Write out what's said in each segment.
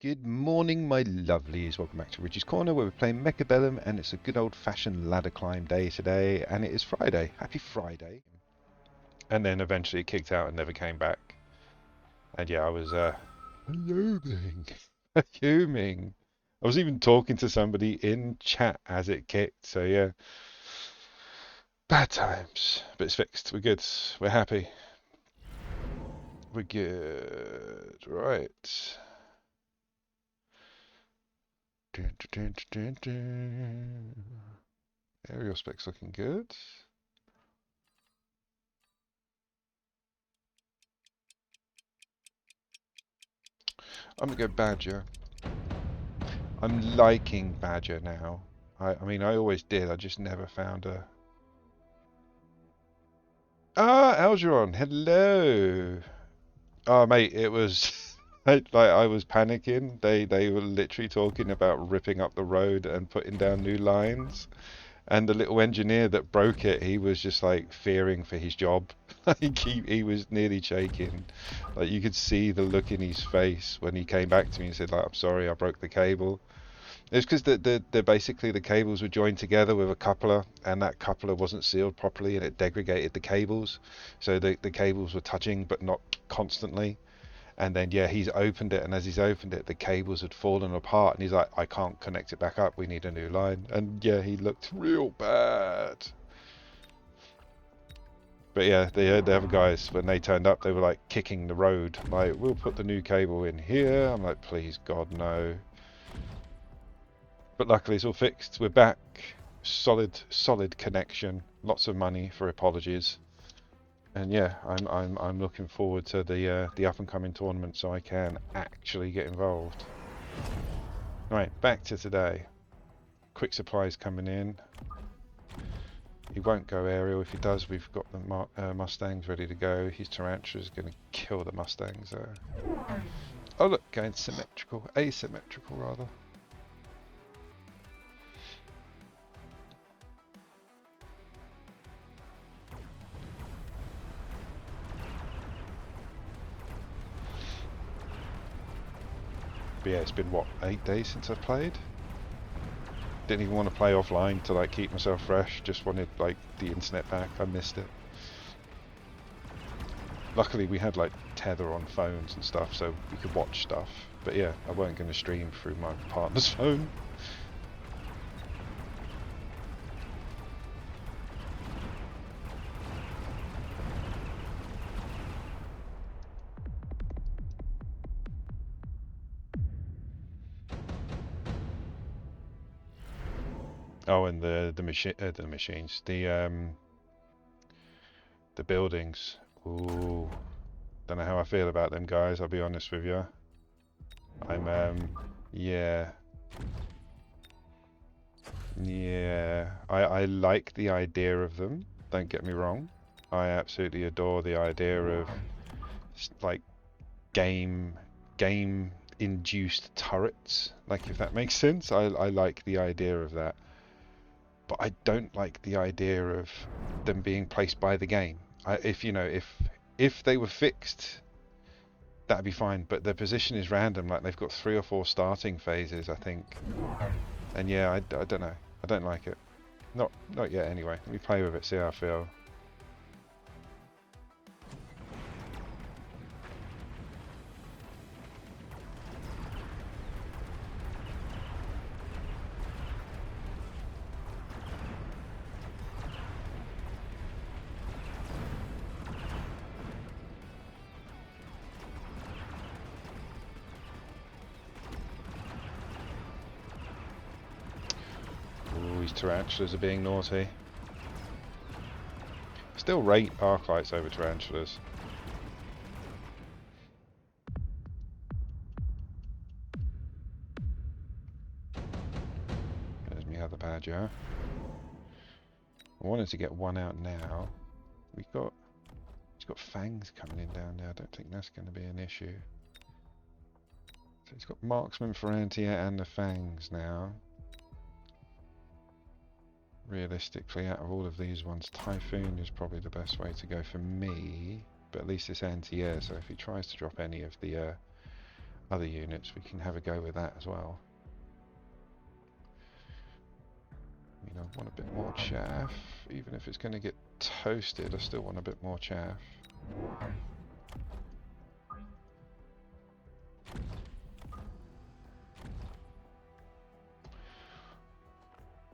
Good morning, my lovelies. Welcome back to Richie's Corner, where we're playing Mechabellum, and it's a good old-fashioned ladder climb day today, and it is Friday. Happy Friday. And then eventually it kicked out and never came back. And yeah, I was fuming. Fuming. I was even talking to somebody in chat as it kicked, so yeah. Bad times. But it's fixed. We're good. We're happy. We're good. Right. Dun, dun, dun, dun, dun. Aerial spec's looking good. I'm gonna go Badger. I'm liking Badger now. I mean, I always did. I just never found a. Ah, Algeron. Hello. Oh, mate, it was like I was panicking. They were literally talking about ripping up the road and putting down new lines. And the little engineer that broke it, he was just like fearing for his job. Like he was nearly shaking. Like you could see the look in his face when he came back to me and said, like, I'm sorry, I broke the cable. It's because the basically the cables were joined together with a coupler, and that coupler wasn't sealed properly, and it degraded the cables. So the cables were touching, but not constantly. And then yeah, he's opened it, and as he's opened it, the cables had fallen apart, and he's like, I can't connect it back up. We need a new line. And yeah, he looked real bad. But yeah, the other guys, when they turned up, they were like kicking the road, like, we'll put the new cable in here. I'm like, please God, no. But luckily it's all fixed. We're back. Solid connection. Lots of money for apologies. And yeah, I'm looking forward to the up and coming tournament so I can actually get involved. Right, back to today. Quick supplies coming in. He won't go aerial. If he does, we've got the Mustangs ready to go. His Tarantula's going to kill the Mustangs there. Oh look, going symmetrical. Asymmetrical rather. But yeah, it's been what, 8 days since I've played? Didn't even want to play offline to like keep myself fresh, just wanted like the internet back. I missed it. Luckily we had like tether on phones and stuff so we could watch stuff. But yeah, I weren't going to stream through my partner's phone. Oh, and the machines, the buildings. Ooh, don't know how I feel about them guys. I'll be honest with you. Yeah, yeah. I like the idea of them. Don't get me wrong. I absolutely adore the idea of like game induced turrets. Like if that makes sense. I like the idea of that. But I don't like the idea of them being placed by the game. If you know, if they were fixed, that'd be fine. But their position is random. Like they've got 3 or 4 starting phases, I think. And yeah, I don't know. I don't like it. Not yet. Anyway, let me play with it, see how I feel. Ooh, these tarantulas are being naughty. Still rate arc lights over tarantulas. There's me other badger. I wanted to get one out now. He's got fangs coming in down there. I don't think that's going to be an issue. So he's got marksman for anti-air and the fangs now. Realistically, out of all of these ones, Typhoon is probably the best way to go for me. But at least it's anti-air, so if he tries to drop any of the other units, we can have a go with that as well. You know, I want a bit more chaff. Even if it's going to get toasted, I still want a bit more chaff.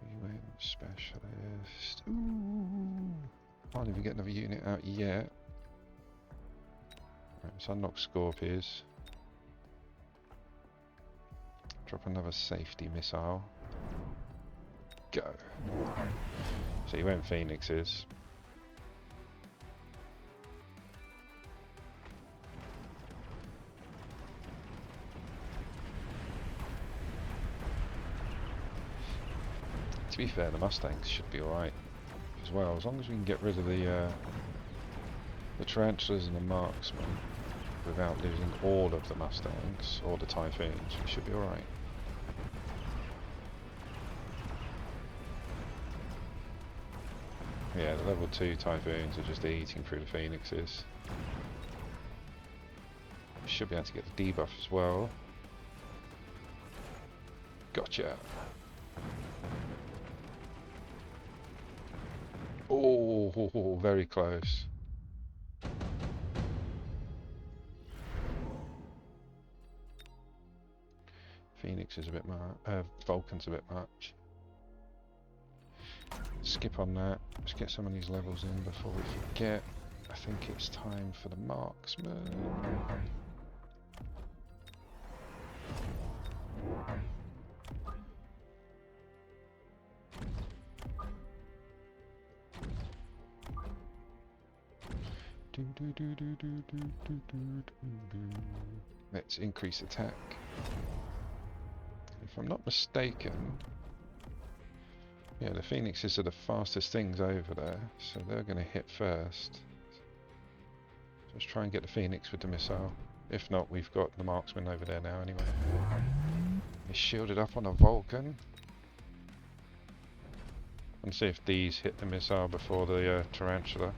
UN specialist. Ooh. Can't even get another unit out yet. Right, let's unlock Scorpions. Drop another safety missile. Go. So you went Phoenixes. To be fair, the Mustangs should be alright as well, as long as we can get rid of the Tarantulas and the Marksmen without losing all of the Mustangs or the Typhoons. We should be alright. Yeah, the level 2 Typhoons are just eating through the Phoenixes. Should be able to get the debuff as well. Gotcha! Oh, very close. Phoenix is a bit much. Vulcan's a bit much. Skip on that. Let's get some of these levels in before we forget. I think it's time for the Marksman. Let's increase attack. If I'm not mistaken, yeah, the Phoenixes are the fastest things over there, so they're going to hit first. Let's try and get the Phoenix with the missile. If not, we've got the Marksman over there now anyway. He's shielded up on a Vulcan. And see if these hit the missile before the Tarantula.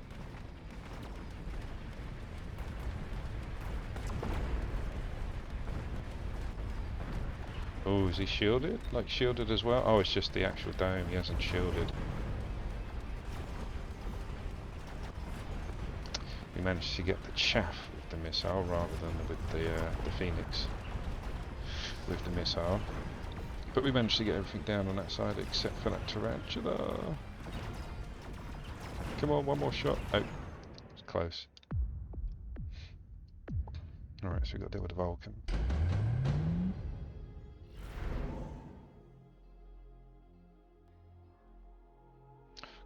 Oh, is he shielded? Like shielded as well? Oh, it's just the actual dome, he hasn't shielded. We managed to get the chaff with the missile rather than with the Phoenix with the missile. But we managed to get everything down on that side except for that Tarantula. Come on, one more shot. Oh, it's close. Alright, so we've got to deal with the Vulcan.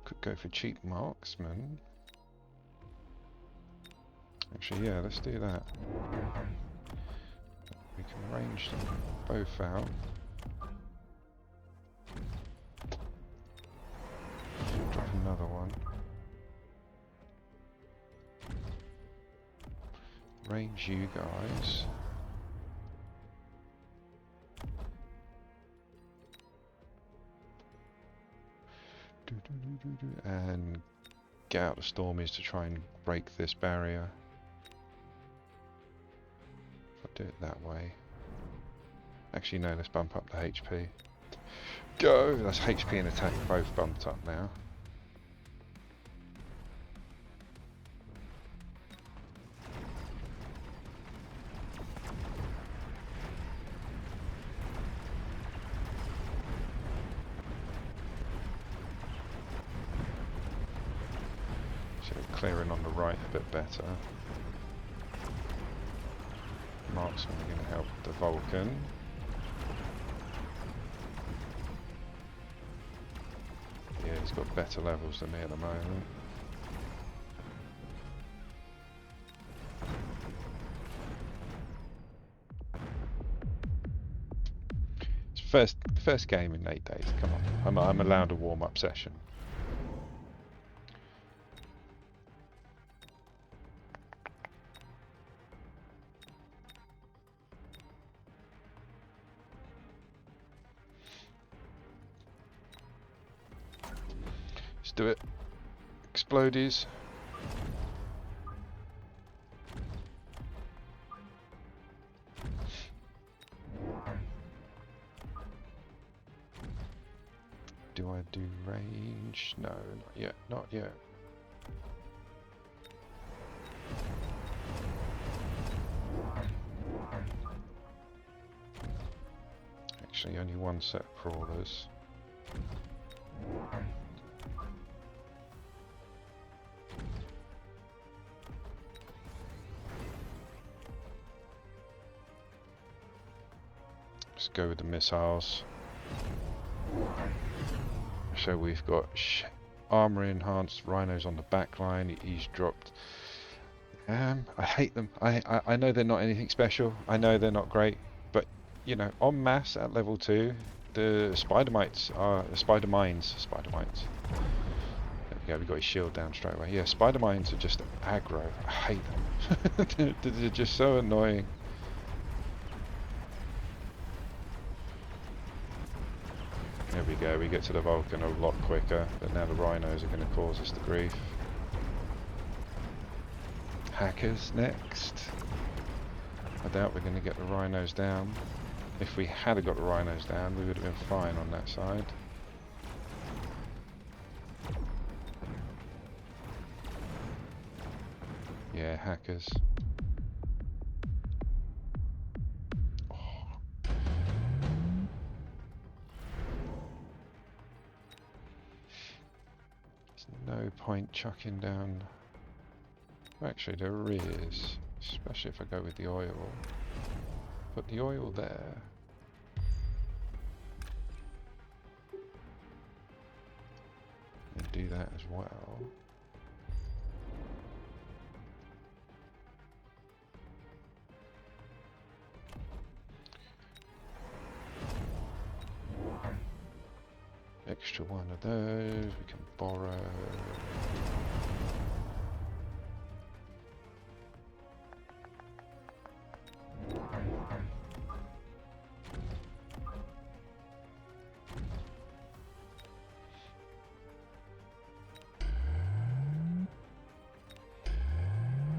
Could go for cheap Marksman. Actually, yeah, let's do that. We can range them both out. Drop another one. Range you guys. And get out the Stormies to try and break this barrier. If I do it that way. Actually no, let's bump up the HP. Go! That's HP and attack both bumped up now. Clearing on the right a bit better. Marksman are going to help the Vulcan. Yeah, he's got better levels than me at the moment. It's first game in 8 days. Come on, I'm allowed a warm-up session. Let's do it. Explodies. I do range? No, not yet, not yet. Actually, only one set of crawlers. Let's go with the missiles. So we've got armor enhanced rhinos on the back line. He's dropped. I hate them. I know they're not anything special. I know they're not great, but you know, en masse at level 2, the spider mites are spider mines. Spider mines. There we go. We got his shield down straight away. Yeah, spider mines are just aggro. I hate them. They're just so annoying. There we go, we get to the Vulcan a lot quicker, but now the rhinos are going to cause us the grief. Hackers next. I doubt we're going to get the rhinos down. If we had got the rhinos down, we would have been fine on that side. Yeah, hackers. No point chucking down. Actually, there is, especially if I go with the oil. Put the oil there. And do that as well. Extra one of those, we can borrow.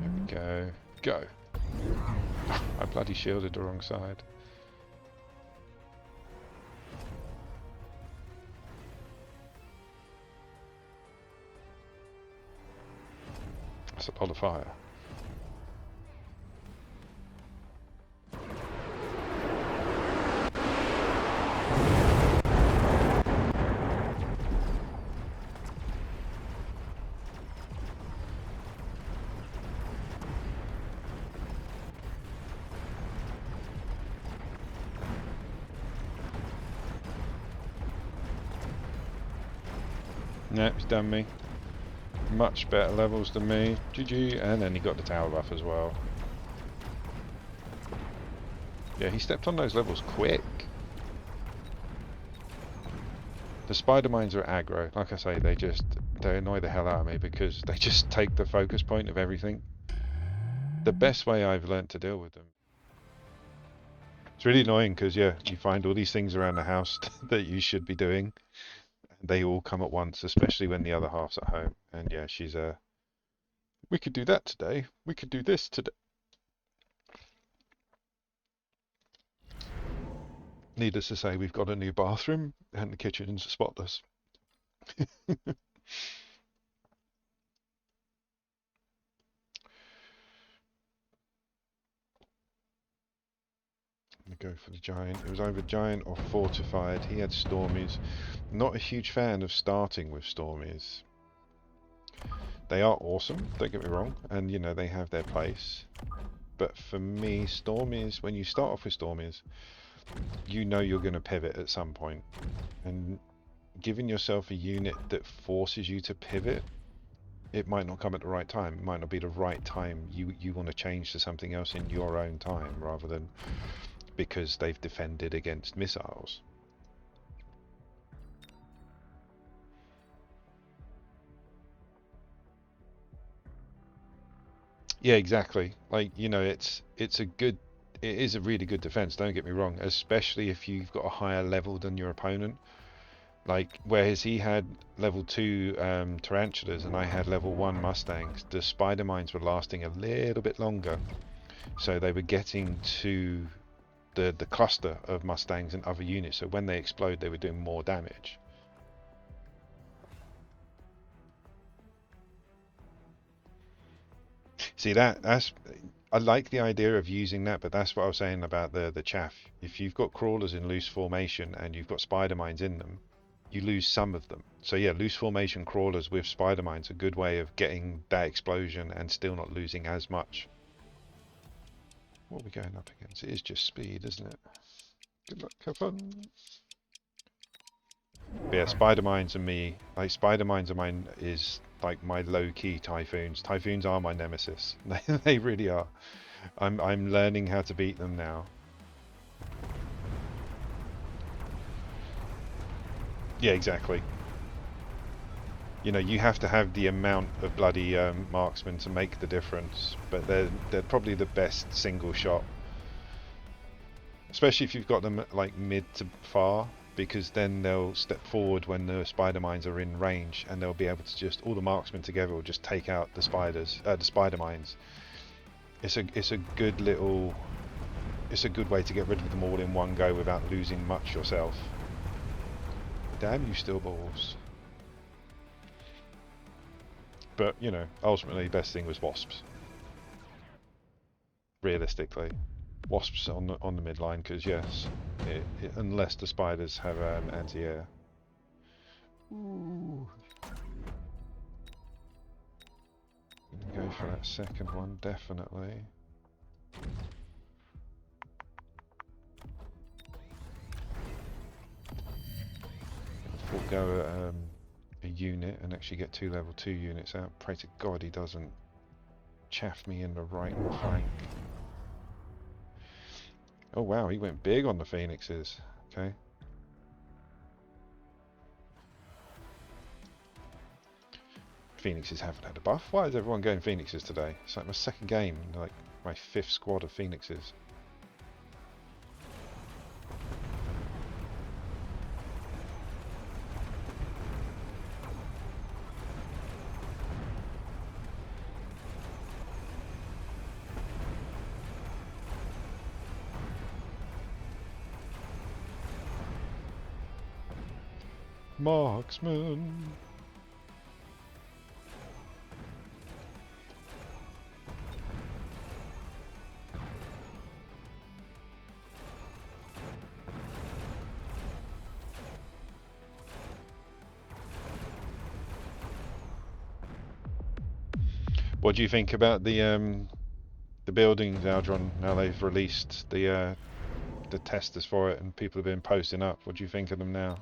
There we go. Go! I bloody shielded the wrong side. That's a lot of fire. Yep, he's done me. Much better levels than me. GG. And then he got the tower buff as well. Yeah, he stepped on those levels quick. The spider mines are aggro. Like I say, they annoy the hell out of me because they just take the focus point of everything. The best way I've learnt to deal with them. It's really annoying because, yeah, you find all these things around the house that you should be doing. They all come at once, especially when the other half's at home. And yeah, she's we could do that today. We could do this today. Needless to say, we've got a new bathroom and the kitchen's spotless. Go for the giant. It was either giant or fortified. He had stormies. Not a huge fan of starting with stormies. They are awesome, don't get me wrong, and you know they have their place. But for me, stormies, when you start off with stormies, you know you're going to pivot at some point, and giving yourself a unit that forces you to pivot, it might not come at the right time. It might not be the right time. You want to change to something else in your own time rather than because they've defended against missiles. Yeah, exactly. Like, you know, it is a really good defense, don't get me wrong, especially if you've got a higher level than your opponent. Like, whereas he had level 2 tarantulas and I had level 1 mustangs, the spider mines were lasting a little bit longer. So they were getting to the cluster of mustangs and other units, so when they explode they were doing more damage. See that's I like the idea of using that, but that's what I was saying about the chaff. If you've got crawlers in loose formation and you've got spider mines in them, you lose some of them. So yeah, loose formation crawlers with spider mines a good way of getting that explosion and still not losing as much. What are we going up against? It is just speed, isn't it? Good luck, have fun. But yeah, spider mines and me, like spider mines are mine is like my low-key typhoons. Typhoons are my nemesis. They really are. I'm learning how to beat them now. Yeah, exactly. You know, you have to have the amount of bloody marksmen to make the difference, but they're probably the best single shot, especially if you've got them at, like mid to far, because then they'll step forward when the spider mines are in range, and they'll be able to just all the marksmen together will just take out the spider mines. It's a good little, it's a good way to get rid of them all in one go without losing much yourself. Damn you, still balls. But, you know, ultimately, best thing was wasps. Realistically. Wasps on the midline, because yes, unless the spiders have an anti-air. Ooh. Gonna go for that second one, definitely. Forego a unit and actually get 2 level 2 units out. Pray to God he doesn't chaff me in the right flank. Oh wow, he went big on the phoenixes. Okay. Phoenixes haven't had a buff. Why is everyone going phoenixes today? It's like my second game, like my 5th squad of phoenixes. Marksman. What do you think about the buildings, Aldron? Now they've released the testers for it, and people have been posting up. What do you think of them now?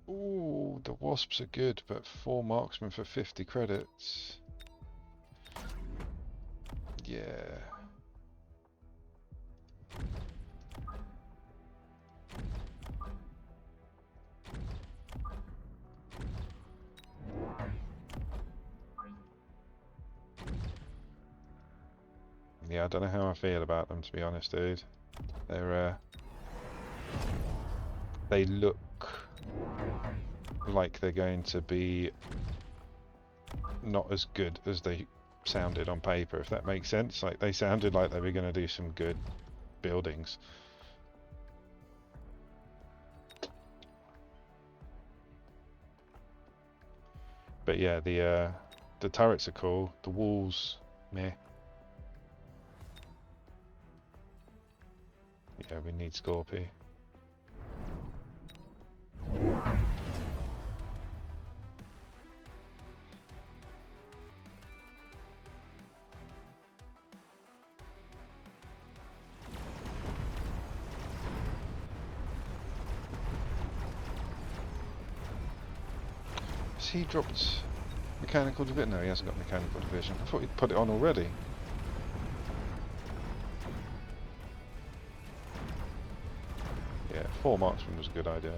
Ooh, the wasps are good, but 4 marksmen for 50 credits. Yeah. Yeah, I don't know how I feel about them, to be honest, dude. They're they look like they're going to be not as good as they sounded on paper, if that makes sense. Like, they sounded like they were going to do some good buildings. But yeah, the turrets are cool. The walls, meh. Yeah, we need Scorpy. Has he dropped mechanical division? No, he hasn't got mechanical division. I thought he'd put it on already. Yeah, 4 marksmen was a good idea.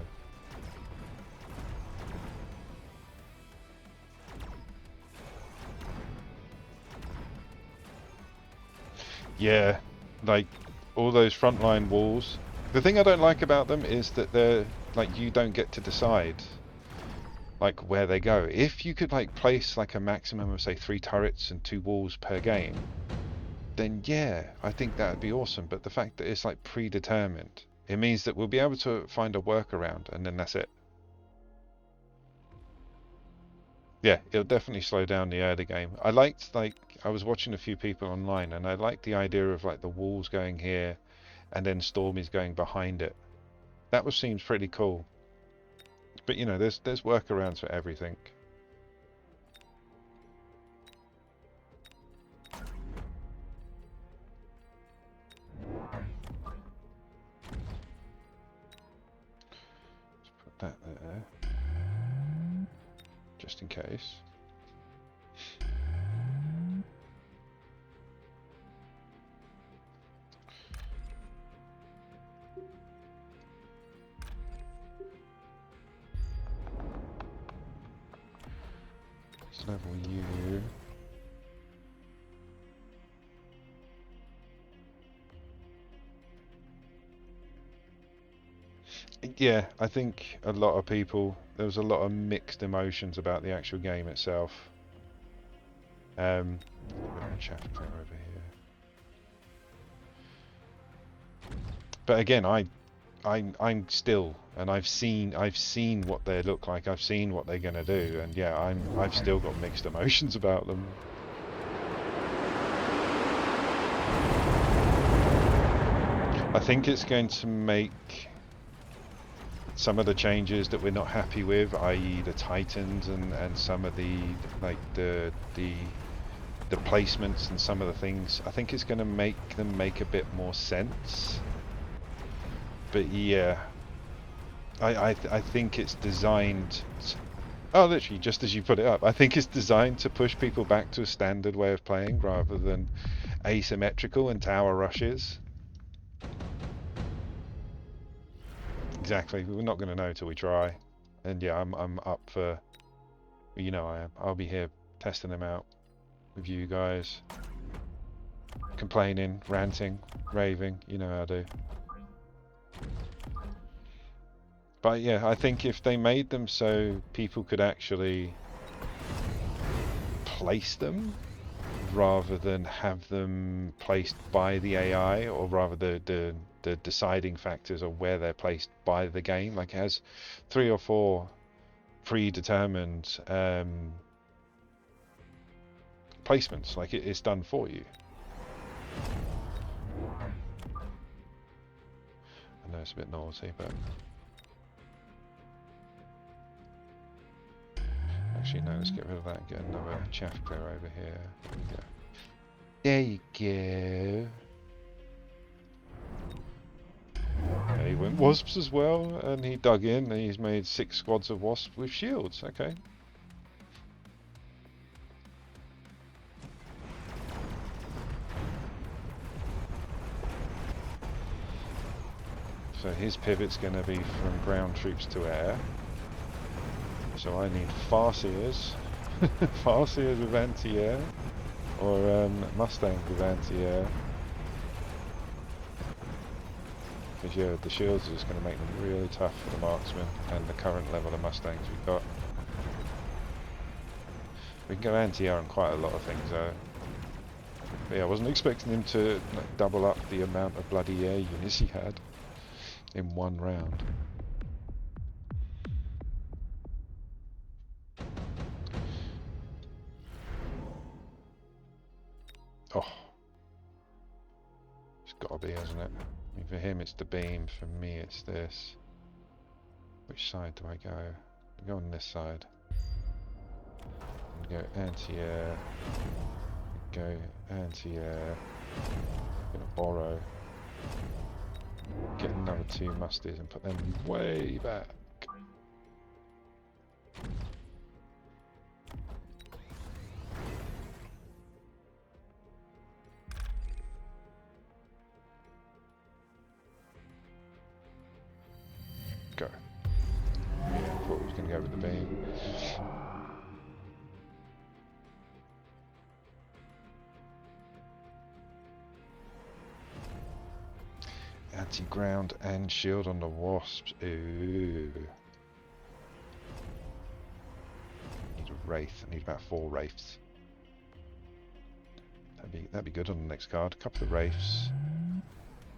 Yeah, like all those frontline walls. The thing I don't like about them is that they're like, you don't get to decide like where they go. If you could like place like a maximum of say 3 turrets and 2 walls per game, then yeah, I think that would be awesome. But the fact that it's like predetermined, it means that we'll be able to find a workaround, and then that's it. Yeah, it'll definitely slow down the early game. I liked, like, I was watching a few people online, and I liked the idea of like the walls going here, and then Stormy's going behind it. That was seems pretty cool. But you know, there's workarounds for everything. Put that there, just in case. Let's level you. Yeah, I think a lot of people, there was a lot of mixed emotions about the actual game itself. Chaff clear over here. But again, I'm still, and I've seen what they look like. I've seen what they're gonna do, and yeah, I've still got mixed emotions about them. I think it's going to make some of the changes that we're not happy with, i.e. the Titans and some of the like the placements and some of the things. I think it's going to make them make a bit more sense. But yeah, I think it's designed. Oh, literally, just as you put it up, I think it's designed to push people back to a standard way of playing rather than asymmetrical and tower rushes. Exactly. We're not going to know till we try. And yeah, I'm up for. You know I am. I'll be here testing them out with you guys. Complaining, ranting, raving. You know how I do. But yeah, I think if they made them so people could actually place them rather than have them placed by the AI, or rather the deciding factors of where they're placed by the game, like it has 3 or 4 predetermined placements, like it's done for you. I know it's a bit naughty, but actually no, let's get rid of that and get another chaff clear over here. There you go. Yeah, he went wasps as well, and he dug in, and he's made 6 squads of wasps with shields. Okay. So his pivot's going to be from ground troops to air. So I need Farseers. Farseers with anti-air. Or Mustangs with anti-air. Because yeah, the shields are just going to make them really tough for the marksmen and the current level of Mustangs we've got. We can go anti-air on quite a lot of things though. But yeah, I wasn't expecting him to like, double up the amount of bloody air units he had in one round. Oh, it's got to be, hasn't it? I mean, for him it's the beam, for me it's this. Which side do I go? I go on this side. And go anti-air. Go anti-air. Gonna borrow. Get another 2 musties and put them way back. Go. Yeah, I thought it was going to go with the beam. Anti-ground and shield on the wasps. Ooh. Need a wraith. I need about 4 wraiths. That'd be good on the next card. A couple of wraiths.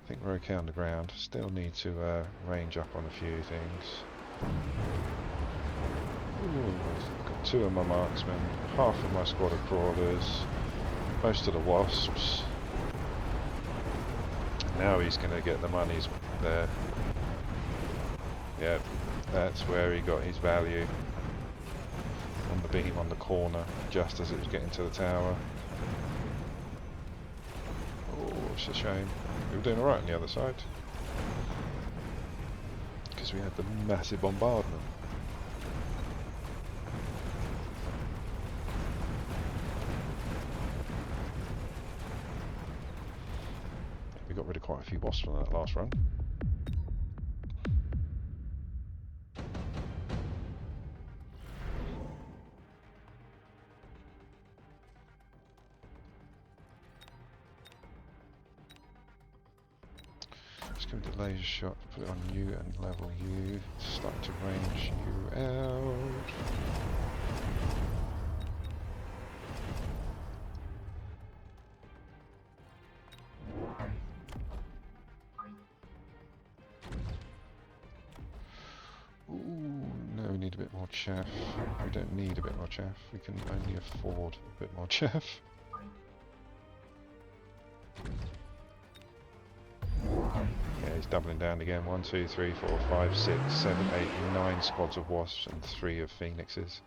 I think we're okay on the ground. Still need to range up on a few things. Ooh, 2 of my marksmen, half of my squad of crawlers, most of the wasps. Now he's going to get the monies there. Yep, that's where he got his value. On the beam on the corner, just as it was getting to the tower. Oh, it's a shame. We were doing alright on the other side. Because we had the massive bombardment. We got rid of quite a few wasps on that last run. Let's go with the laser shot, put it on you and level you. Start to range you out. Ooh, no, we need a bit more chaff. We don't need a bit more chaff, we can only afford a bit more chaff. Yeah, he's doubling down again. 1, 2, 3, 4, 5, 6, 7, 8, 9 squads of wasps and 3 of phoenixes.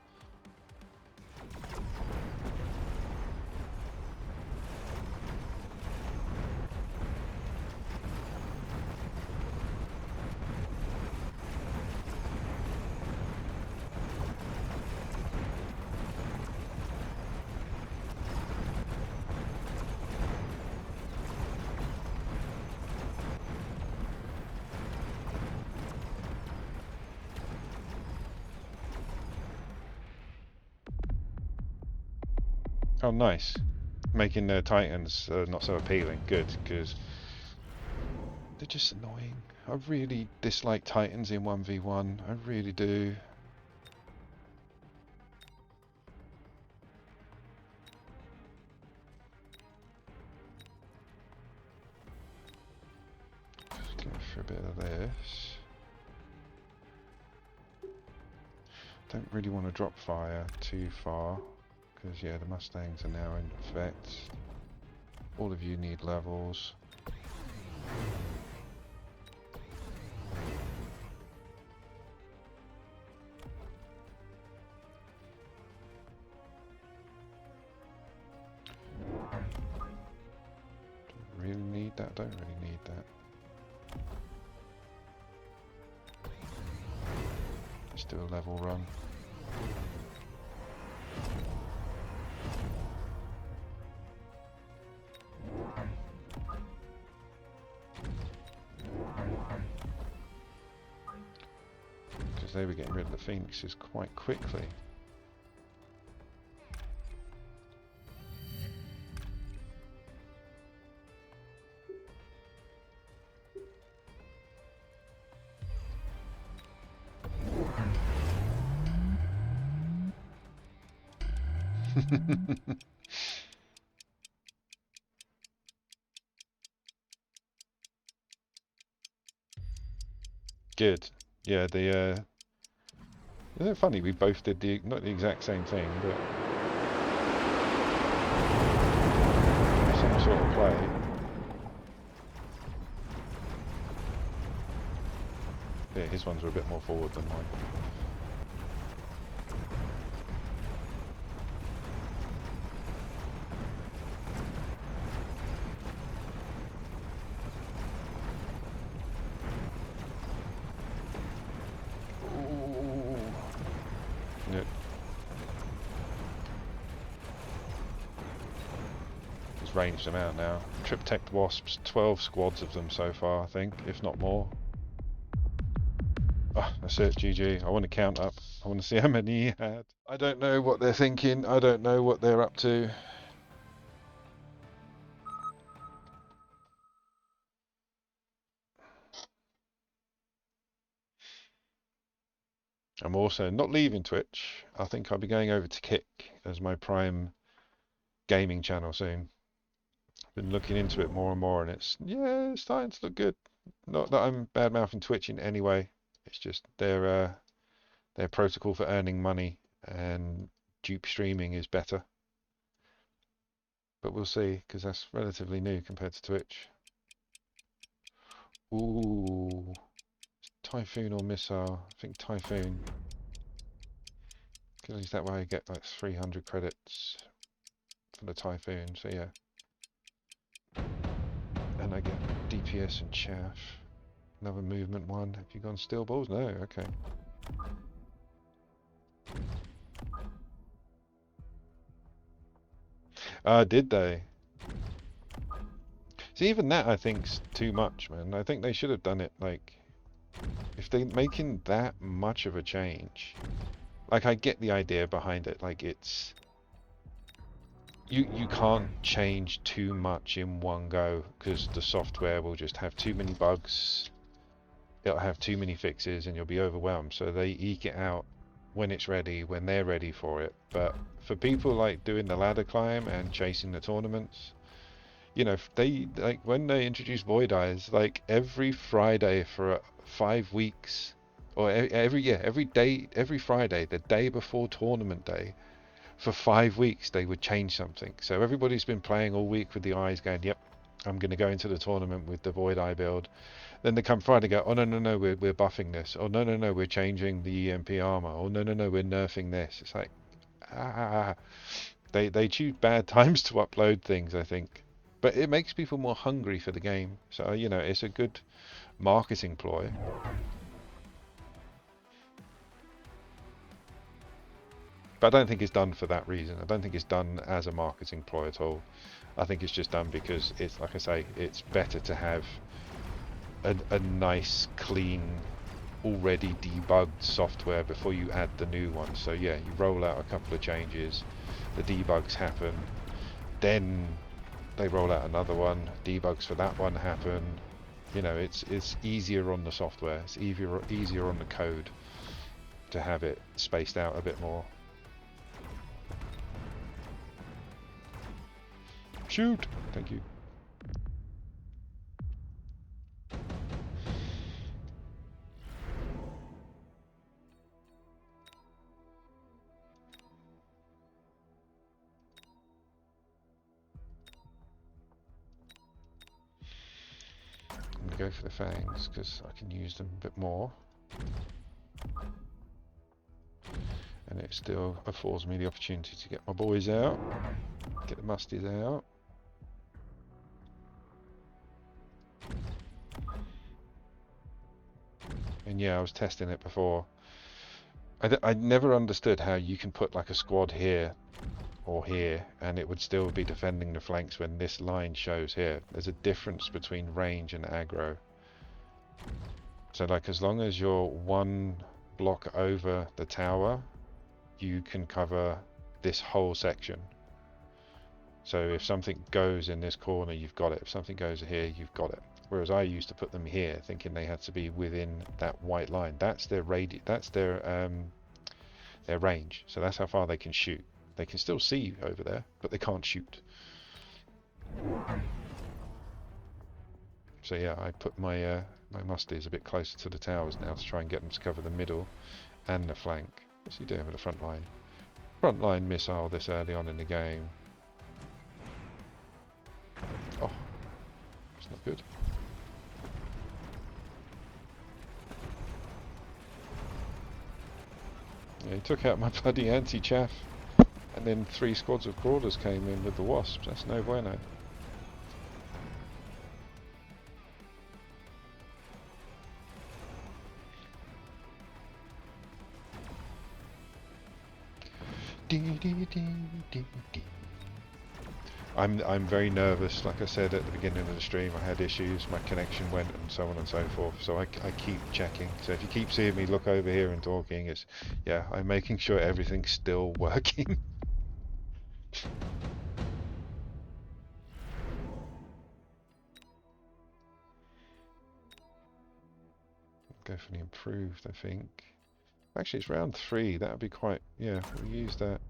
Oh, nice. Making the Titans not so appealing. Good, because they're just annoying. I really dislike Titans in 1v1. I really do. Just go for a bit of this. Don't really want to drop fire too far. Because, yeah, the Mustangs are now in effect. All of you need levels. Don't really need that, don't really need that. Let's do a level run. They were getting rid of the phoenixes quite quickly. Good. Yeah, isn't it funny, we both did not the exact same thing, but some sort of play. Yeah, his ones were a bit more forward than mine. Ranged them out now. Trip-tech wasps, 12 squads of them so far, I think, if not more. Oh, that's it, GG. I want to count up. I want to see how many he had. I don't know what they're thinking. I don't know what they're up to. I'm also not leaving Twitch. I think I'll be going over to Kick as my prime gaming channel soon. Been looking into it more and more, and it's starting to look good. Not that I'm bad mouthing Twitch in any way. It's just their protocol for earning money and dupe streaming is better. But we'll see, because that's relatively new compared to Twitch. Ooh, Typhoon or Missile? I think Typhoon. At least that way I get like 300 credits for the Typhoon, so yeah. And I get DPS and chaff. Another movement one. Have you gone steel balls? No, okay. Did they? See, even that I think's too much, man. I think they should have done it like, if they're making that much of a change, like I get the idea behind it. Like it's you can't change too much in one go because the software will just have too many bugs. It'll have too many fixes and you'll be overwhelmed. So they eke it out when it's ready, when they're ready for it. But for people like doing the ladder climb and chasing the tournaments, you know, they like when they introduce Void Eyes, like every Friday for 5 weeks, or every day, every Friday, the day before tournament day, for 5 weeks they would change something. So everybody's been playing all week with the eyes, going, "Yep, I'm going to go into the tournament with the Void Eye build." Then they come Friday, go, "Oh no, we're buffing this. Oh no, we're changing the EMP armor. Oh no, we're nerfing this." It's like, they choose bad times to upload things, I think. But it makes people more hungry for the game. So, you know, it's a good marketing ploy. But I don't think it's done for that reason. I don't think it's done as a marketing ploy at all. I think it's just done because it's, like I say, it's better to have a nice, clean, already debugged software before you add the new one. So yeah, you roll out a couple of changes, the debugs happen, then they roll out another one, debugs for that one happen. You know, it's easier on the software, it's easier on the code to have it spaced out a bit more. Shoot! Thank you. I'm gonna go for the fangs because I can use them a bit more. And it still affords me the opportunity to get my boys out, get the musties out. And yeah, I was testing it before. I never understood how you can put like a squad here or here and it would still be defending the flanks when this line shows here. There's a difference between range and aggro. So like as long as you're one block over the tower, you can cover this whole section. So if something goes in this corner, you've got it. If something goes here, you've got it. Whereas I used to put them here, thinking they had to be within that white line. That's their that's their range. So that's how far they can shoot. They can still see you over there, but they can't shoot. So yeah, I put my my musties a bit closer to the towers now to try and get them to cover the middle and the flank. What's he doing with the front line? Front line missile this early on in the game. Oh, that's not good. Yeah, he took out my bloody anti-chaff, and then 3 squads of crawlers came in with the wasps. That's no bueno. I'm very nervous. Like I said at the beginning of the stream, I had issues, my connection went and so on and so forth. So I keep checking. So if you keep seeing me look over here and talking, it's, yeah, I'm making sure everything's still working. Go for the improved, I think. Actually, it's round 3. That would be quite, yeah, we'll use that.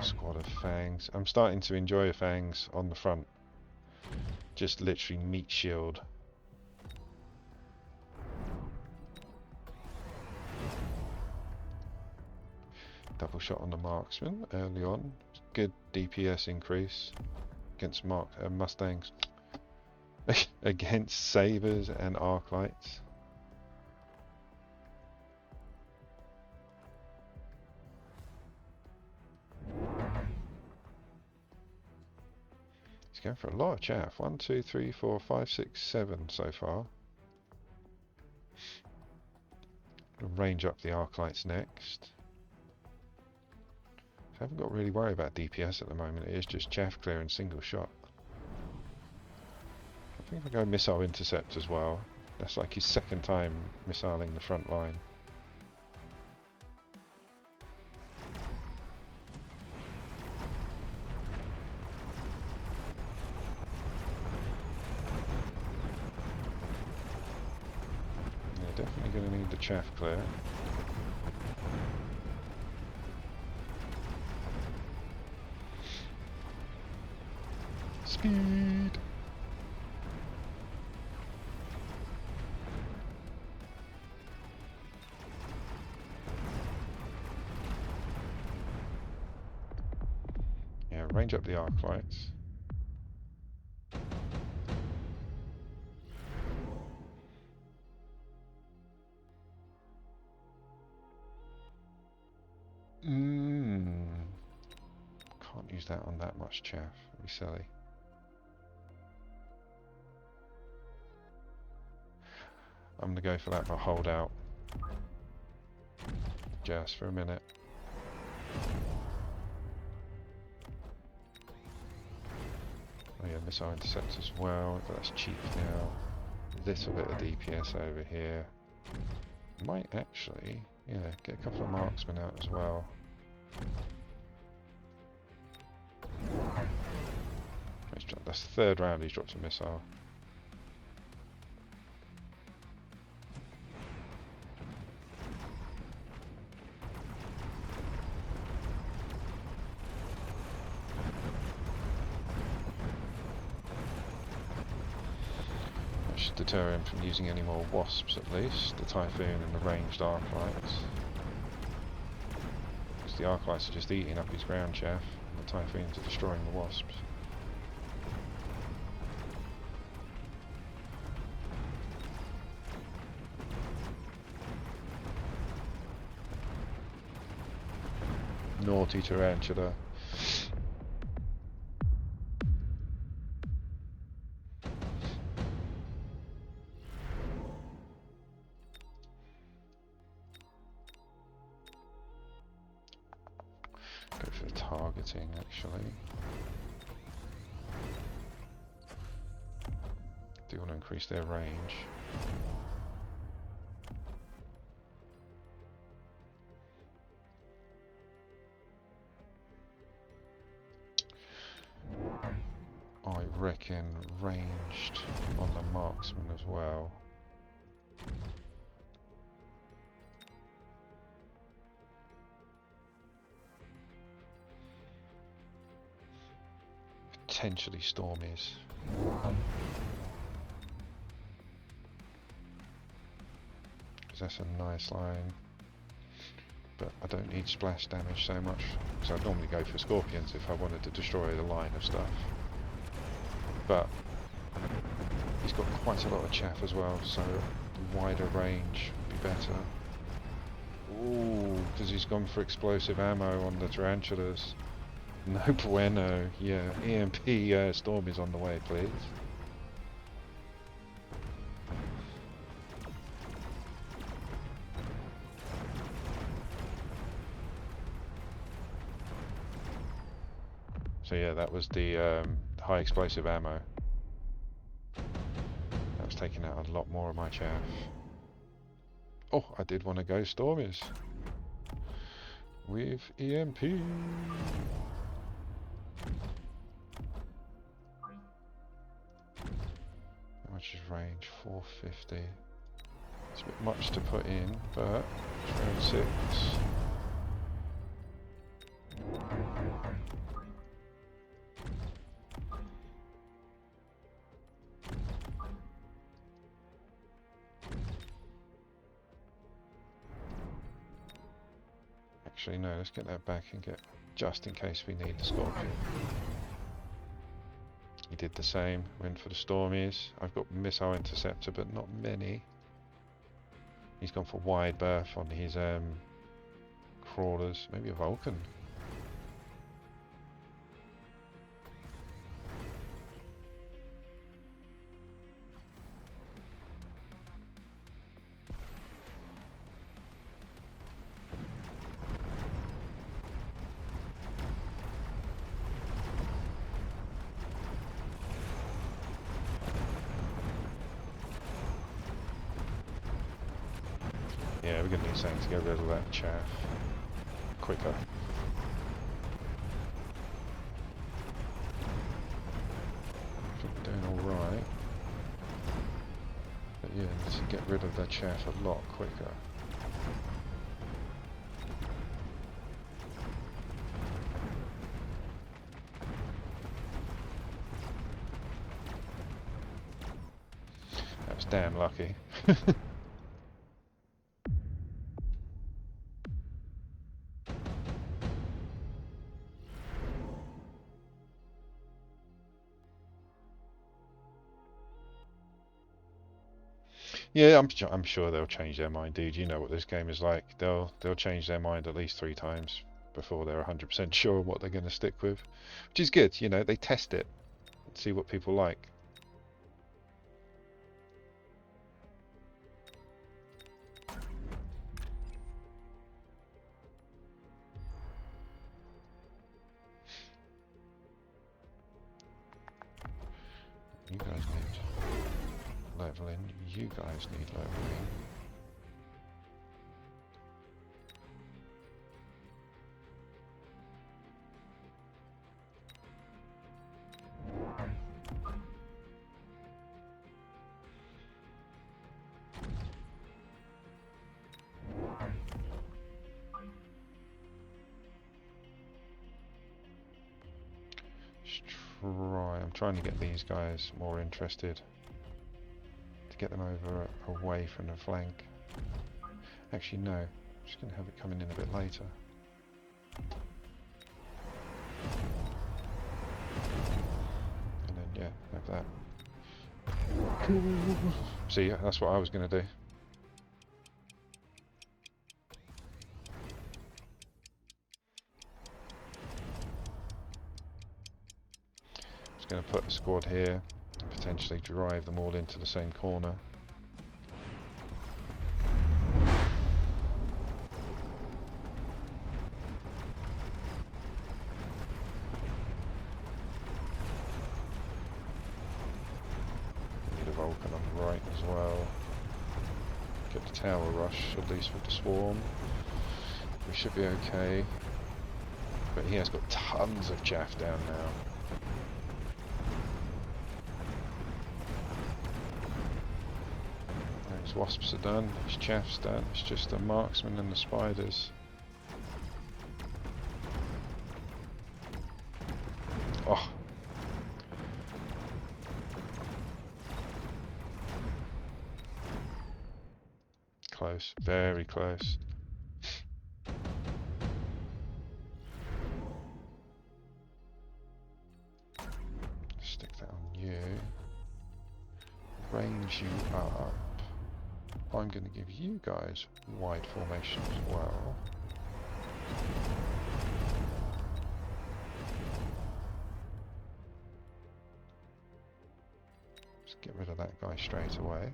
squad of fangs. I'm starting to enjoy fangs on the front. Just literally meat shield. Double shot on the marksman early on. Good DPS increase against Mustangs. Against sabers and arclights. He's going for a lot of chaff. 1, 2, 3, 4, 5, 6, 7 so far. Range up the arclights next. I haven't got to really worry about DPS at the moment. It is just chaff clear and single shot. I think if I go missile intercept as well, that's like his second time missiling the front line. Yeah, definitely going to need the chaff clear. Speed! Yeah, range up the arc lights. Can't use that on that much chaff. It'd be silly. I'm going to go for that, but hold out. Just for a minute. Oh yeah, missile intercept as well, but that's cheap now. Little bit of DPS over here. Might actually, yeah, get a couple of marksmen out as well. That's the third round he's dropped a missile. That should deter him from using any more wasps at least, the Typhoon and the ranged arclights. Because the arclights are just eating up his ground chaff, and the Typhoons are destroying the wasps. Naughty tarantula. Go for the targeting actually. Do want to increase their range. I reckon ranged on the marksman as well. Potentially Stormies. Because that's a nice line. But I don't need splash damage so much. So I'd normally go for Scorpions if I wanted to destroy the line of stuff. But he's got quite a lot of chaff as well, so the wider range would be better. Ooh, because he's gone for explosive ammo on the tarantulas. No bueno. Yeah, EMP Storm is on the way, please. So yeah, that was the high explosive ammo. That was taking out a lot more of my chaff. Oh, I did want to go Stormies with EMP. How much is range? 450. It's a bit much to put in, but round 6. Actually, no, let's get that back and get, just in case we need the Scorpion. He did the same, went for the Stormies. I've got Missile Interceptor, but not many. He's gone for wide berth on his crawlers. Maybe a Vulcan. Yeah, we're going to need something to get rid of that chaff quicker. Doing alright. But yeah, need to get rid of that chaff a lot quicker. That was damn lucky. Yeah, I'm sure they'll change their mind, dude. You know what this game is like. They'll change their mind at least 3 times before they're 100% sure what they're going to stick with, which is good. You know, they test it, see what people like. You guys need leveling. You guys need leveling. I'm trying to get these guys more interested, to get them over away from the flank. Actually no, I'm just going to have it coming in a bit later. And then yeah, have that. See, that's what I was going to do. Going to put a squad here, potentially drive them all into the same corner. Need a Vulcan on the right as well. Get the tower rush, at least with the swarm. We should be okay. But he has got tons of chaff down now. His wasps are done, his chaff's done, it's just the marksmen and the spiders. Oh! Close, very close. Stick that on you. Range you up. I'm going to give you guys wide formation as well. Just get rid of that guy straight away.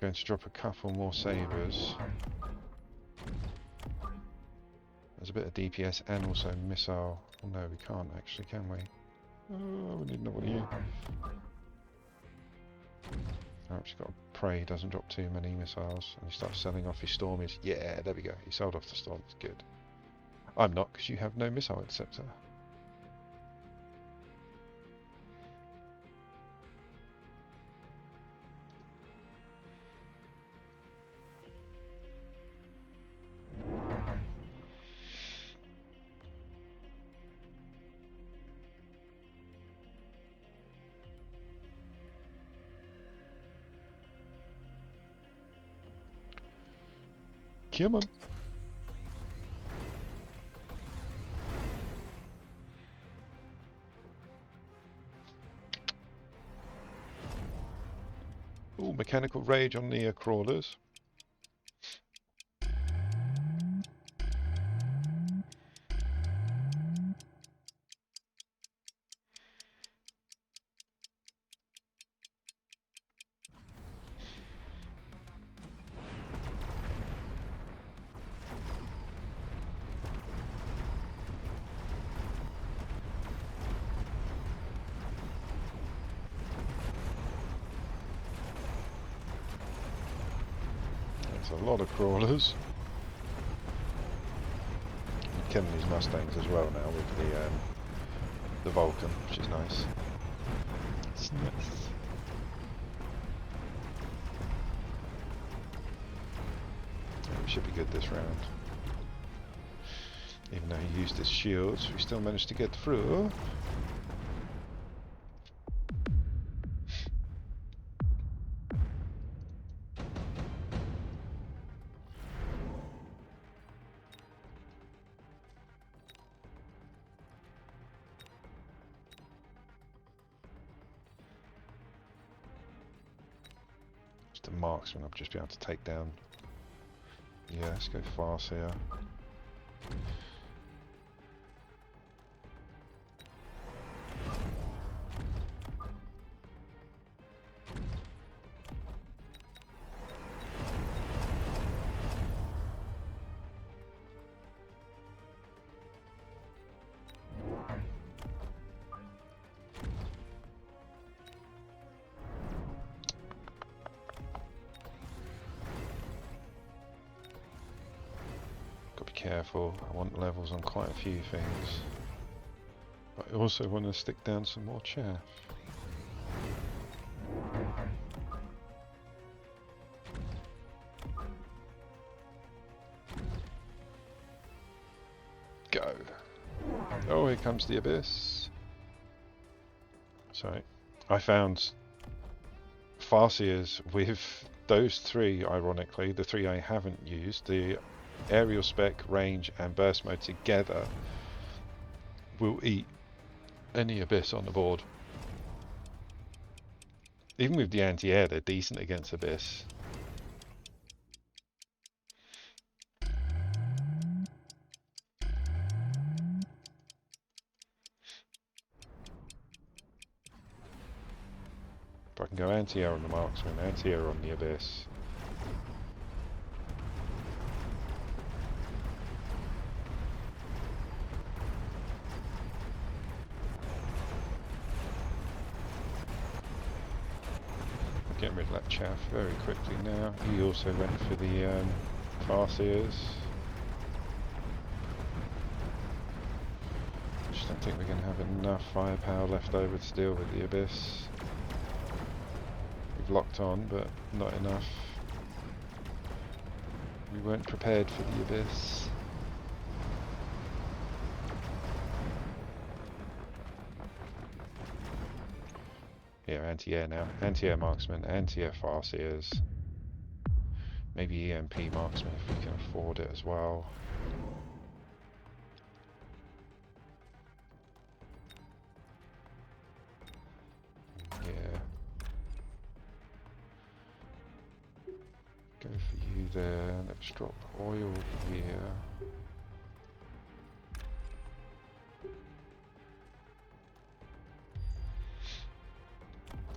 Going to drop a couple more sabers. There's a bit of DPS and also missile. Oh, no, we can't actually, can we? Oh, we need another you. Perhaps he's got to pray he doesn't drop too many missiles and he starts selling off his Stormies. Yeah, there we go. He sold off the Stormies. Good. I'm not, because you have no missile interceptor. Come on. Ooh, mechanical rage on the crawlers. That's a lot of crawlers. I'm killing these Mustangs as well now with the Vulcan, which is nice. It's nice. Yeah, we should be good this round. Even though he used his shields, we still managed to get through. Just a marksman, I'll just be able to take down. Yeah, let's go fast here. Careful, I want levels on quite a few things, but I also want to stick down some more chaff. Go. Oh, here comes the abyss. Sorry, I found Farseers with those three, ironically, the three I haven't used, the aerial spec, range and burst mode together will eat any abyss on the board. Even with the anti-air, they're decent against abyss. If I can go anti-air on the marksman, anti-air on the abyss. Getting rid of that chaff very quickly now. He also went for the Farseers. Just don't think we're going to have enough firepower left over to deal with the abyss. We've locked on, but not enough. We weren't prepared for the abyss. Here, anti-air now. Anti-air marksman, anti-air Farseers. Maybe EMP marksman if we can afford it as well. Yeah. Go for you there. Let's drop oil here.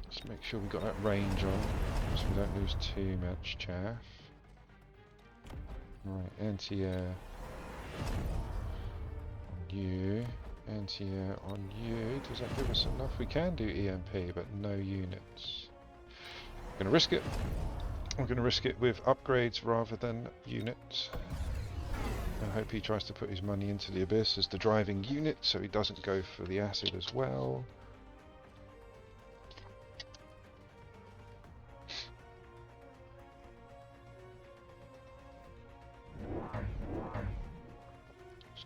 Just make sure we got that range on, so we don't lose too much chaff. Right, anti-air on you, anti-air on you. Does that give us enough? We can do EMP, but no units. I'm gonna risk it. I'm gonna risk it with upgrades rather than units. I hope he tries to put his money into the abyss as the driving unit, so he doesn't go for the acid as well.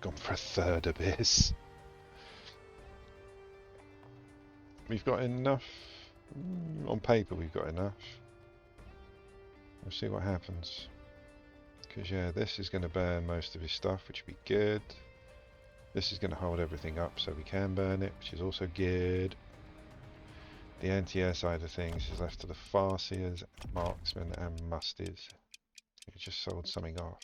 Gone for a third abyss. We've got enough. On paper we've got enough. We'll see what happens. Because yeah, this is going to burn most of his stuff, which would be good. This is going to hold everything up so we can burn it, which is also good. The anti-air side of things is left to the farseers, marksmen, and musties. We just sold something off.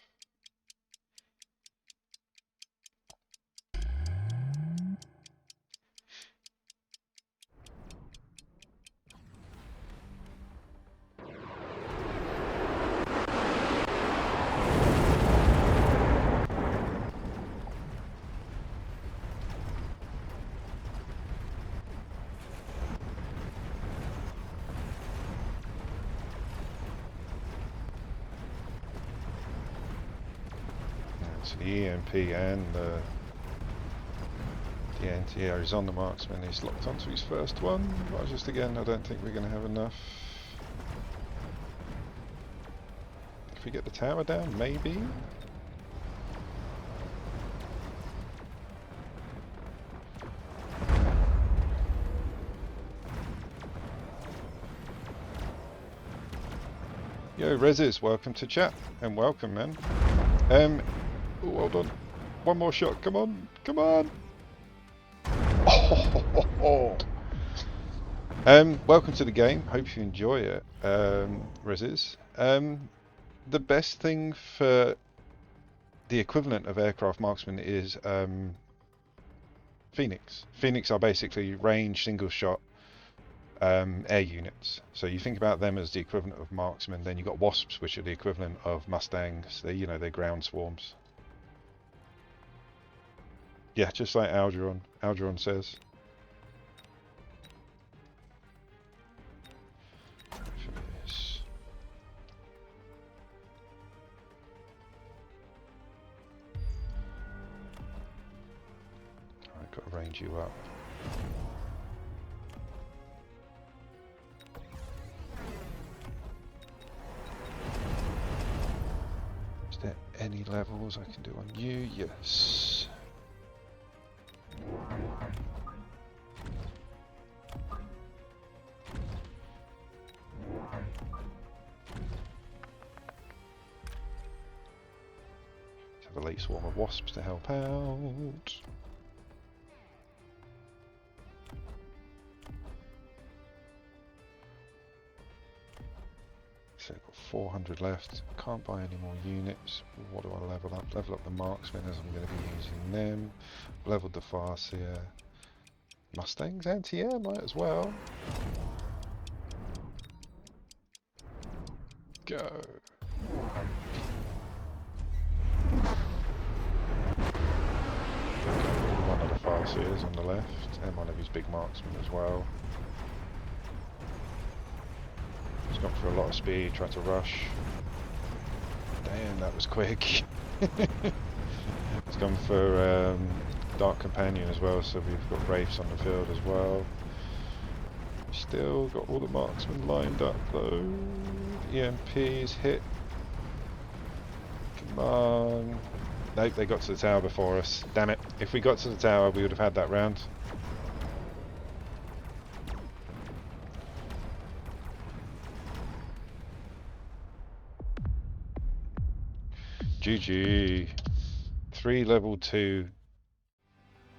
So the EMP and the anti-air is on the marksman. He's locked onto his first one. But just again, I don't think we're going to have enough. If we get the tower down, maybe. Yo, Rezes, welcome to chat, and welcome, man. Oh, hold on. One more shot, come on, come on! Oh. Welcome to the game, hope you enjoy it, Rezes. The best thing for the equivalent of aircraft marksman is Phoenix. Phoenix are basically range, single shot air units. So you think about them as the equivalent of marksmen. Then you've got wasps, which are the equivalent of mustangs. They're ground swarms. Yeah, just like Algeron. Algeron says. I've got to range you up. Is there any levels I can do on you? Yes. Let's have a late swarm of wasps to help out. So I've got 400 left. Can't buy any more units. What do I level up? Level up the marksmen as I'm going to be using them. Leveled the farseer. Mustangs anti-air might as well. Go. One of the farseers on the left, and one of his big marksmen as well. He's gone for a lot of speed, tried to rush. Damn, that was quick. He's gone for Dark Companion as well, so we've got Wraiths on the field as well. Still got all the marksmen lined up though. EMP's hit. Come on. Nope, they got to the tower before us. Damn it. If we got to the tower, we would have had that round. GG. 3 level 2.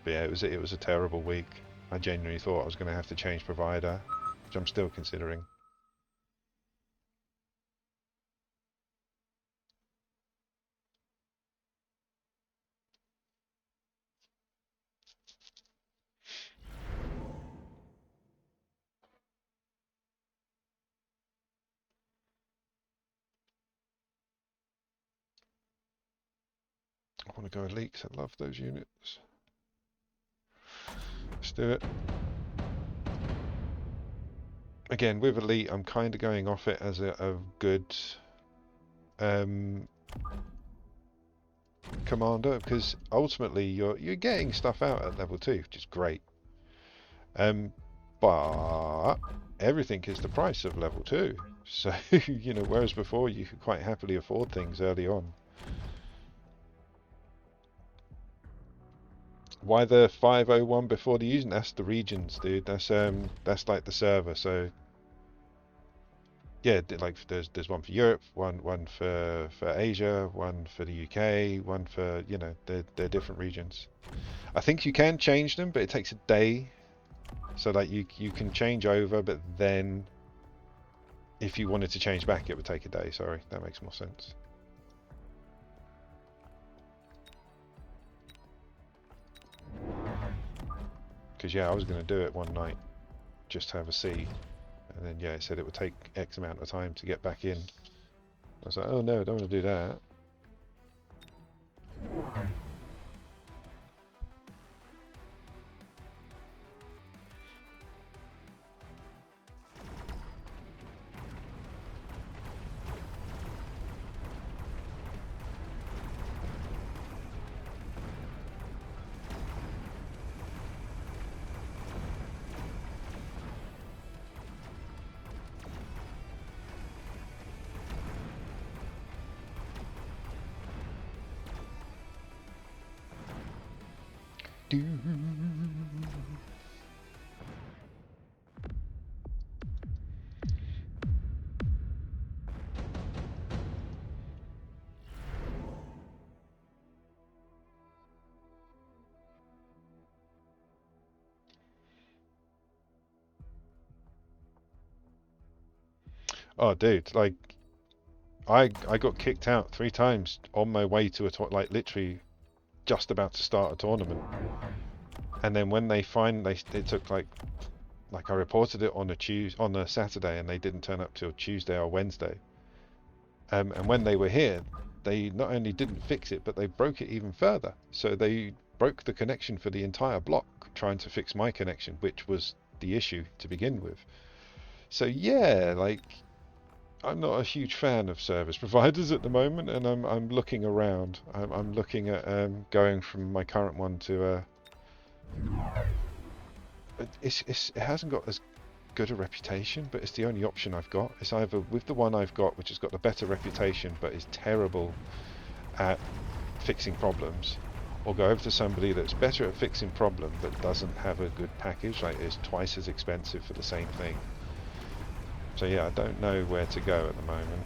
But yeah, it was a terrible week. I genuinely thought I was going to have to change provider, which I'm still considering. I want to go elite because I love those units. Let's do it. Again, with elite, I'm kind of going off it as a good commander, because ultimately you're getting stuff out at level 2, which is great. But everything is the price of level 2. So, you know, whereas before you could quite happily afford things early on. Why the 501 before the using? That's the regions, dude. That's like the server. So yeah, like there's one for Europe, one for Asia, one for the UK, one for, you know, they're different regions. I think you can change them, but it takes a day So like you can change over, but then if you wanted to change back, it would take a day. Sorry, that makes more sense. Because yeah, I was going to do it one night, just to have a see, and then yeah, it said it would take X amount of time to get back in. I was like, oh no, I don't want to do that. Do. Oh, dude, like I got kicked out 3 times on my way to like literally just about to start a tournament, and then when it took like I reported it on a Saturday, and they didn't turn up till Tuesday or Wednesday. And when they were here, they not only didn't fix it, but they broke it even further. So they broke the connection for the entire block, trying to fix my connection, which was the issue to begin with. So yeah, like I'm not a huge fan of service providers at the moment, and I'm looking around. I'm looking at going from my current one to it hasn't got as good a reputation, but it's the only option I've got. It's either with the one I've got, which has got the better reputation but is terrible at fixing problems, or go over to somebody that's better at fixing problem but doesn't have a good package, like is twice as expensive for the same thing. So yeah, I don't know where to go at the moment.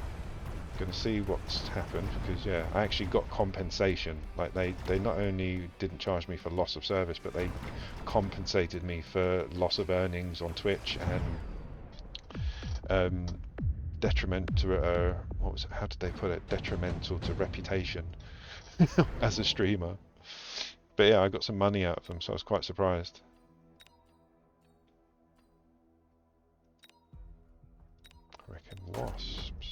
Going to see what's happened, because yeah, I actually got compensation. Like they not only didn't charge me for loss of service, but they compensated me for loss of earnings on Twitch and detriment to what was it? How did they put it? Detrimental to reputation as a streamer. But yeah, I got some money out of them, so I was quite surprised. I reckon wasps.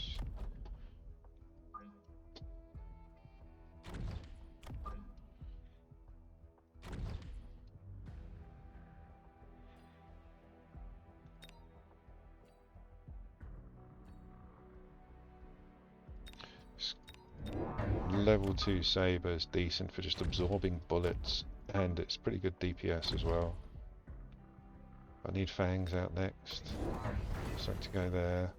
Level 2 saber is decent for just absorbing bullets, and it's pretty good DPS as well. I need fangs out next, so to go there.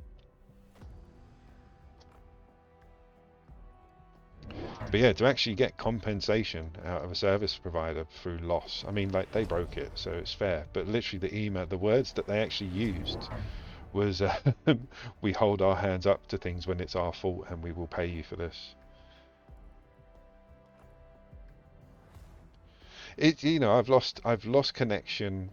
But yeah, to actually get compensation out of a service provider through loss, I mean, like, they broke it, so it's fair, but literally the words that they actually used was, we hold our hands up to things when it's our fault, and we will pay you for this. I've lost connection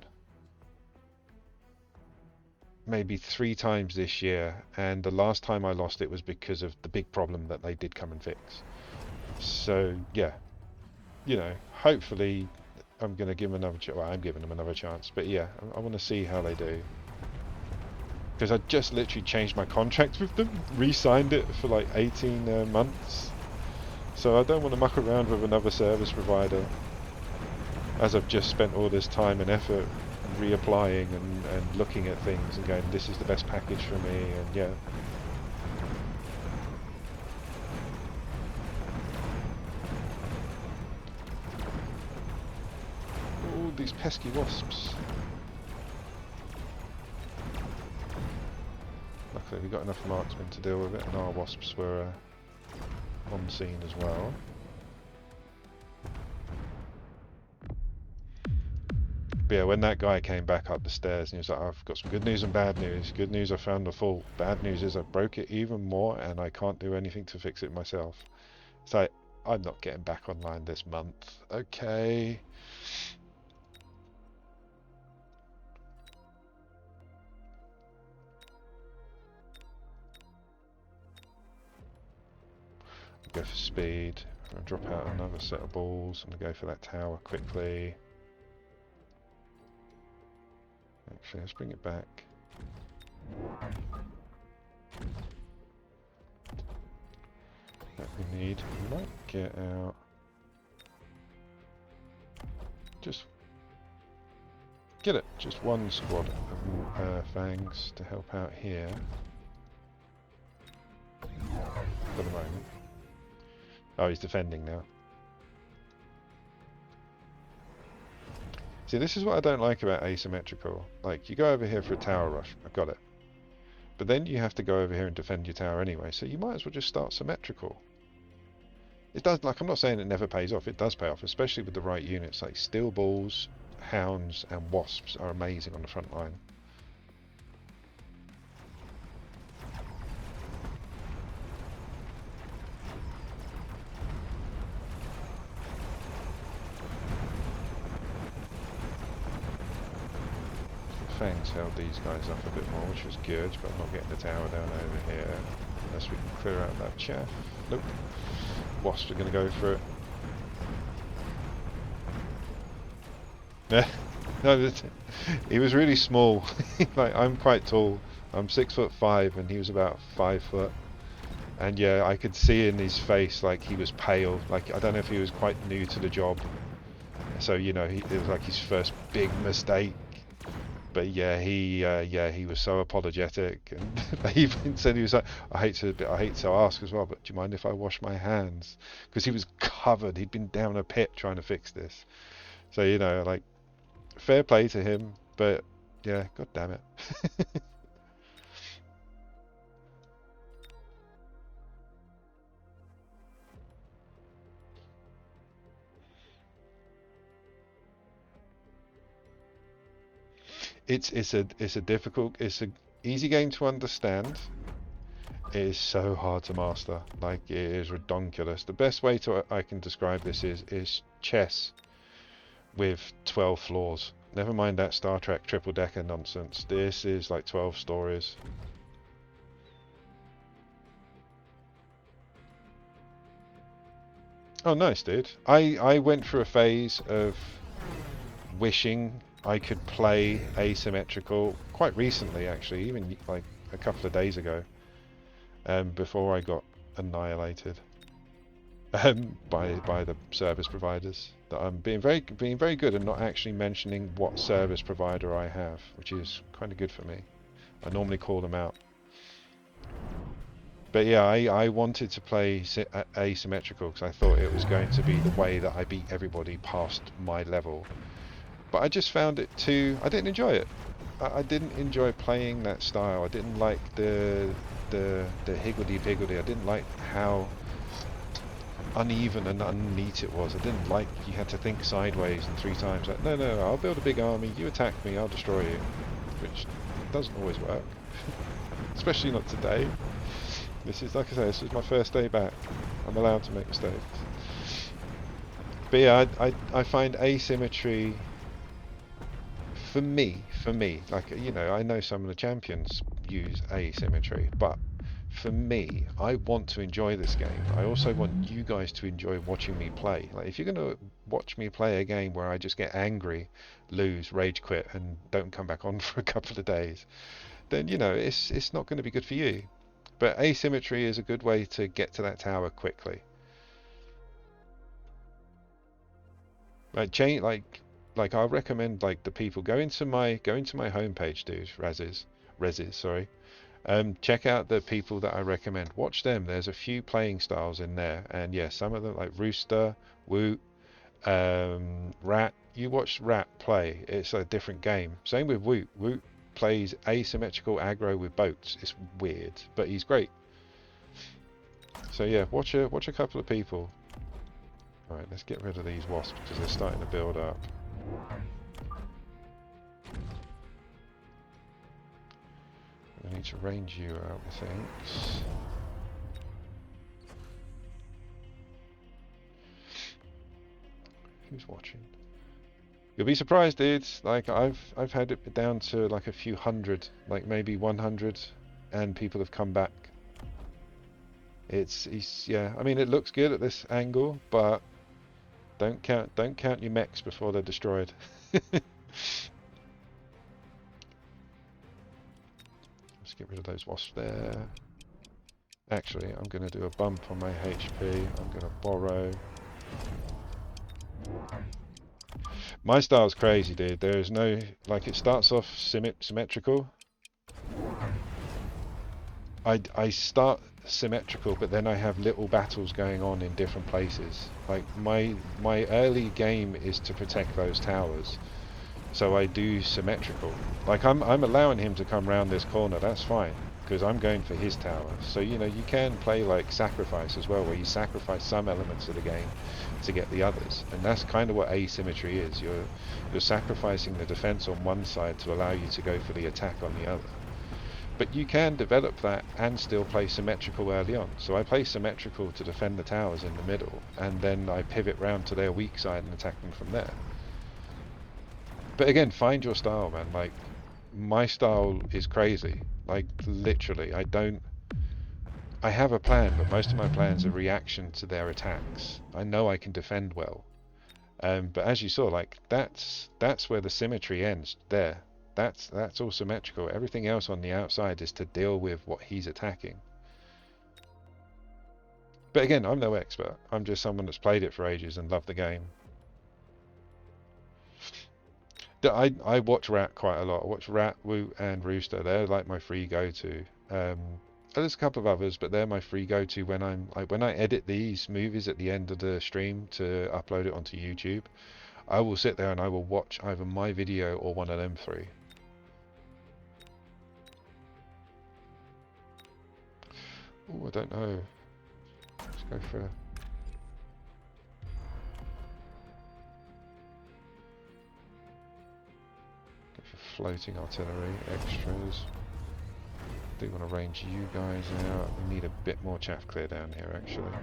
maybe 3 times this year, and the last time I lost it was because of the big problem that they did come and fix. So yeah, hopefully I'm going to give them another chance. Well, I'm giving them another chance, but yeah, I want to see how they do. Because I just literally changed my contract with them, re-signed it for like 18 months. So I don't want to muck around with another service provider, as I've just spent all this time and effort reapplying and looking at things and going, this is the best package for me, and yeah. All these pesky wasps. Luckily we got enough marksmen to deal with it, and our wasps were on scene as well. But yeah, when that guy came back up the stairs and he was like, I've got some good news and bad news. Good news, I found the fault. Bad news is I broke it even more and I can't do anything to fix it myself. It's like, I'm not getting back online this month. Okay. Go for speed. I'll drop out another set of balls and go for that tower quickly. Actually, let's bring it back. That we need. Might get out. Just get it. Just one squad of fangs to help out here for the moment. Oh, he's defending now. See, this is what I don't like about asymmetrical. Like, you go over here for a tower rush. I've got it. But then you have to go over here and defend your tower anyway, so you might as well just start symmetrical. It does, like, I'm not saying it never pays off. It does pay off, especially with the right units. Like, steel balls, hounds, and wasps are amazing on the front line. Fangs held these guys up a bit more, which was good, but I'm not getting the tower down over here unless we can clear out that chaff. Nope. Wasps are going to go for it. Yeah, no, he was really small. Like, I'm quite tall. I'm 6'5", and he was about 5 foot. And yeah, I could see in his face like he was pale. Like, I don't know if he was quite new to the job. So, you know, it was like his first big mistake. But yeah, he was so apologetic, and they even said he was like, I hate to ask as well, but do you mind if I wash my hands? Because he was covered. He'd been down a pit trying to fix this. So, you know, like, fair play to him, but yeah, god damn it. It's a difficult, it's a easy game to understand. It is so hard to master. Like, it is redonkulous. The best way to I can describe this is chess with 12 floors. Never mind that Star Trek triple decker nonsense. This is like 12 stories. Oh, nice, dude. I went through a phase of wishing I could play asymmetrical quite recently, actually, even like a couple of days ago, before I got annihilated by the service providers. That I'm being very good and not actually mentioning what service provider I have, which is kind of good for me. I normally call them out. But yeah, I wanted to play asymmetrical because I thought it was going to be the way that I beat everybody past my level. But I just found it too... I didn't enjoy it. I didn't enjoy playing that style. I didn't like the higgledy-piggledy. I didn't like how uneven and unneat it was. I didn't like you had to think sideways and 3 times. Like, no, I'll build a big army. You attack me, I'll destroy you. Which doesn't always work. Especially not today. This is, like I say, this is my first day back. I'm allowed to make mistakes. But yeah, I find asymmetry... For me, like, you know, I know some of the champions use asymmetry, but for me, I want to enjoy this game. I also want you guys to enjoy watching me play. Like, if you're going to watch me play a game where I just get angry, lose, rage quit, and don't come back on for a couple of days, then, you know, it's not going to be good for you. But asymmetry is a good way to get to that tower quickly. Like I recommend, like, the people go into my homepage, dude. Reses, sorry. Check out the people that I recommend. Watch them. There's a few playing styles in there, and yeah, some of them like Rooster, Woot, Rat. You watch Rat play. It's a different game. Same with Woot. Woot plays asymmetrical aggro with boats. It's weird, but he's great. So yeah, watch a couple of people. All right, let's get rid of these wasps because they're starting to build up. I need to range you out, I think. Who's watching? You'll be surprised, dudes. Like, I've had it down to like a few hundred, like maybe 100, and people have come back. Yeah. I mean, it looks good at this angle, but don't count your mechs before they're destroyed. Let's get rid of those wasps there. Actually, I'm going to do a bump on my HP. I'm going to borrow. My style's crazy, dude. There is no, like, it starts off symmetrical. I start symmetrical, but then I have little battles going on in different places. Like, my early game is to protect those towers, so I do symmetrical. Like, I'm allowing him to come round this corner. That's fine, because I'm going for his tower. So, you know, you can play like sacrifice as well, where you sacrifice some elements of the game to get the others, and that's kind of what asymmetry is. You're sacrificing the defense on one side to allow you to go for the attack on the other. But you can develop that and still play symmetrical early on. So I play symmetrical to defend the towers in the middle, and then I pivot round to their weak side and attack them from there. But again, find your style, man. Like, my style is crazy. Like, literally, I have a plan, but most of my plans are reaction to their attacks. I know I can defend well. But as you saw, like, that's where the symmetry ends, there. That's all symmetrical. Everything else on the outside is to deal with what he's attacking. But again, I'm no expert. I'm just someone that's played it for ages and loved the game. I watch Rat quite a lot. I watch Rat, Woot, and Rooster. They're like my free go-to. There's a couple of others, but they're my free go-to when I edit these movies at the end of the stream to upload it onto YouTube. I will sit there and I will watch either my video or one of them three. Oh, I don't know. Let's go for... Go for floating artillery, extras. Do want to range you guys out. We need a bit more chaff clear down here, actually.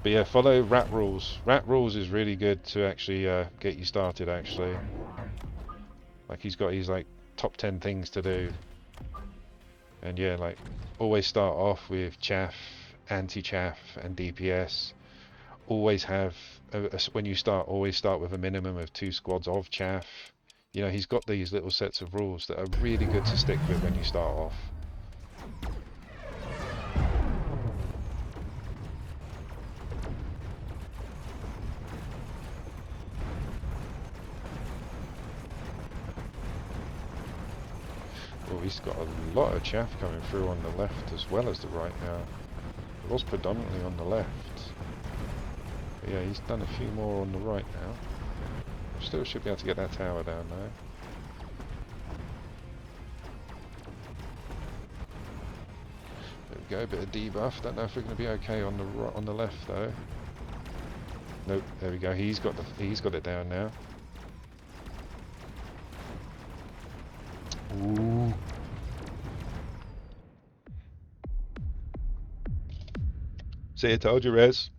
But yeah, follow Rat Rules. Rat Rules is really good to actually get you started, actually. Like, he's got his like top 10 things to do, and yeah, like, always start off with chaff, anti-chaff, and DPS. Always have when you start, always start with a minimum of 2 squads of chaff. You know, he's got these little sets of rules that are really good to stick with when you start off. Oh, he's got a lot of chaff coming through on the left as well as the right now. It was predominantly on the left. But yeah, he's done a few more on the right now. Still should be able to get that tower down now. There we go, a bit of debuff. Don't know if we're going to be okay on the left though. Nope, there we go. He's got it down now. Ooh. See, I told you, Rez.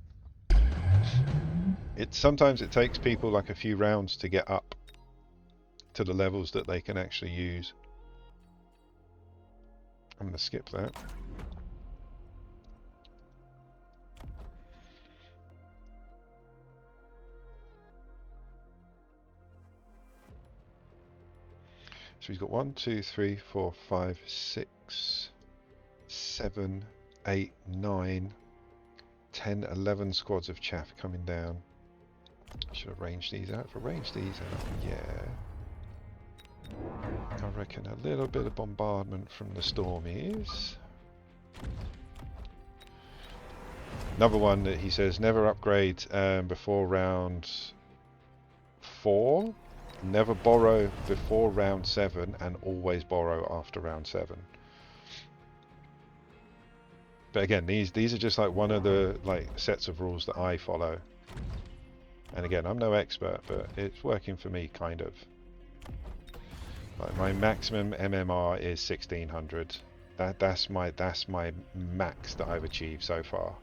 Sometimes it takes people like a few rounds to get up to the levels that they can actually use. I'm going to skip that. So he's got 1, 2, 3, 4, 5, 6, 7, 8, 9, 10, 11 squads of chaff coming down. Should have ranged these out. If I range these out, yeah. I reckon a little bit of bombardment from the Stormies. Another one that he says, never upgrade before round 4. Never borrow before round 7, and always borrow after round 7. But again, these are just like one of the like sets of rules that I follow. And again, I'm no expert, but it's working for me, kind of. Like, my maximum MMR is 1600. That's my max that I've achieved so far.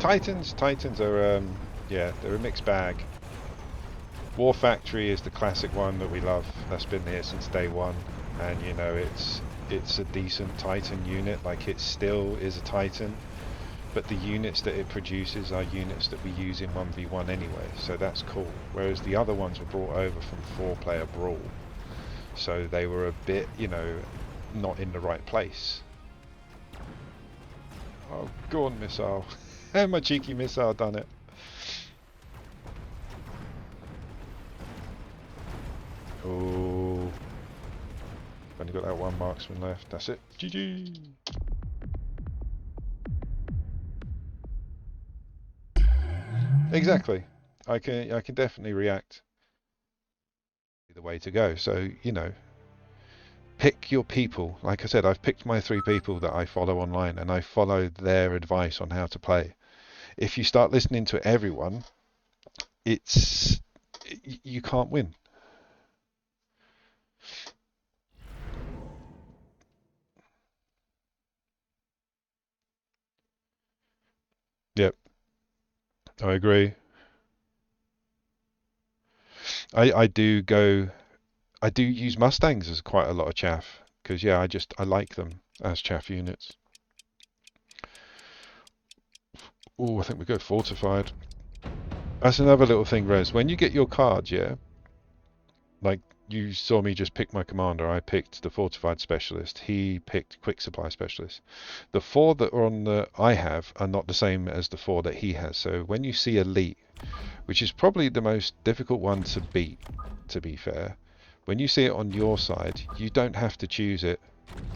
Titans are yeah, they're a mixed bag. War Factory is the classic one that we love. That's been here since day one, and you know it's a decent Titan unit. Like it still is a Titan, but the units that it produces are units that we use in 1v1 anyway, so that's cool. Whereas the other ones were brought over from 4-player Brawl, so they were a bit, you know, not in the right place. Oh, go on, missile. And my cheeky missile done it. Oh, only got that one marksman left. That's it. GG. Exactly. I can definitely react. The way to go. So you know, pick your people. Like I said, I've picked my 3 people that I follow online, and I follow their advice on how to play. If you start listening to everyone, it's you can't win. Yep, I agree. I do go. I do use Mustangs as quite a lot of chaff because yeah, I like them as chaff units. Oh, I think we go fortified. That's another little thing, Rez. When you get your cards, yeah, like you saw me just pick my commander. I picked the fortified specialist. He picked quick supply specialist. The 4 that are on the I have are not the same as the 4 that he has. So when you see elite, which is probably the most difficult one to beat, to be fair, when you see it on your side, you don't have to choose it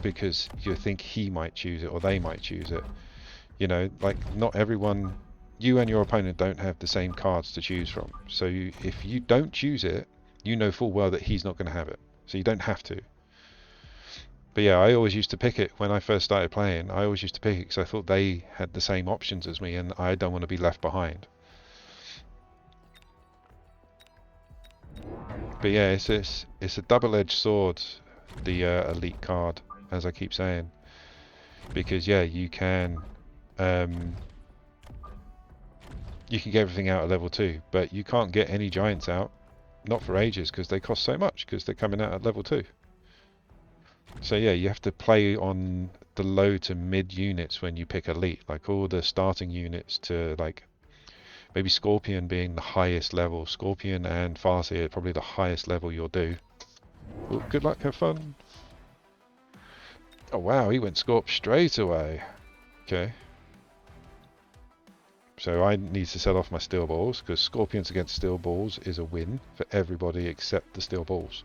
because you think he might choose it or they might choose it. You know, like not everyone, you and your opponent don't have the same cards to choose from. So if you don't choose it, you know full well that he's not going to have it. So you don't have to. But yeah, I always used to pick it when I first started playing. I always used to pick it because I thought they had the same options as me and I don't want to be left behind. But yeah, it's a double-edged sword, the elite card, as I keep saying, because yeah, um, you can get everything out at level 2, but you can't get any giants out, not for ages, because they cost so much, because they're coming out at level 2. So yeah, you have to play on the low to mid units when you pick elite, like all the starting units to like maybe Scorpion being the highest level. Scorpion and Farseer probably the highest level you'll do. Well, good luck, have fun. Oh wow, he went Scorp straight away. Okay. So I need to set off my steel balls because Scorpions against steel balls is a win for everybody except the steel balls.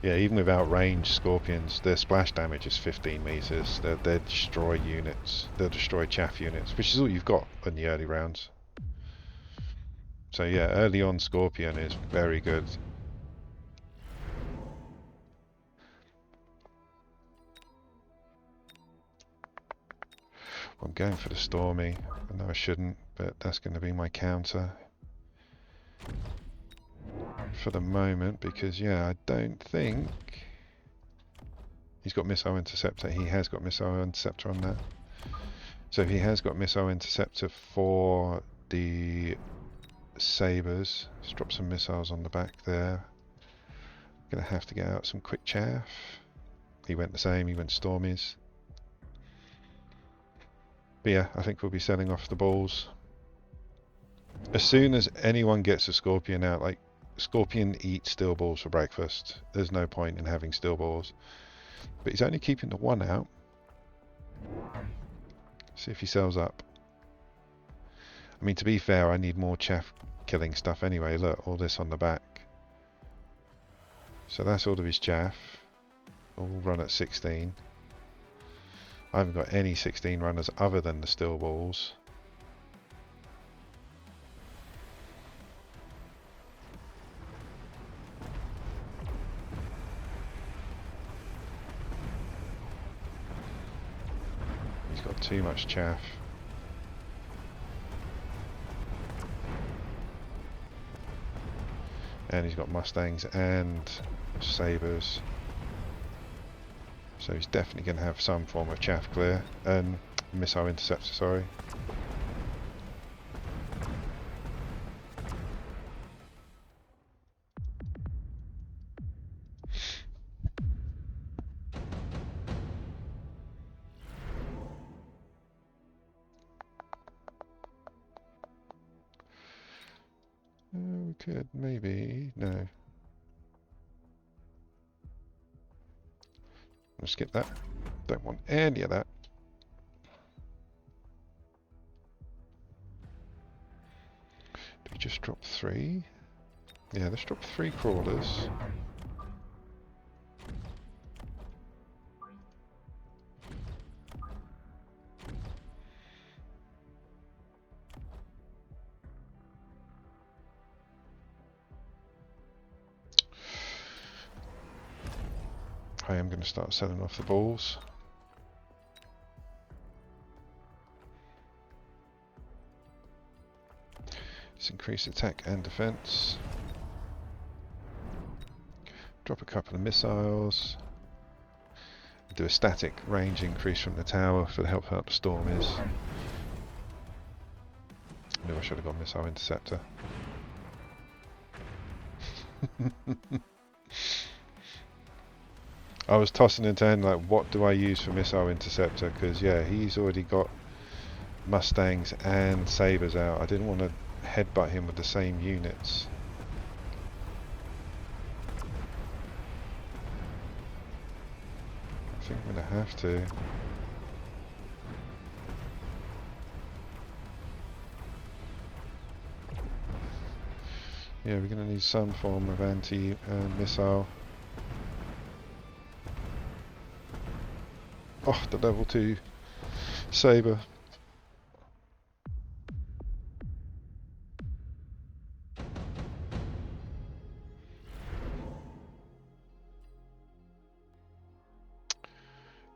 Yeah, even without range, Scorpions, their splash damage is 15 meters. They destroy units. They'll destroy chaff units, which is all you've got in the early rounds. So yeah, early on Scorpion is very good. I'm going for the Stormy. I know I shouldn't, but that's going to be my counter for the moment because yeah, I don't think he's got Missile Interceptor. He has got Missile Interceptor on that. So he has got Missile Interceptor for the Sabres. Let's drop some missiles on the back there. Gonna have to get out some quick chaff. He went the same, he went Stormies. But yeah, I think we'll be selling off the balls. As soon as anyone gets a Scorpion out, like Scorpion eats steel balls for breakfast. There's no point in having steel balls. But he's only keeping the 1 out. See if he sells up. I mean, to be fair, I need more chaff killing stuff anyway. Look, all this on the back. So that's all of his chaff. All run at 16. I haven't got any 16 runners other than the steel balls. got too much chaff. And he's got Mustangs and Sabres. So he's definitely going to have some form of chaff clear. Missile interceptor, sorry. We could maybe... no. I'll skip that. Don't want any of that. Do we just drop 3? Yeah, let's drop 3 crawlers. I am going to start selling off the balls. Let's increase attack and defense. Drop a couple of missiles. Do a static range increase from the tower for the help out the storm is. I knew I should have gone missile interceptor. I was tossing and turning like, what do I use for missile interceptor? Because yeah, he's already got Mustangs and Sabres out. I didn't want to headbutt him with the same units. I think I'm going to have to. Yeah, we're going to need some form of anti-missile. Oh, the level 2 Sabre.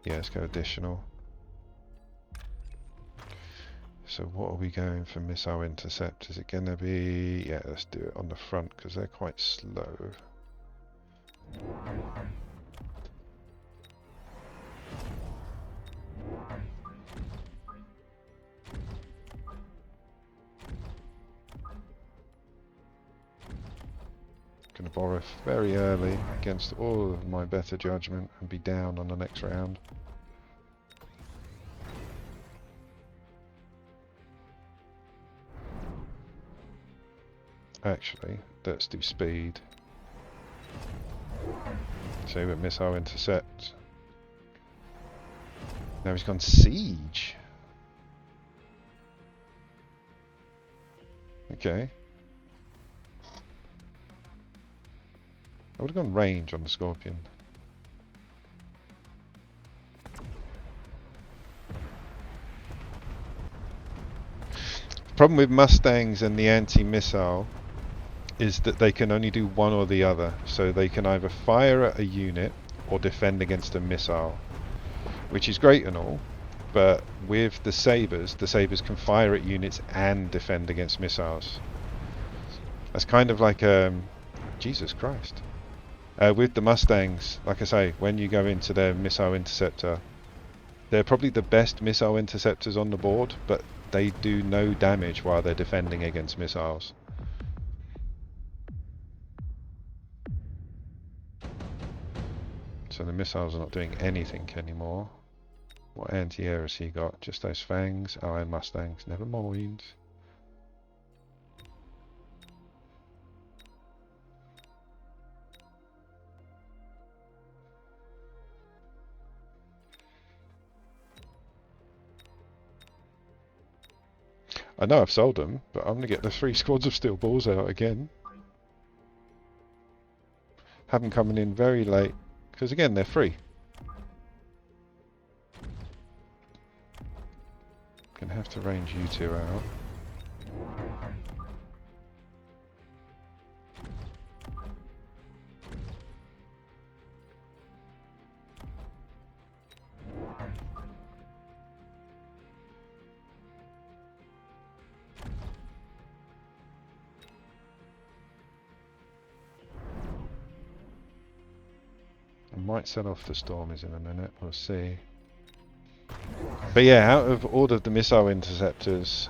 Yeah, let's go additional. So what are we going for missile intercept? Is it going to be... yeah, let's do it on the front because they're quite slow. Going to borrow very early against all of my better judgment and be down on the next round. Actually, let's do speed. So with missile intercept. Now he's gone siege. Okay. I would have gone range on the Scorpion. The problem with Mustangs and the anti-missile is that they can only do one or the other. So they can either fire at a unit or defend against a missile, which is great and all, but with the Sabres can fire at units and defend against missiles. That's kind of like Jesus Christ. With the Mustangs, like I say, when you go into their missile interceptor, they're probably the best missile interceptors on the board, but they do no damage while they're defending against missiles. So the missiles are not doing anything anymore. What anti-air has he got? Just those fangs? Oh, and Mustangs. Never mind. I know I've sold them, but I'm going to get the 3 squads of steel balls out again. Have them coming in very late, because again, they're free. Gonna have to range you 2 out. I might set off the Stormies in a minute, we'll see. But yeah, out of all of the missile interceptors,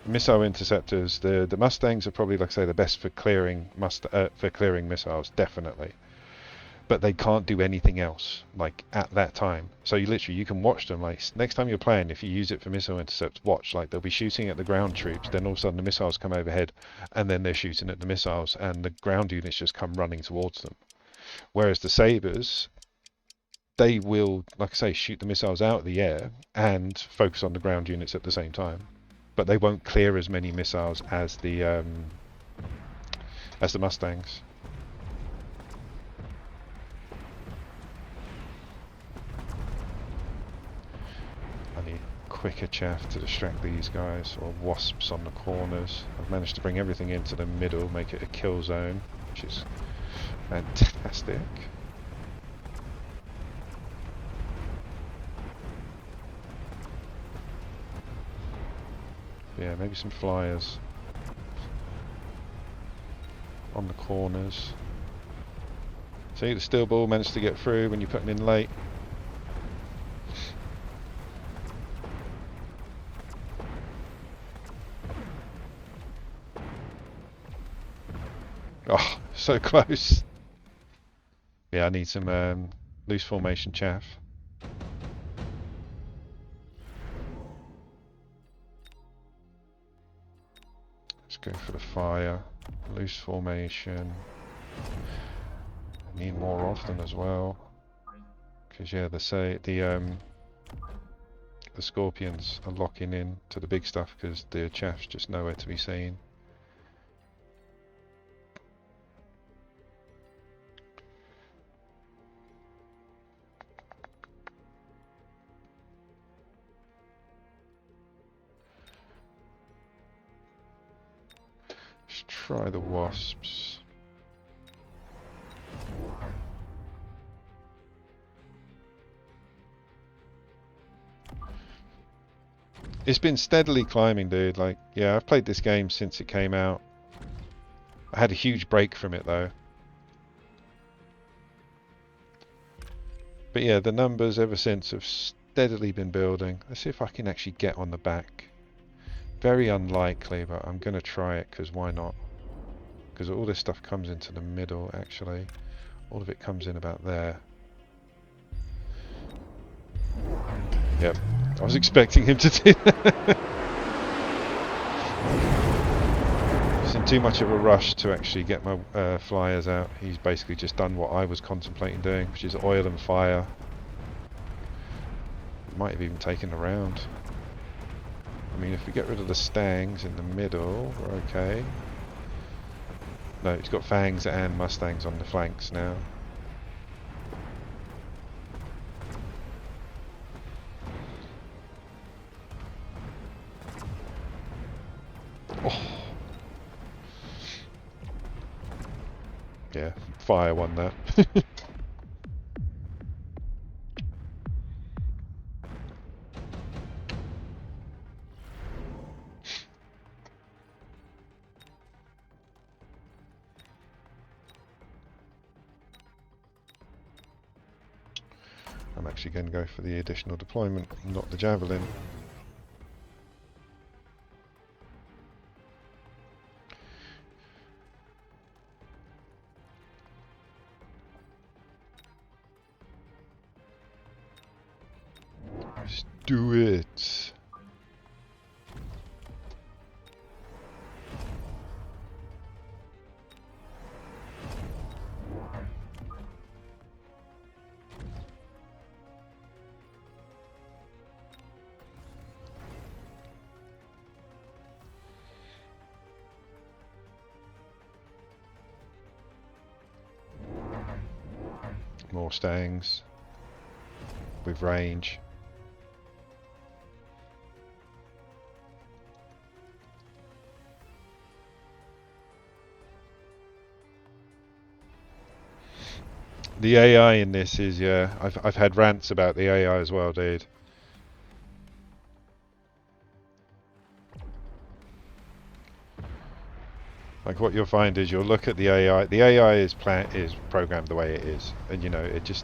the Mustangs are probably, like I say, the best for clearing missiles, definitely. But they can't do anything else, like, at that time. So you can watch them, like, next time you're playing, if you use it for missile intercepts, watch, like, they'll be shooting at the ground troops, then all of a sudden the missiles come overhead, and then they're shooting at the missiles, and the ground units just come running towards them. Whereas the Sabres, they will, like I say, shoot the missiles out of the air, and focus on the ground units at the same time. But they won't clear as many missiles as the Mustangs. I need quicker chaff to distract these guys, or wasps on the corners. I've managed to bring everything into the middle, make it a kill zone, which is fantastic. Yeah, maybe some flyers on the corners. See, the steel ball managed to get through when you put them in late. Oh, so close. Yeah, I need some loose formation chaff. Let's go for the fire. Loose formation. I need more of them as well. Because yeah, the scorpions are locking in to the big stuff because the chaff's just nowhere to be seen. Let's try the wasps. It's been steadily climbing, dude. Like, yeah, I've played this game since it came out. I had a huge break from it, though. But yeah, the numbers ever since have steadily been building. Let's see if I can actually get on the back. Very unlikely, but I'm going to try it, because why not? Because all this stuff comes into the middle, actually. All of it comes in about there. Yep. I was expecting him to do that. It's in too much of a rush to actually get my flyers out. He's basically just done what I was contemplating doing, which is oil and fire. Might have even taken a round. I mean, if we get rid of the Stangs in the middle, we're okay. No, he's got Fangs and Mustangs on the flanks now. Oh. Yeah, fire won that. I'm actually going to go for the additional deployment, not the Javelin. Let's do it. More Stangs with range. The AI in this is, yeah, I've had rants about the AI as well, dude. Like what you'll find is you'll look at the AI. The AI is programmed the way it is, and you know it just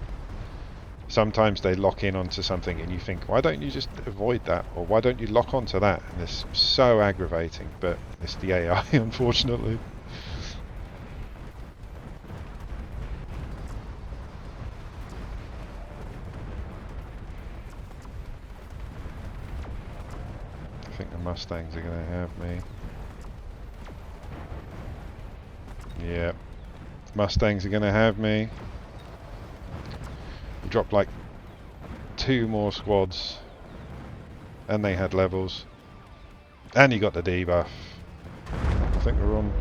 sometimes they lock in onto something, and you think, why don't you just avoid that, or why don't you lock onto that? And it's so aggravating, but it's the AI, unfortunately. I think the Mustangs are going to have me. Yeah, Mustangs are going to have me. We dropped like 2 more squads, and they had levels, and you got the debuff. I think we're on.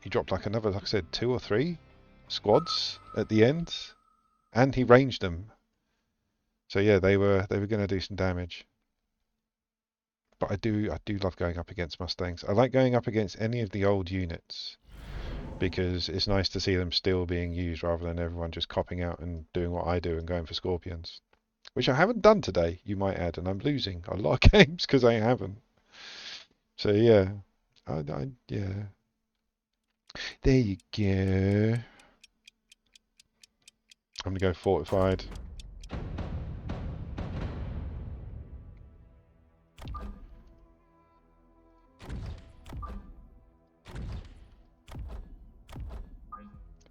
He dropped like another, like I said, 2 or 3 squads at the end, and he ranged them. So yeah, they were going to do some damage. But I do love going up against Mustangs. I like going up against any of the old units because it's nice to see them still being used rather than everyone just copping out and doing what I do and going for Scorpions. Which I haven't done today, you might add, and I'm losing a lot of games because I haven't. So yeah, yeah. There you go. I'm gonna go fortified.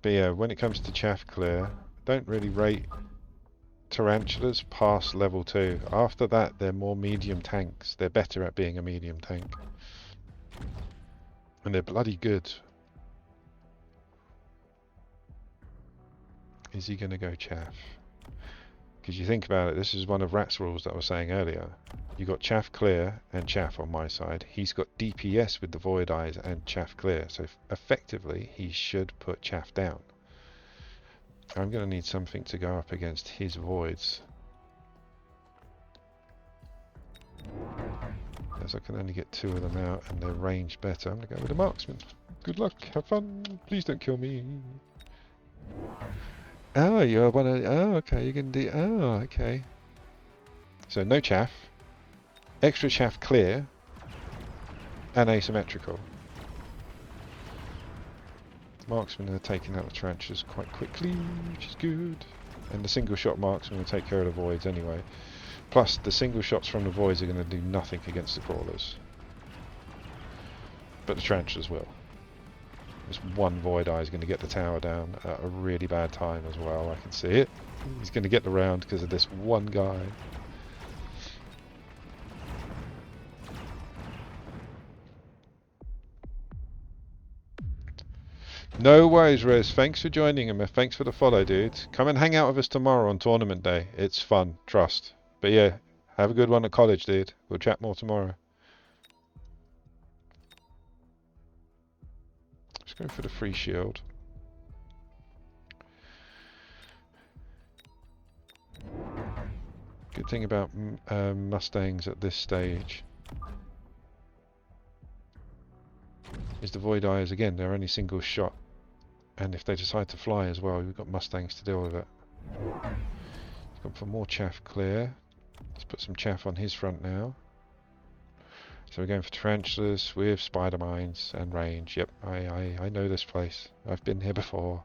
But yeah, when it comes to chaff clear, don't really rate tarantulas past level 2. After that, they're more medium tanks. They're better at being a medium tank. And they're bloody good. Is he going to go chaff? Because you think about it, this is one of Rat's rules that I was saying earlier. You got chaff clear and chaff on my side. He's got DPS with the void eyes and chaff clear. So effectively, he should put chaff down. I'm going to need something to go up against his voids. As I can only get 2 of them out and they're ranged better. I'm going to go with a marksman. Good luck, have fun, please don't kill me. Oh, you're one of... Oh, okay, you can do... Oh, okay. So no chaff. Extra chaff clear. And asymmetrical. Marksmen are taking out the tarantulas quite quickly, which is good. And the single shot marksmen will take care of the voids anyway. Plus, the single shots from the voids are going to do nothing against the crawlers. But the tarantulas will. This one void eye is going to get the tower down at a really bad time as well. I can see it. He's going to get the round because of this one guy. No worries, Rez. Thanks for joining him. Thanks for the follow, dude. Come and hang out with us tomorrow on tournament day. It's fun, trust. But yeah, have a good one at college, dude. We'll chat more tomorrow. Let's go for the free shield. Good thing about Mustangs at this stage is the void eyes. Again, they're only single shot, and if they decide to fly as well, we've got Mustangs to deal with it. He's gone for more chaff clear. Let's put some chaff on his front now. So we're going for tarantulas with spider mines and range. Yep, I know this place. I've been here before.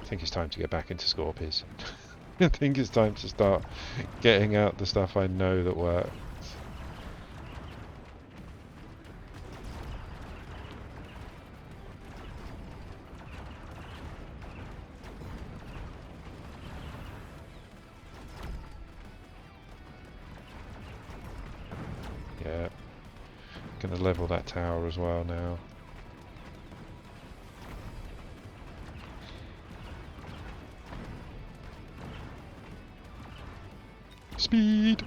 I think it's time to get back into Scorpions. I think it's time to start getting out the stuff I know that works. Yeah. Gonna level that tower as well now. Speed!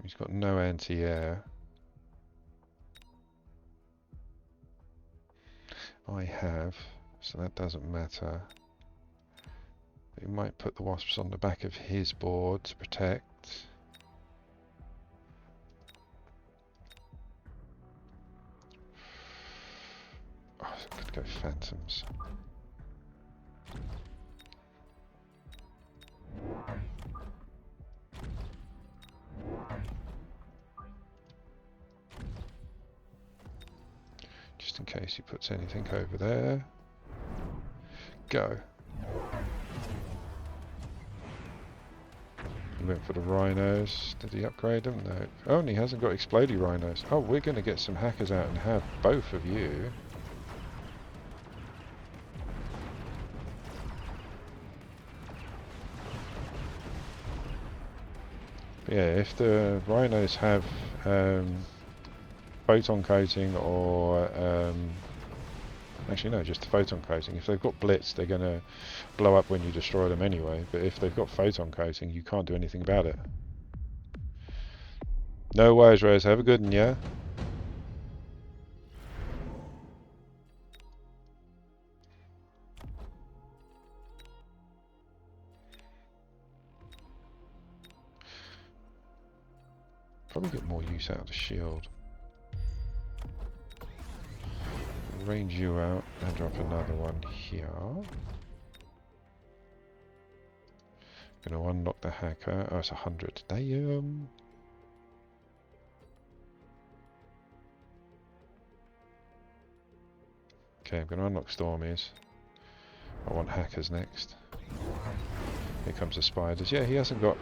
He's got no anti-air. I have, so that doesn't matter. He might put the wasps on the back of his board to protect. Oh, I could go phantoms. Just in case he puts anything over there. Go. He went for the rhinos. Did he upgrade them? No. Oh, and he hasn't got explodey rhinos. Oh, we're going to get some hackers out and have both of you. But yeah, if the rhinos have photon coating or actually no, just the photon coating. If they've got blitz, they're going to blow up when you destroy them anyway. But if they've got photon coating, you can't do anything about it. No worries, Rose. Have a good one, yeah? Probably get more use out of the shield. Range you out and drop another one here. Gonna unlock the hacker. Oh, it's 100. Damn. Okay, I'm gonna unlock Stormies. I want hackers next. Here comes the spiders. Yeah, he hasn't got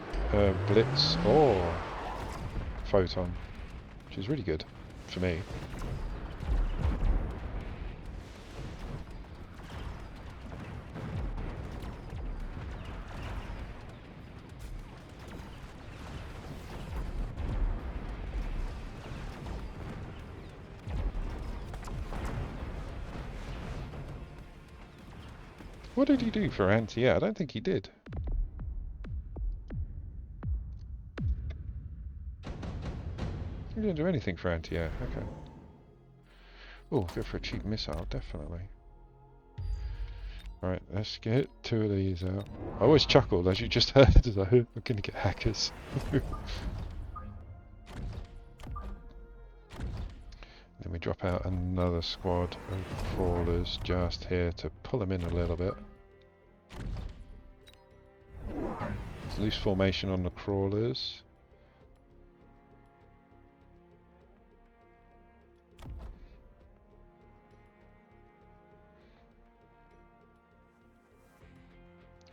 blitz or photon, which is really good for me. What did he do for anti-air? I don't think he did. He didn't do anything for anti-air. Okay. Oh, go for a cheap missile, definitely. Right, let's get 2 of these out. I always chuckled, as you just heard, as I heard, we're going to get hackers. Then we drop out another squad of crawlers just here to pull them in a little bit. There's loose formation on the crawlers.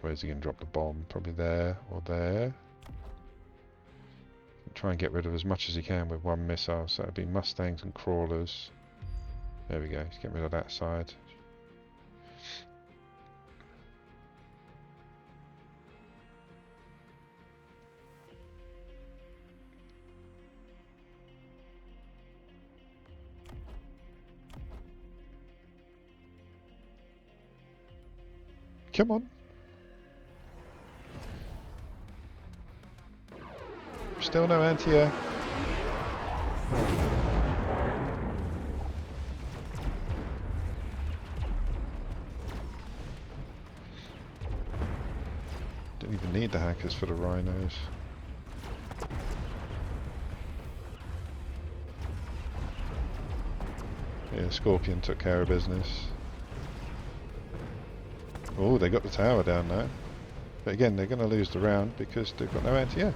Where's he going to drop the bomb? Probably there or there. Try and get rid of as much as he can with one missile, so that'd be Mustangs and crawlers. There we go, he's getting rid of that side. Come on. Still no anti-air. Don't even need the hackers for the rhinos. Yeah, Scorpion took care of business. Oh, they got the tower down now. But again, they're going to lose the round because they've got no anti-air.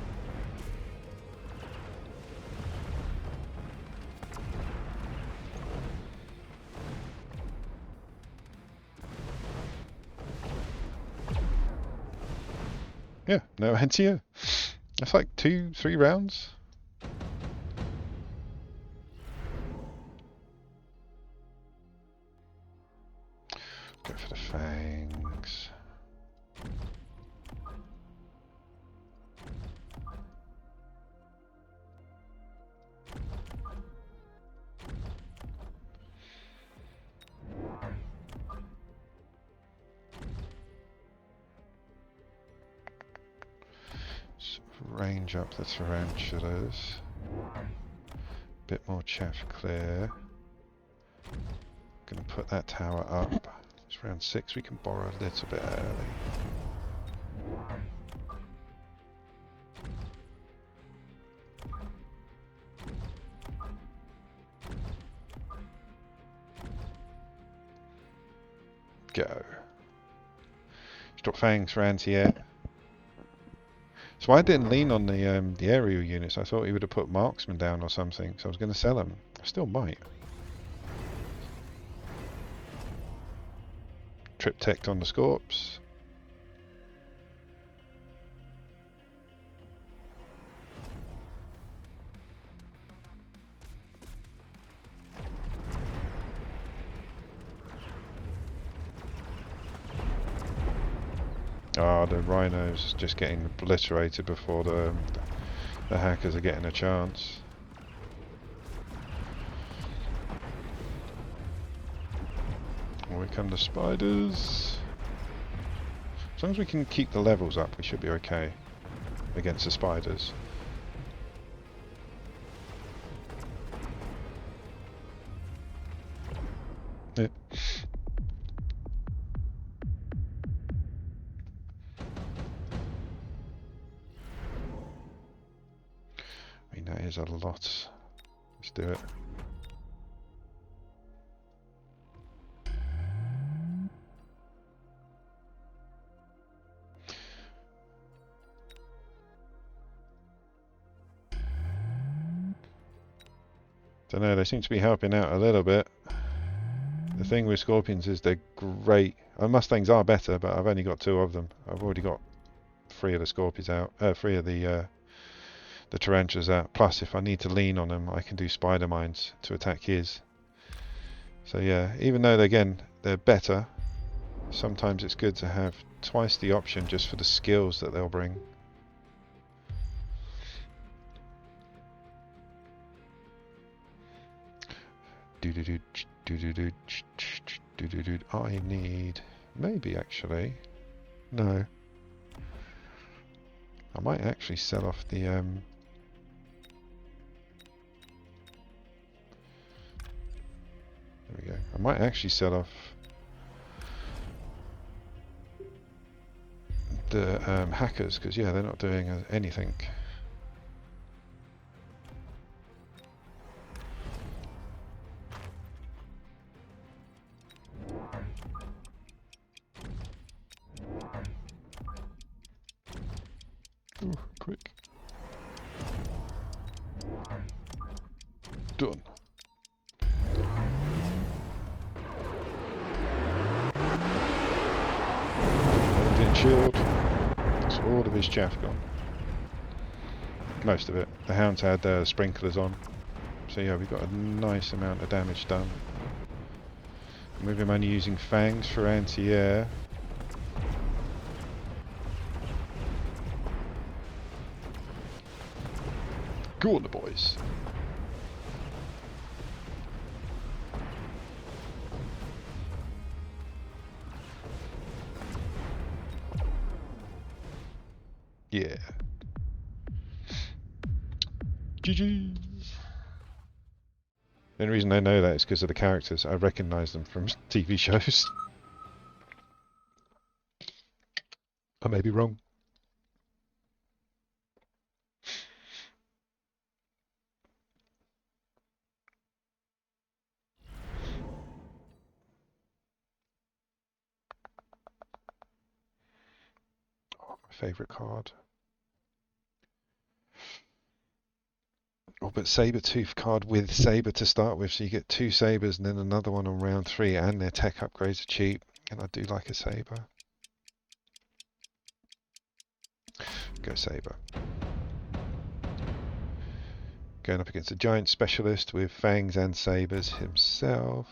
Yeah, no anti-air. That's like 2-3 rounds. Go for the fangs. Range up the tarantulas. Bit more chaff clear. Gonna put that tower up. It's round 6, we can borrow a little bit early. Go. He's got fangs for anti-air. So I didn't lean on the aerial units. I thought he would have put marksman down or something. So I was going to sell them. I still might. Triptech on the Scorps. Ah, the rhinos just getting obliterated before the hackers are getting a chance. Here come the spiders. As long as we can keep the levels up, we should be okay against the spiders. Yep. I mean, that is a lot. Let's do it. Don't know, they seem to be helping out a little bit. The thing with Scorpions is they're great. Mustangs are better, but I've only got 2 of them. I've already got 3 of the Scorpions out, 3 of the Tarantulas out. Plus, if I need to lean on them, I can do spider mines to attack his. So yeah, even though they're better, sometimes it's good to have twice the option just for the skills that they'll bring. I need, maybe actually, no. I might actually sell off the there we go. I might actually sell off the hackers, because yeah, they're not doing anything. Ooh, quick. Done. Shield. That's all of his chaff gone. Most of it. The hounds had sprinklers on. So yeah, we've got a nice amount of damage done. And with him only using fangs for anti-air. Go on the boys. Yeah. GG. The only reason I know that is because of the characters. I recognise them from TV shows. I may be wrong. Oh, my favourite card. Oh, but Sabertooth card with Saber to start with, so you get 2 Sabers and then another one on round 3, and their tech upgrades are cheap, and I do like a Saber. Go Saber. Going up against a giant specialist with fangs and sabers himself.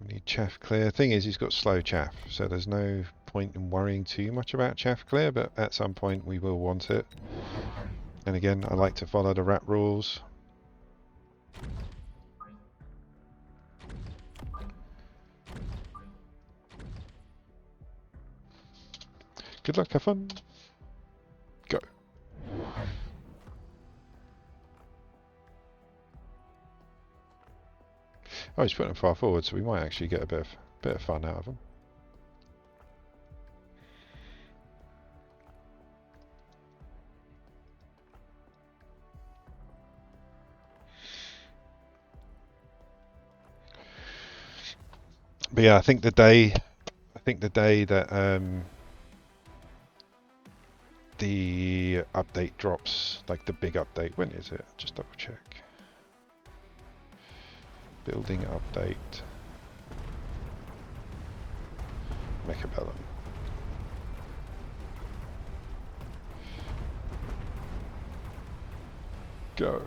We need chaff clear. Thing is, he's got slow chaff, so there's no point in worrying too much about chaff clear, but at some point we will want it. And again, I like to follow the rat rules. Good luck, have fun. Go. Oh, he's putting them far forward, so we might actually get a bit of fun out of them. But yeah, I think the day that the update drops, like the big update, when is it? Just double check. Building update. Mechabellum. Go.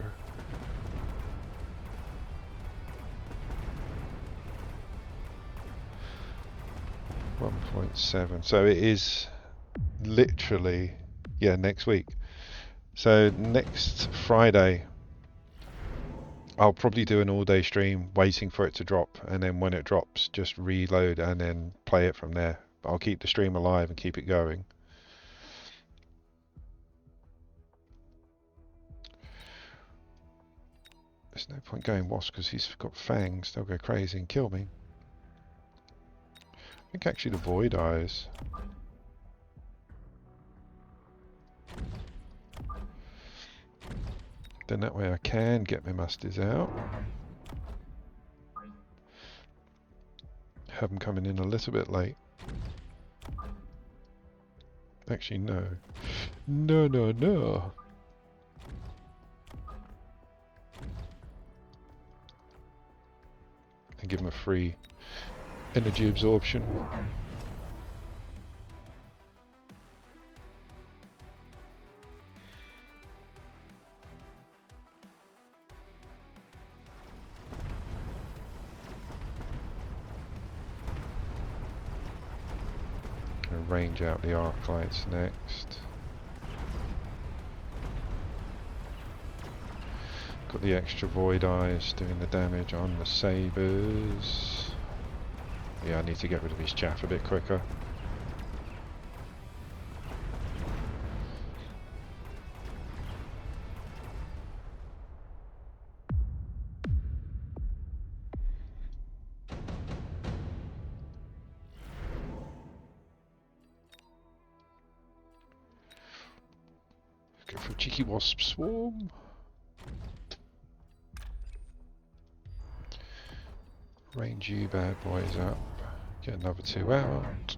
1.7. So it is literally, yeah, next week. So next Friday, I'll probably do an all-day stream waiting for it to drop, and then when it drops, just reload and then play it from there. I'll keep the stream alive and keep it going. There's no point going Wasp because he's got fangs. They'll go crazy and kill me. I think actually the Void Eyes. Then that way I can get my musters out. Have them coming in a little bit late. Actually, no. No, no, no. And give them a free energy absorption. Range out the arc lights next. Got the extra void eyes doing the damage on the sabers. Yeah, I need to get rid of his chaff a bit quicker. Go for a cheeky wasp swarm. Range you bad boys up. Get another 2 out.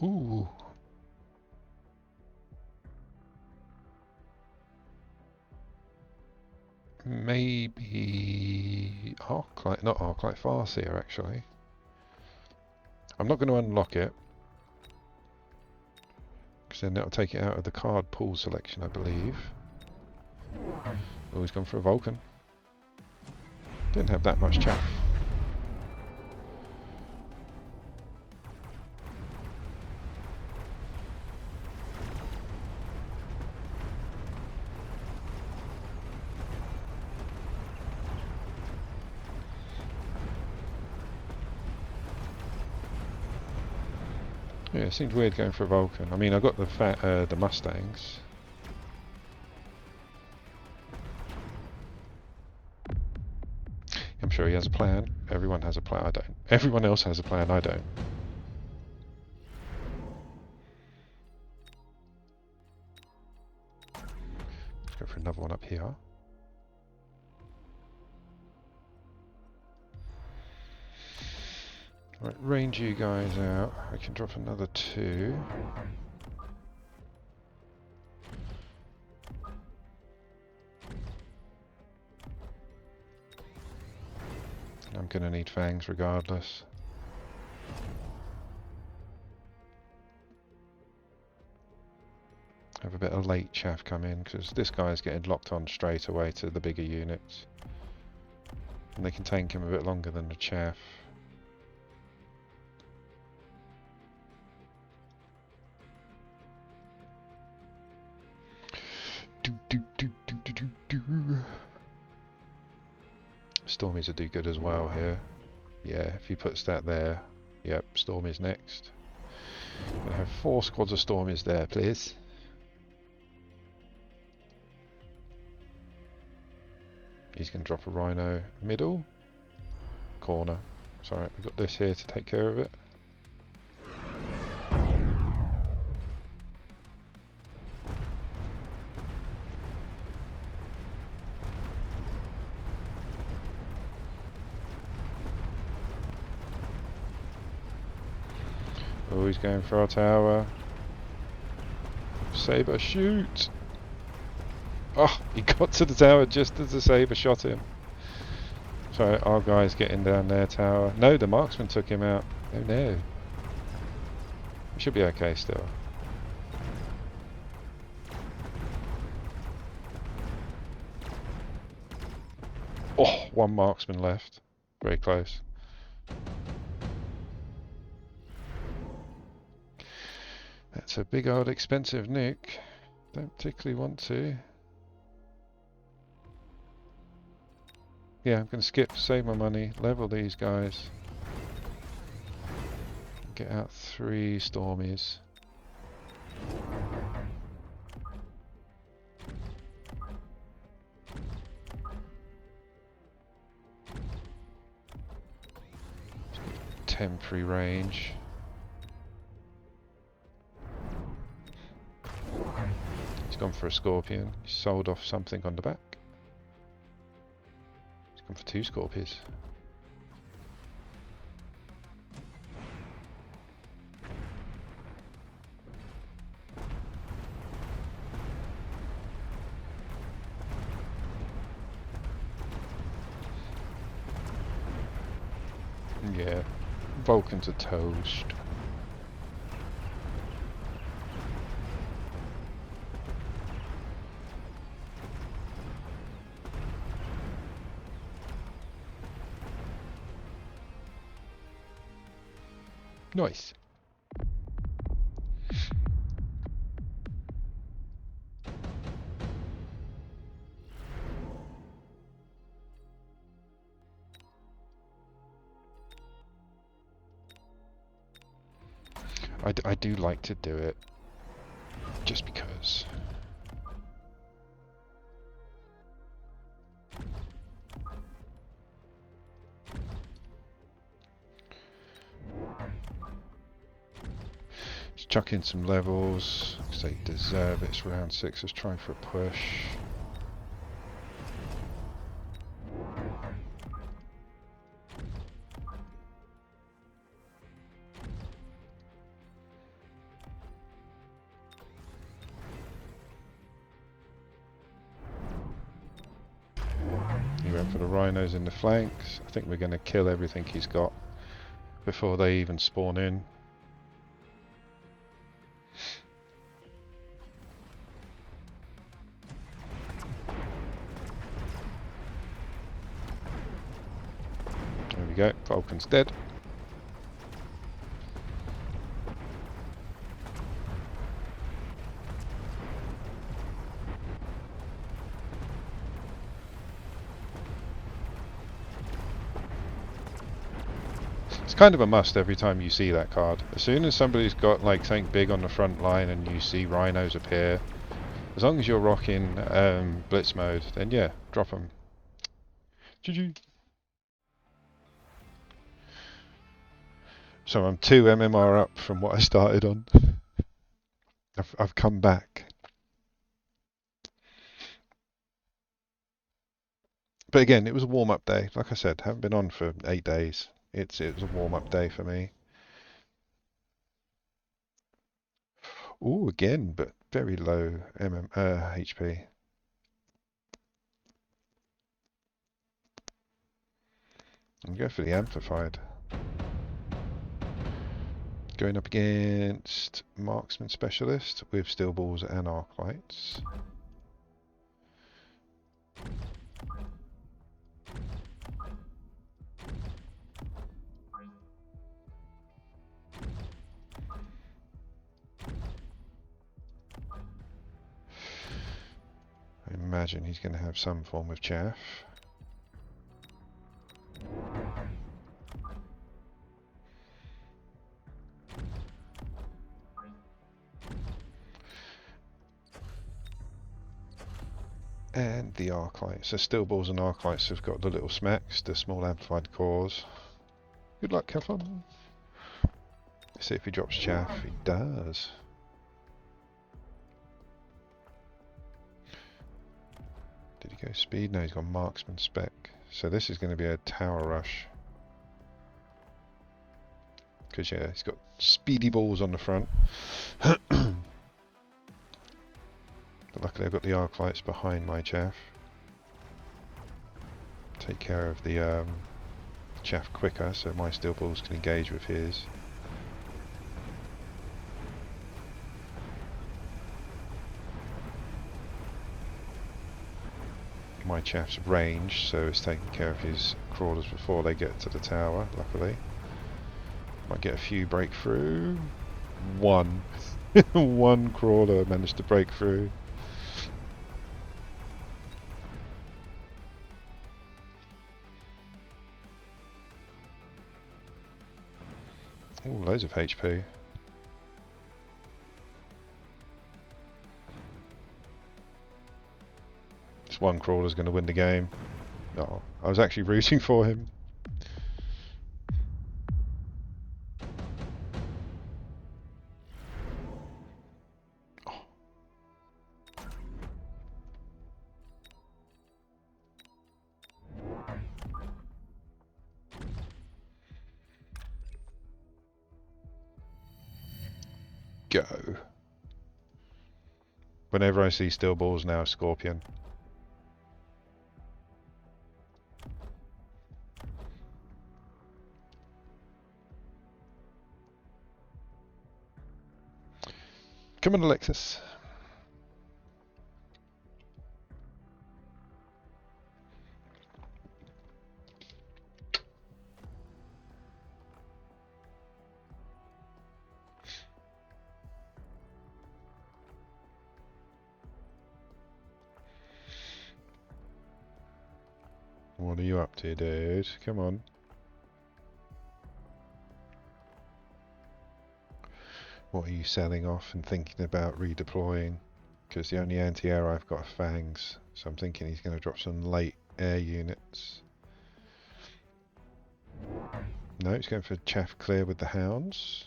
Ooh. Maybe Arclight, not Arclight, Farseer actually. I'm not going to unlock it, because then that'll take it out of the card pool selection, I believe. Oh, he's gone for a Vulcan. Didn't have that much chaff. Yeah, it seemed weird going for a Vulcan. I mean, I got the Mustangs. I'm sure he has a plan. Everyone has a plan. I don't. Everyone else has a plan. I don't. Let's go for another one up here. Right, range you guys out. I can drop another 2. I'm going to need fangs regardless. Have a bit of late chaff come in, because this guy's getting locked on straight away to the bigger units. And they can tank him a bit longer than the chaff. Stormies will do good as well here. Yeah, if he puts that there. Yep, Stormy's next. We'll have 4 squads of Stormies there, please. He's going to drop a Rhino middle. Corner. It's alright, we've got this here to take care of it. Oh, he's going for our tower. Saber, shoot! Oh, he got to the tower just as the Saber shot him. So our guy's getting down their tower. No, the marksman took him out. Oh no. We should be okay still. Oh, one marksman left. Very close. That's a big old expensive nuke. Don't particularly want to. Yeah, I'm going to skip, save my money, level these guys. Get out 3 Stormies. Temporary range. He's gone for a Scorpion. He's sold off something on the back. He's gone for 2 Scorpions. Yeah, Vulcans are toast. Nice. I do like to do it, just because. Let's chuck in some levels, because they deserve it. It's round 6, let's try for a push. He went for the rhinos in the flanks. I think we're going to kill everything he's got before they even spawn in. There we go, Vulcan's dead. It's kind of a must every time you see that card. As soon as somebody's got like something big on the front line and you see rhinos appear, as long as you're rocking blitz mode, then yeah, drop them. GG. So I'm 2 MMR up from what I started on. I've come back. But again, it was a warm-up day. Like I said, haven't been on for 8 days. It was a warm-up day for me. Ooh, again, but very low HP. I'm going for the amplified. Going up against marksman specialist with steel balls and arc lights. I imagine he's going to have some form of chaff. And the arc lights. So steel balls and arc lights have got the little smacks, the small amplified cores. Good luck, have fun. Let's see if he drops chaff. He does. Did he go speed? No, he's got marksman spec. So this is going to be a tower rush. Because, yeah, he's got speedy balls on the front. But luckily I've got the arc lights behind my chaff. Take care of the chaff quicker so my steel balls can engage with his. My chaff's ranged, so it's taking care of his crawlers before they get to the tower, luckily. Might get a few breakthrough. One. One crawler managed to break through. Ooh, loads of HP. This one crawler's going to win the game. Oh, I was actually rooting for him. Oh. Go. Whenever I see steel balls now, Scorpion. Come on, Alexis. What are you up to, dude? Come on. What are you selling off and thinking about redeploying? Because the only anti-air I've got are fangs, so I'm thinking he's going to drop some late air units. No, he's going for chaff clear with the hounds.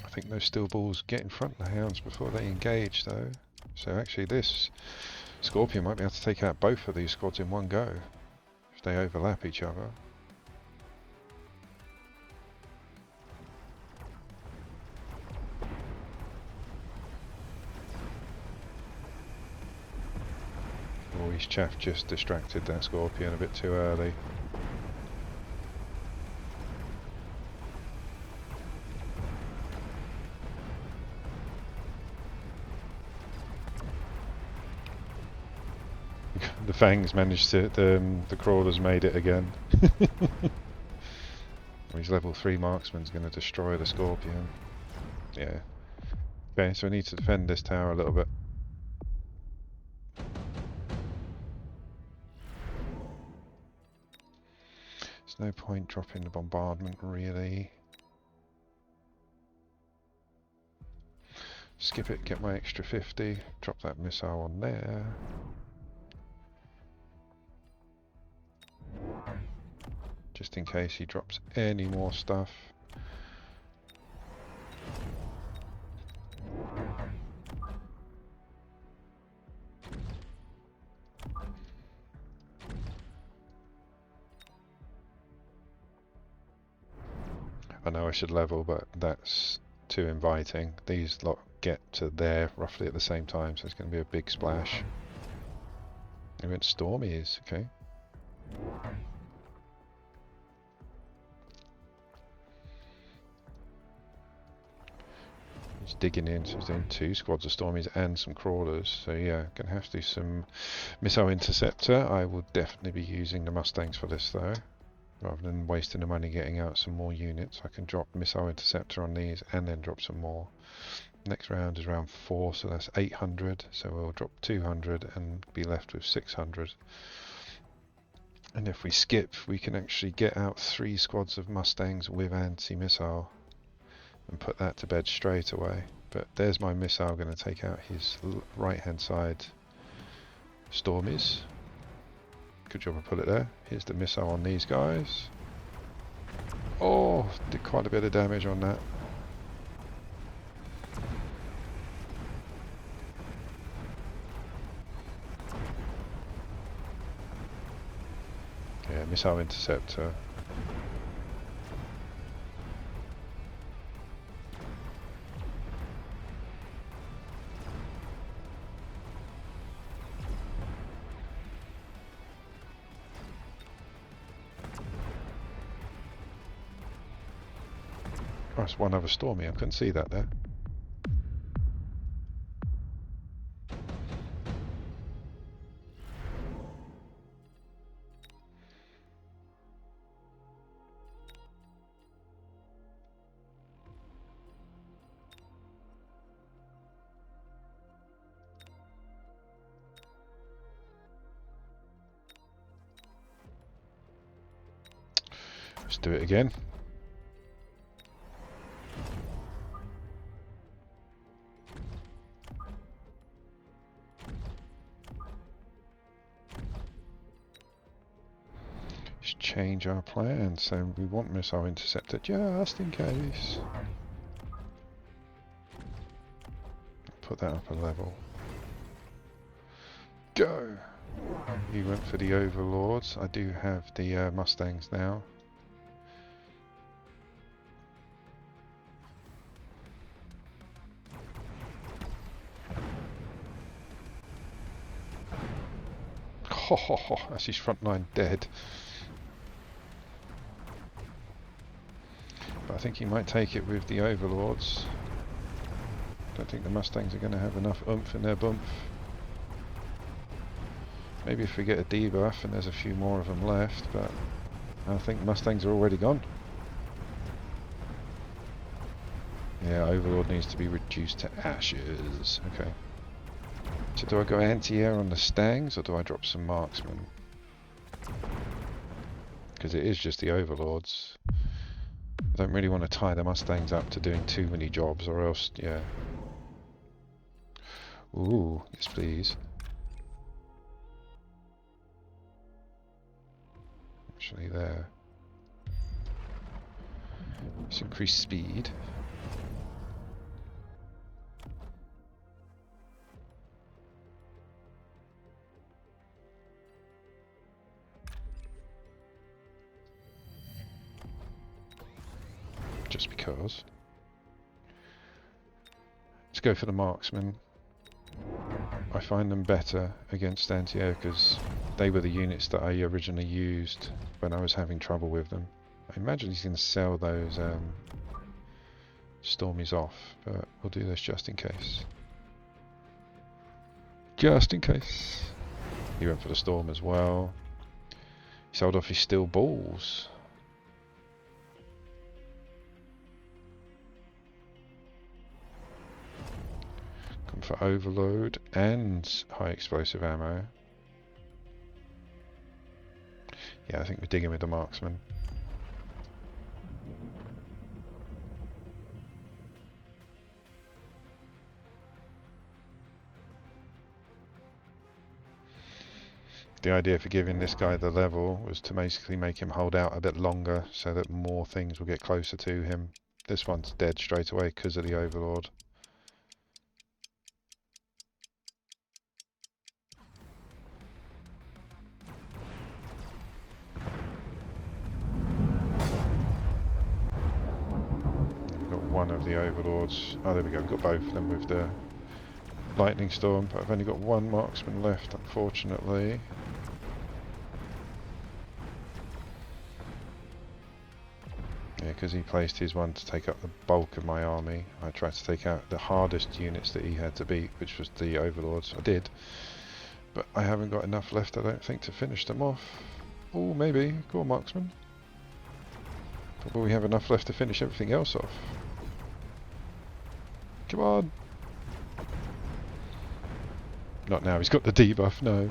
I think those steel balls get in front of the hounds before they engage, though. So actually this Scorpion might be able to take out both of these squads in one go, if they overlap each other. Oh, his chaff just distracted that Scorpion a bit too early. The fangs managed to, the crawlers made it again. His level 3 marksman's going to destroy the Scorpion. Yeah. Okay, so we need to defend this tower a little bit. There's no point dropping the bombardment, really. Skip it, get my extra 50, drop that missile on there. Just in case he drops any more stuff. I know I should level, but that's too inviting. These lot get to there roughly at the same time, so it's going to be a big splash. He went Stormies, okay. He's digging in, so he's doing 2 squads of Stormies and some crawlers. So yeah, going to have to do some missile interceptor. I will definitely be using the Mustangs for this though. Rather than wasting the money getting out some more units, I can drop missile interceptor on these and then drop some more. Next round is round 4, so that's 800. So we'll drop 200 and be left with 600. And if we skip, we can actually get out 3 squads of Mustangs with anti-missile and put that to bed straight away. But there's my missile going to take out his right-hand side Stormies. Good job I put it there. Here's the missile on these guys. Oh, did quite a bit of damage on that. Yeah, missile interceptor. Oh, it's one other Stormy. I couldn't see that there. Let's do it again. Let's change our plan. So we want missile interceptor just in case. Put that up a level. Go! He went for the Overlords. I do have the Mustangs now. Ho ho ho, that's his front line dead. But I think he might take it with the Overlords. Don't think the Mustangs are going to have enough oomph in their bump. Maybe if we get a debuff and there's a few more of them left, but I think Mustangs are already gone. Yeah, Overlord needs to be reduced to ashes. Okay. So do I go anti-air on the Stangs or do I drop some marksmen? Because it is just the Overlords. I don't really want to tie the Mustangs up to doing too many jobs or else, yeah. Ooh, yes please. Actually there. Let's increase speed. Just because. Let's go for the marksman. I find them better against anti-air because they were the units that I originally used when I was having trouble with them. I imagine he's going to sell those Stormies off, but we'll do this just in case. Just in case. He went for the Storm as well. He sold off his steel balls. Come for overload and high explosive ammo. Yeah, I think we're digging with the marksman. The idea for giving this guy the level was to basically make him hold out a bit longer so that more things will get closer to him. This one's dead straight away because of the Overlord. We've got one of the Overlords. Oh, there we go. We've got both of them with the Lightning Storm, but I've only got one marksman left, unfortunately. Yeah, because he placed his one to take up the bulk of my army. I tried to take out the hardest units that he had to beat, which was the Overlords. I did, but I haven't got enough left, I don't think, to finish them off. Oh, maybe. Go on, marksman. But will we have enough left to finish everything else off? Come on! Not now, he's got the debuff, no.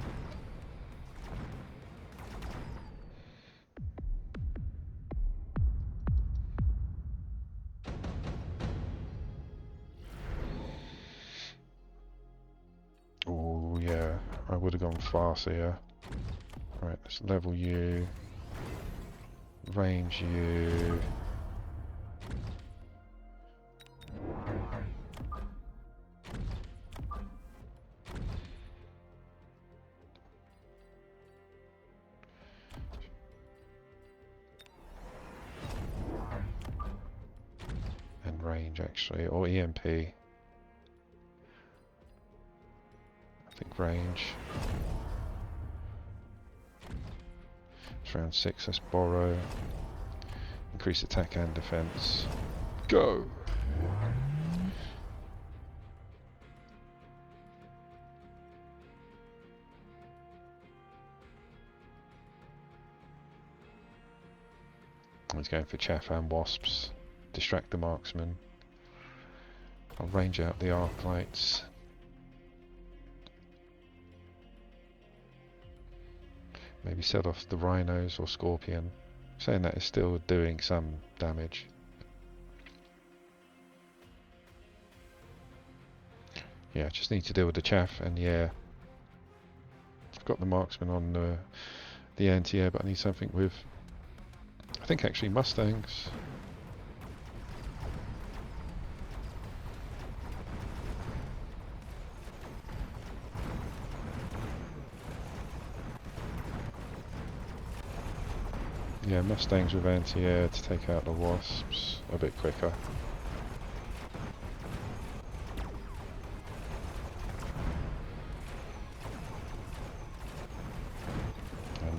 Yeah, I would have gone faster, yeah. Right, let's level you. Range you. And range actually, or EMP. I think range. It's round 6, let's borrow. Increase attack and defense. Go! He's going for chaff and wasps. Distract the marksman. I'll range out the arc lights. Maybe set off the rhinos or scorpion. Saying that is still doing some damage. Yeah, just need to deal with the chaff, and yeah, I've got the marksman on the anti-air, but I need something with, I think actually mustangs. Yeah, mustangs with anti-air to take out the wasps a bit quicker.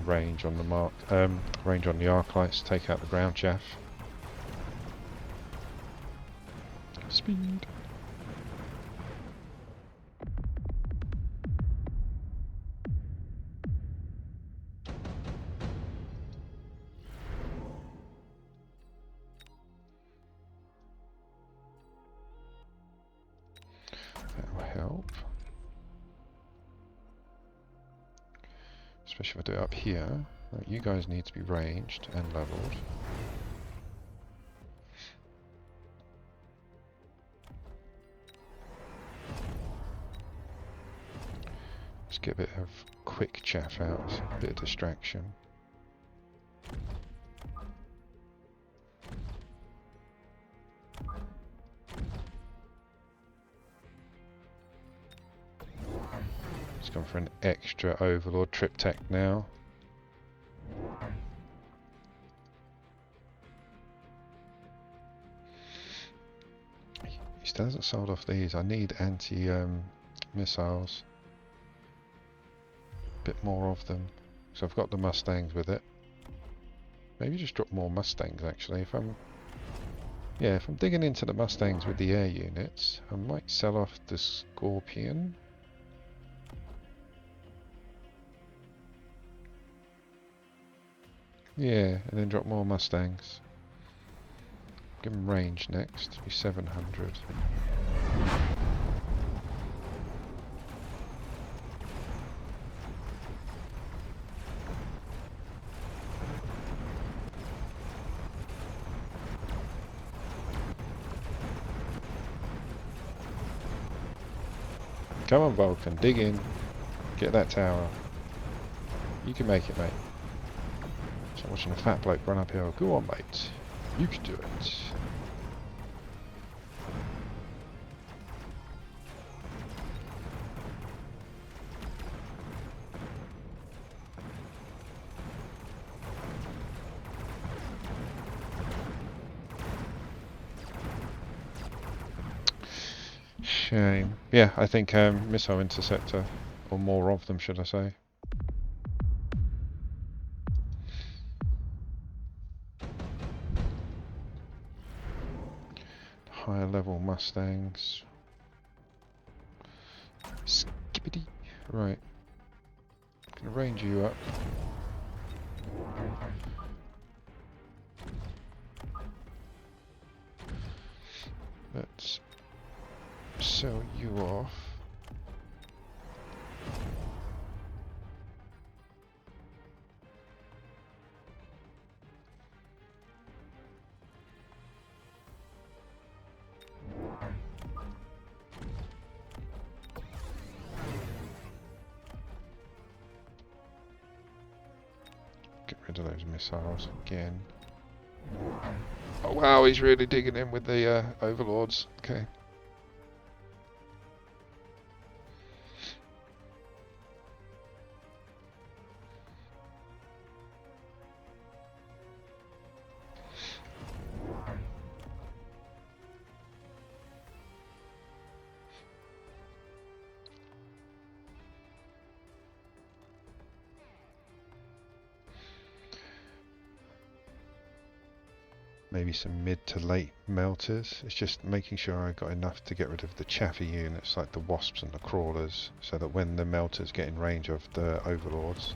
Range on the range on the arc lights to take out the ground chaff. Speed. That will help. Especially if I do it up here. Right, you guys need to be ranged and leveled. Just get a bit of quick chaff out, a bit of distraction. Just gone for an extra overlord triptych now. He still hasn't sold off these. I need anti-missiles. A bit more of them. So I've got the mustangs with it. Maybe just drop more mustangs actually. If I'm digging into the mustangs with the air units, I might sell off the scorpion. Yeah, and then drop more mustangs. Give them range next. Be 700. Come on, Vulcan, dig in. Get that tower. You can make it, mate. So I'm watching a fat bloke run uphill. Go on, mate. You can do it. Shame. Yeah, I think missile interceptor, or more of them, should I say. Higher level mustangs. Skippity. Right. Gonna range you up. Let's sell you off. rid of those missiles again. Oh wow, he's really digging in with the overlords. Okay. Maybe some mid to late melters. It's just making sure I got enough to get rid of the chaffy units like the wasps and the crawlers, so that when the melters get in range of the overlords,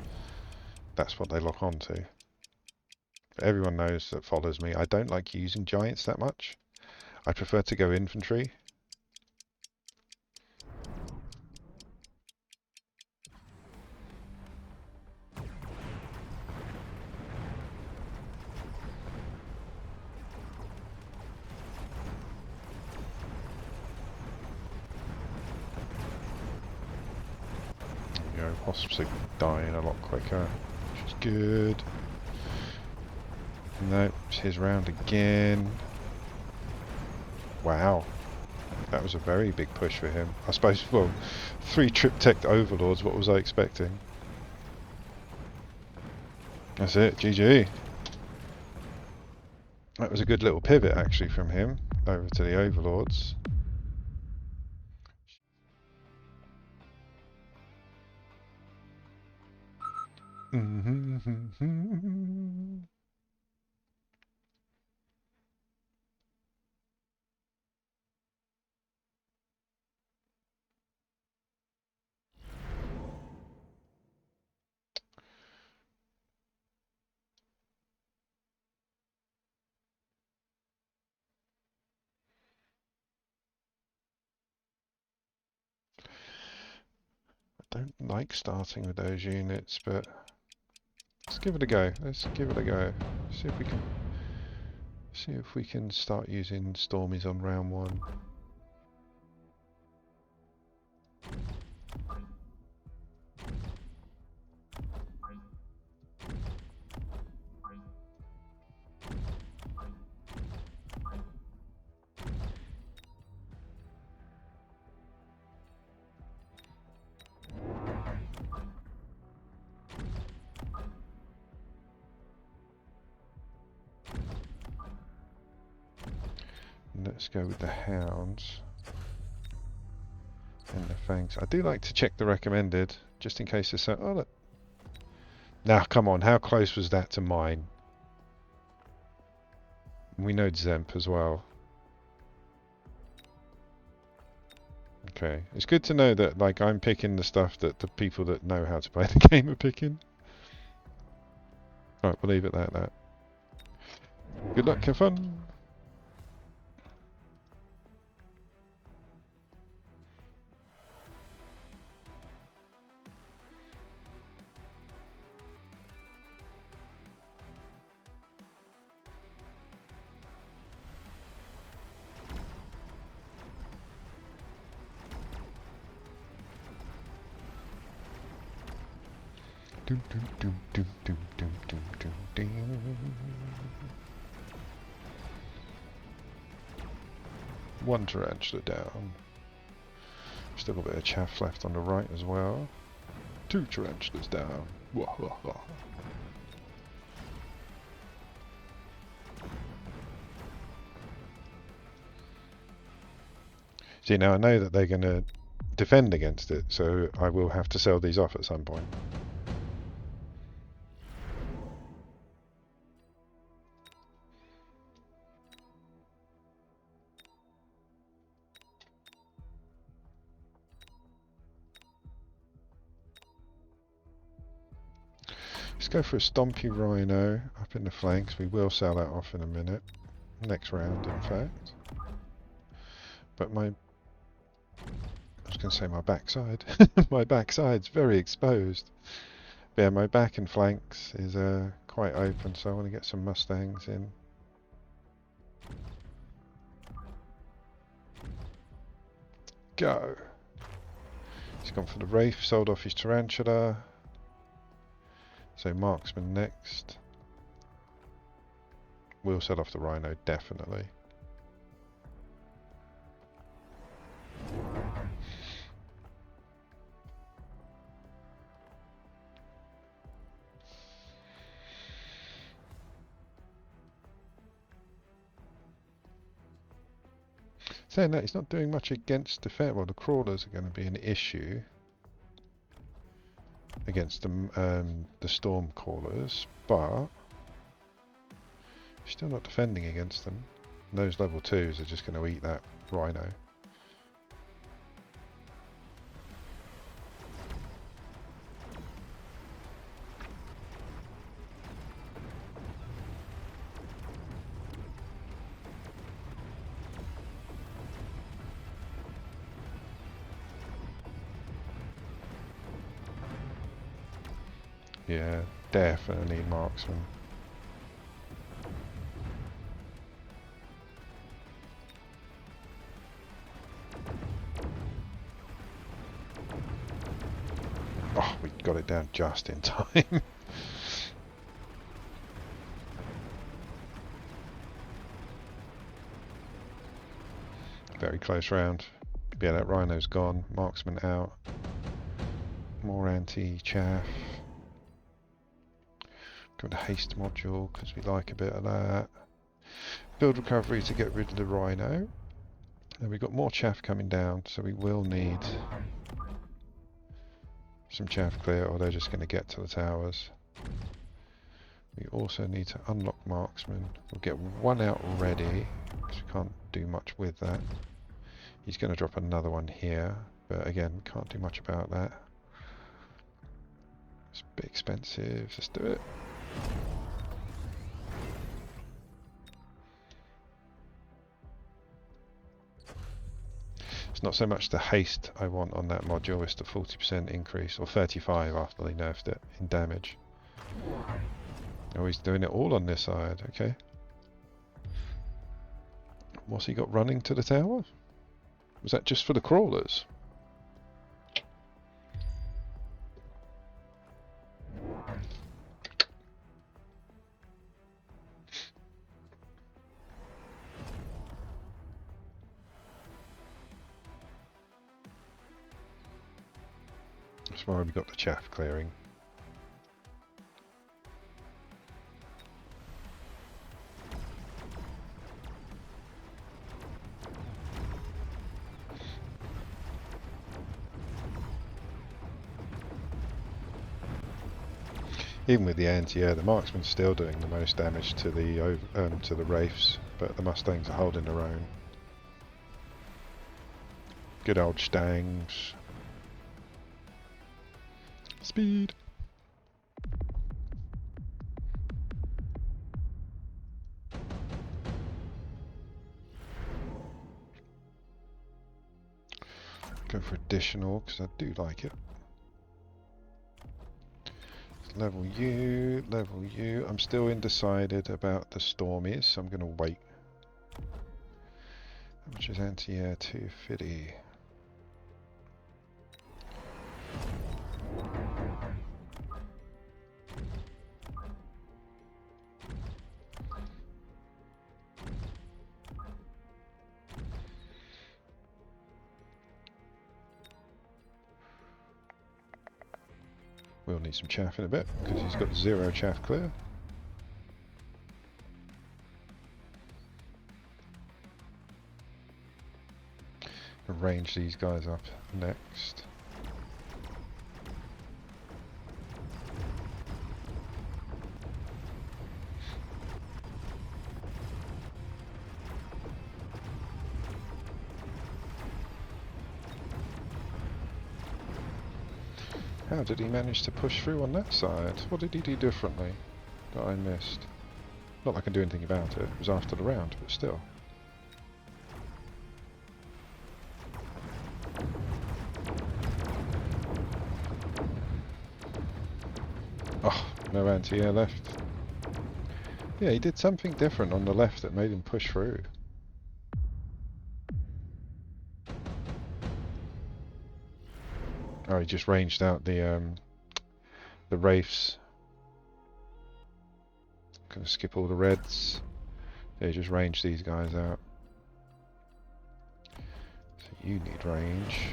that's what they lock onto. But everyone knows that follows me, I don't like using giants that much. I prefer to go infantry. You know, wasps are dying a lot quicker, which is good. No, it's his round again. Wow. That was a very big push for him. I suppose, well, 3 triptech overlords, what was I expecting? That's it, GG. That was a good little pivot actually from him over to the overlords. I don't like starting with those units, but let's give it a go. Let's give it a go. See if we can start using Stormies on round 1. Let's go with the hounds and the fangs. I do like to check the recommended, just in case there's so. Oh look! Now come on, how close was that to mine? We know Zemp as well. Okay, it's good to know that like I'm picking the stuff that the people that know how to play the game are picking. Right, we'll leave it at that. Good luck, have fun. Doom, doom, doom, doom, doom, doom, doom, doom, doom. 1 tarantula down. Still got a bit of chaff left on the right as well. 2 tarantulas down. Wah, wah, wah. See, now I know that they're going to defend against it, so I will have to sell these off at some point. Let's go for a Stompy Rhino up in the flanks. We will sell that off in a minute. Next round, in fact. But I was going to say my backside. My backside's very exposed. But yeah, my back and flanks is quite open, so I want to get some Mustangs in. Go! He's gone for the Wraith, sold off his Tarantula. So marksman next. We'll set off the rhino, definitely. Saying that, he's not doing much against defense. Well, the crawlers are going to be an issue against the storm crawlers, but he's still not defending against them. And those level 2s are just going to eat that rhino. Yeah, definitely marksman. Oh, we got it down just in time. Very close round. Yeah, that rhino's gone. Marksman out. More anti-chaff. Got a haste module because we like a bit of that. Build recovery to get rid of the rhino. And we've got more chaff coming down, so we will need some chaff clear, or they're just going to get to the towers. We also need to unlock marksman. We'll get one out ready, because we can't do much with that. He's going to drop another one here, but again, can't do much about that. It's a bit expensive, let's do it. It's not so much the haste I want on that module, it's the 40% increase, or 35 after they nerfed it, in damage. Oh, he's doing it all on this side, okay. What's he got running to the tower? Was that just for the crawlers? That's why we got the chaff clearing. Even with the anti-air, the marksman's still doing the most damage to the wraiths, but the mustangs are holding their own. Good old stangs. Speed. Go for additional because I do like it. Level U, level U. I'm still undecided about the Stormies, so I'm going to wait. How much is anti-air? 250. We'll need some chaff in a bit, because he's got 0 chaff clear. Arrange these guys up next. How did he manage to push through on that side? What did he do differently that I missed? Not that I can do anything about it. It was after the round, but still. Oh, no anti-air left. Yeah, he did something different on the left that made him push through. Oh, he just ranged out the wraiths Gonna skip all the reds. Yeah, just range these guys out. So you need range.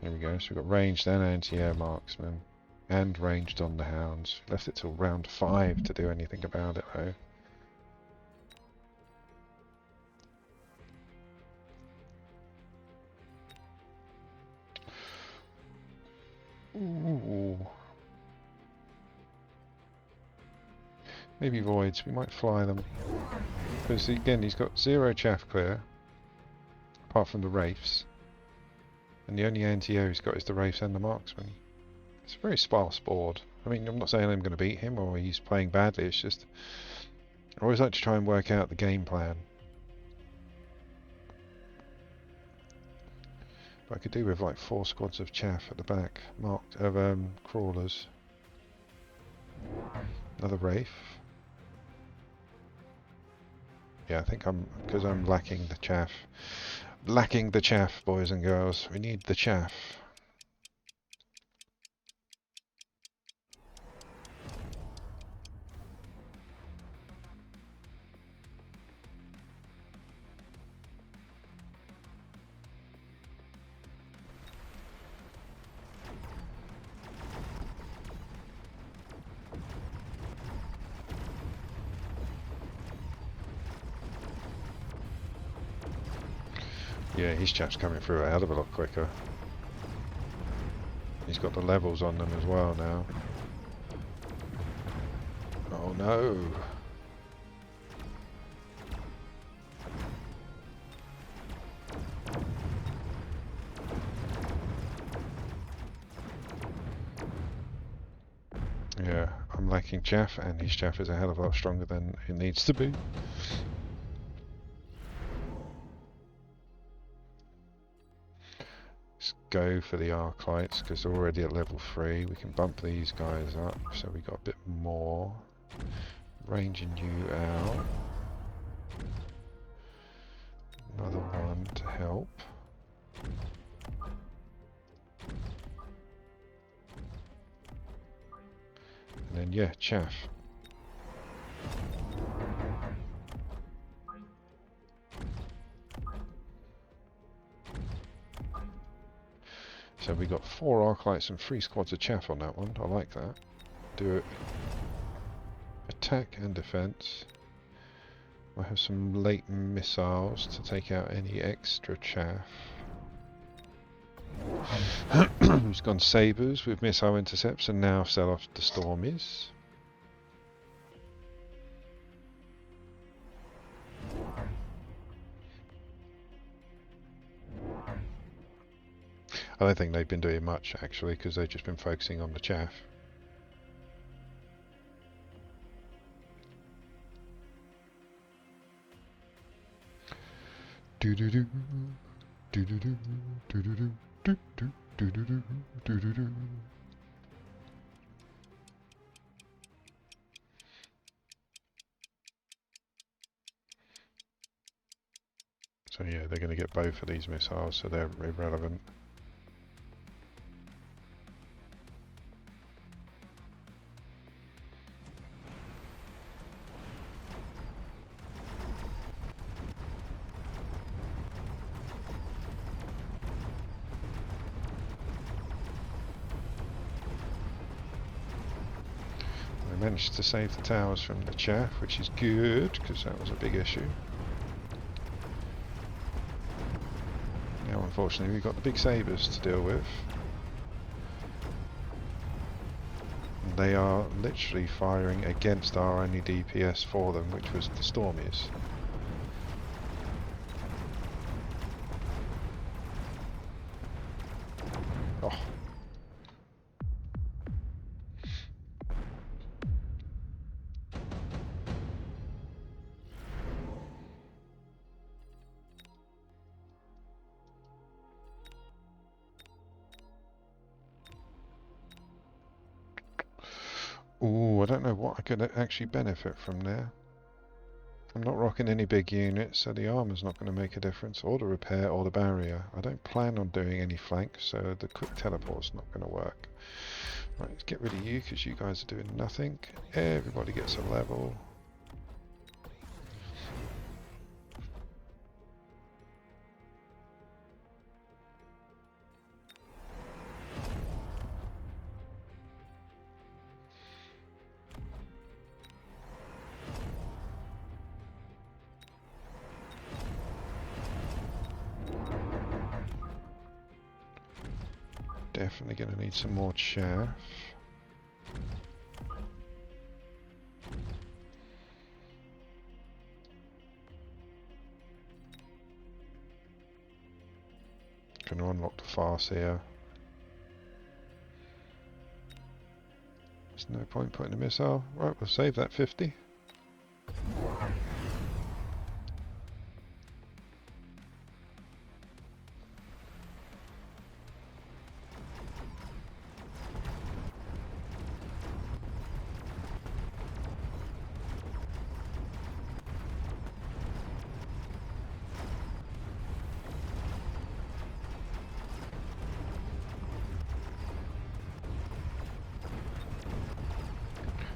There we go, so we've got ranged and anti-air marksman. And ranged on the hounds. Left it till round 5 to do anything about it though. Ooh. Maybe voids, we might fly them. Because again, he's got 0 chaff clear, apart from the wraiths. And the only anti-air he's got is the wraiths and the marksman. It's a very sparse board. I mean, I'm not saying I'm going to beat him or he's playing badly, it's just... I always like to try and work out the game plan. But I could do with like 4 squads of chaff at the back, marked, of crawlers. Another wraith. Yeah, I think because I'm lacking the chaff. Lacking the chaff, boys and girls. We need the chaff. Yeah, his chaff's coming through a hell of a lot quicker. He's got the levels on them as well now. Oh no! Yeah, I'm lacking chaff, and his chaff is a hell of a lot stronger than it needs to be. Let's go for the Arclights, because they're already at level 3. We can bump these guys up, so we got a bit more. Ranging you out. Another one to help. And then, yeah, chaff. So we got 4 Arclights and 3 squads of chaff on that one. I like that. Do it. Attack and defense. I have some late missiles to take out any extra chaff. He's gone sabres with missile intercepts and now sell off the Stormies. I don't think they've been doing much actually, because they've just been focusing on the chaff. Do do do do do do do do do do do do do do do do. So yeah, they're going to get both of these missiles, so they're irrelevant. I managed to save the towers from the chaff, which is good, because that was a big issue. Now unfortunately we've got the big sabres to deal with. And they are literally firing against our only DPS for them, which was the Stormies. Oh. Ooh, I don't know what I could actually benefit from there. I'm not rocking any big units, so the armor's not going to make a difference, or the repair, or the barrier. I don't plan on doing any flanks, so the quick teleport's not going to work. Right, let's get rid of you, because you guys are doing nothing. Everybody gets a level. Definitely going to need some more chaff. Going to unlock the farce here. There's no point putting a missile. Right, we'll save that 50.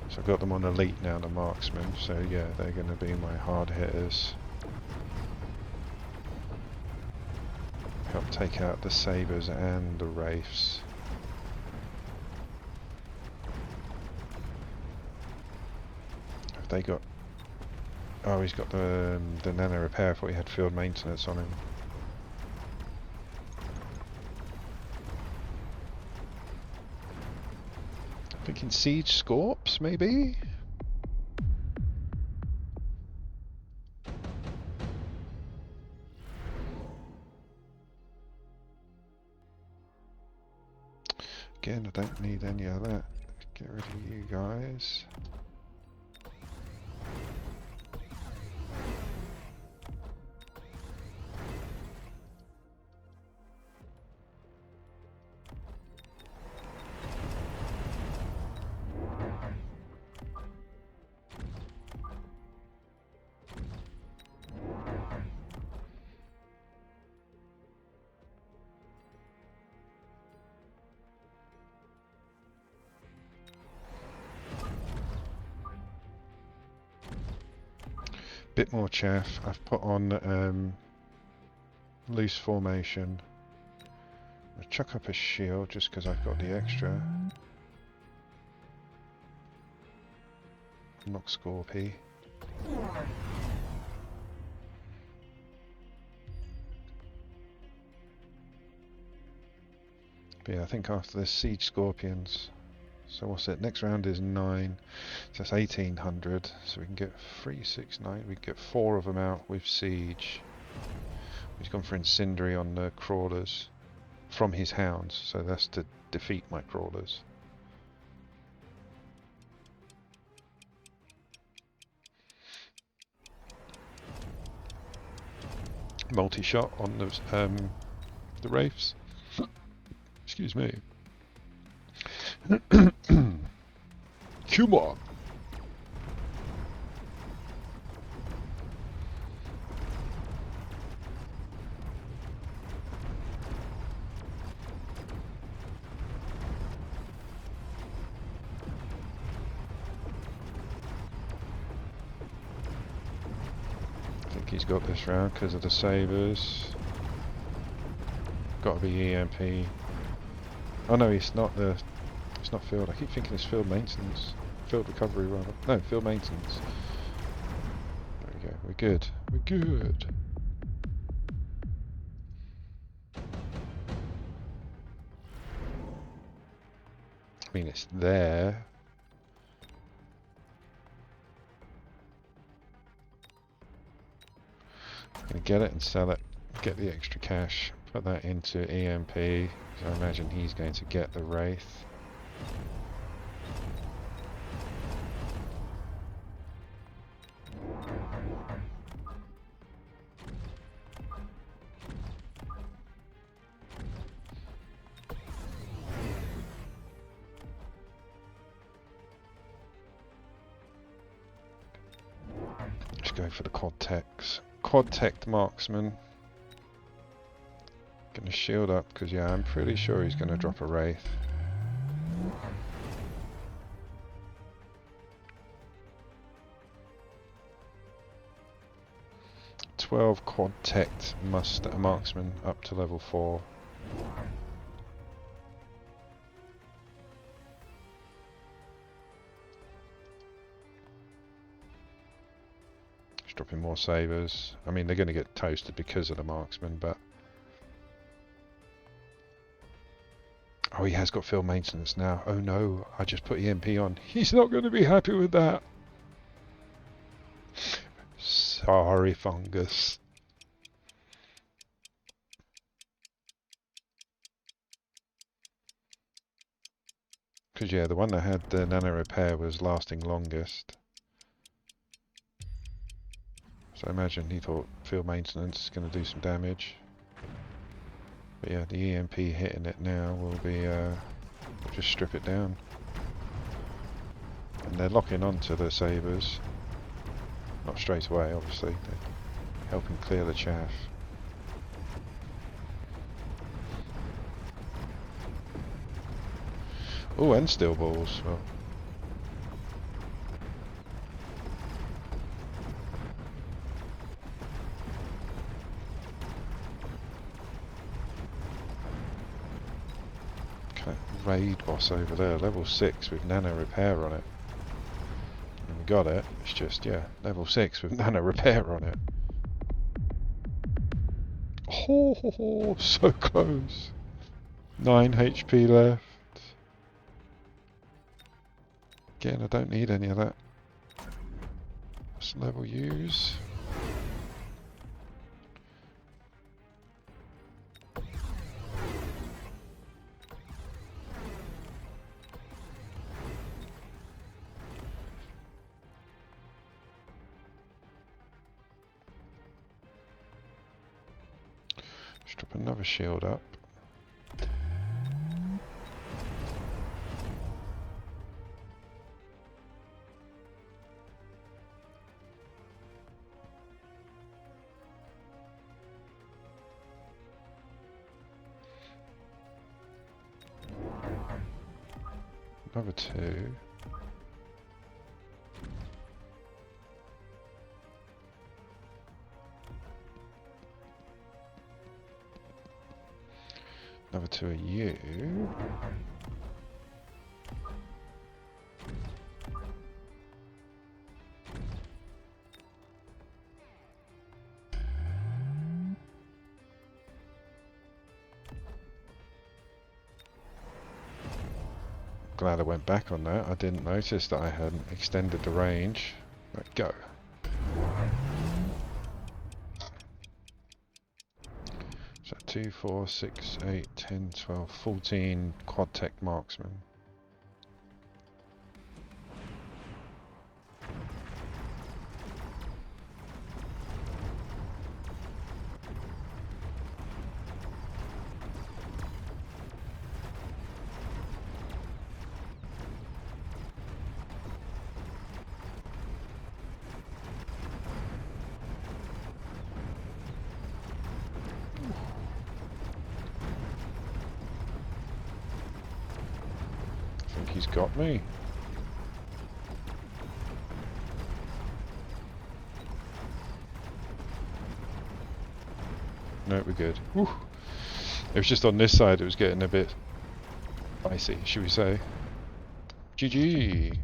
So I've got them on elite now, the marksmen, so yeah, they're going to be my hard hitters. Help take out the sabres and the wraiths. Have they got... Oh, he's got the nano repair. I thought he had field maintenance on him. Thinking siege scorps, maybe? Again, I don't need any of that. Get rid of you guys. Bit more chaff. I've put on loose formation. I'll chuck up a shield just because I've got the extra. Knock Scorpy. But yeah, I think after this, Siege Scorpions. So what's it? Next round is 9, so that's 1800. So we can get 3, 6, 9. We can get 4 of them out with Siege. He's gone for Incendiary on the crawlers from his hounds, so that's to defeat my crawlers. Multi-shot on the wraiths. Excuse me. Kumar. I think he's got this round because of the sabres. Got to be EMP. Oh no, it's not the. It's not field. I keep thinking it's field maintenance. Field recovery rather. No, field maintenance. There we go. We're good. We're good. I mean, it's there. I'm gonna get it and sell it. Get the extra cash. Put that into EMP. So I imagine he's going to get the Wraith. go for the quad techs. Quad tech marksman. Gonna shield up because yeah, I'm pretty sure he's gonna drop a wraith. "12 quad teched marksman up to level 4. He's dropping more sabers. I mean, they're going to get toasted because of the marksman, but oh, he has got field maintenance now. Oh no, I just put EMP on. He's not going to be happy with that. Sorry, fungus. Because yeah, the one that had the nano repair was lasting longest. So I imagine he thought field maintenance is going to do some damage. But yeah, the EMP hitting it now will be, just strip it down. And they're locking onto the sabers. Not straight away, obviously. They're helping clear the chaff. Oh, and steel balls. Well, okay, raid boss over there, level 6 with nano repair on it. And we got it. It's just yeah, level 6 with nano repair on it. Oh, so close. 9 HP left. Again, I don't need any of that. Let's level use. Let's drop another shield up. Another 2. Another 2 of you. Glad I went back on that. I didn't notice that I hadn't extended the range. Right, go. So 2, 4, 6, 8, 10, 12, 14 quad tech marksmen. He's got me. No, we're good. Whew. It was just on this side it was getting a bit icy, should we say. GG.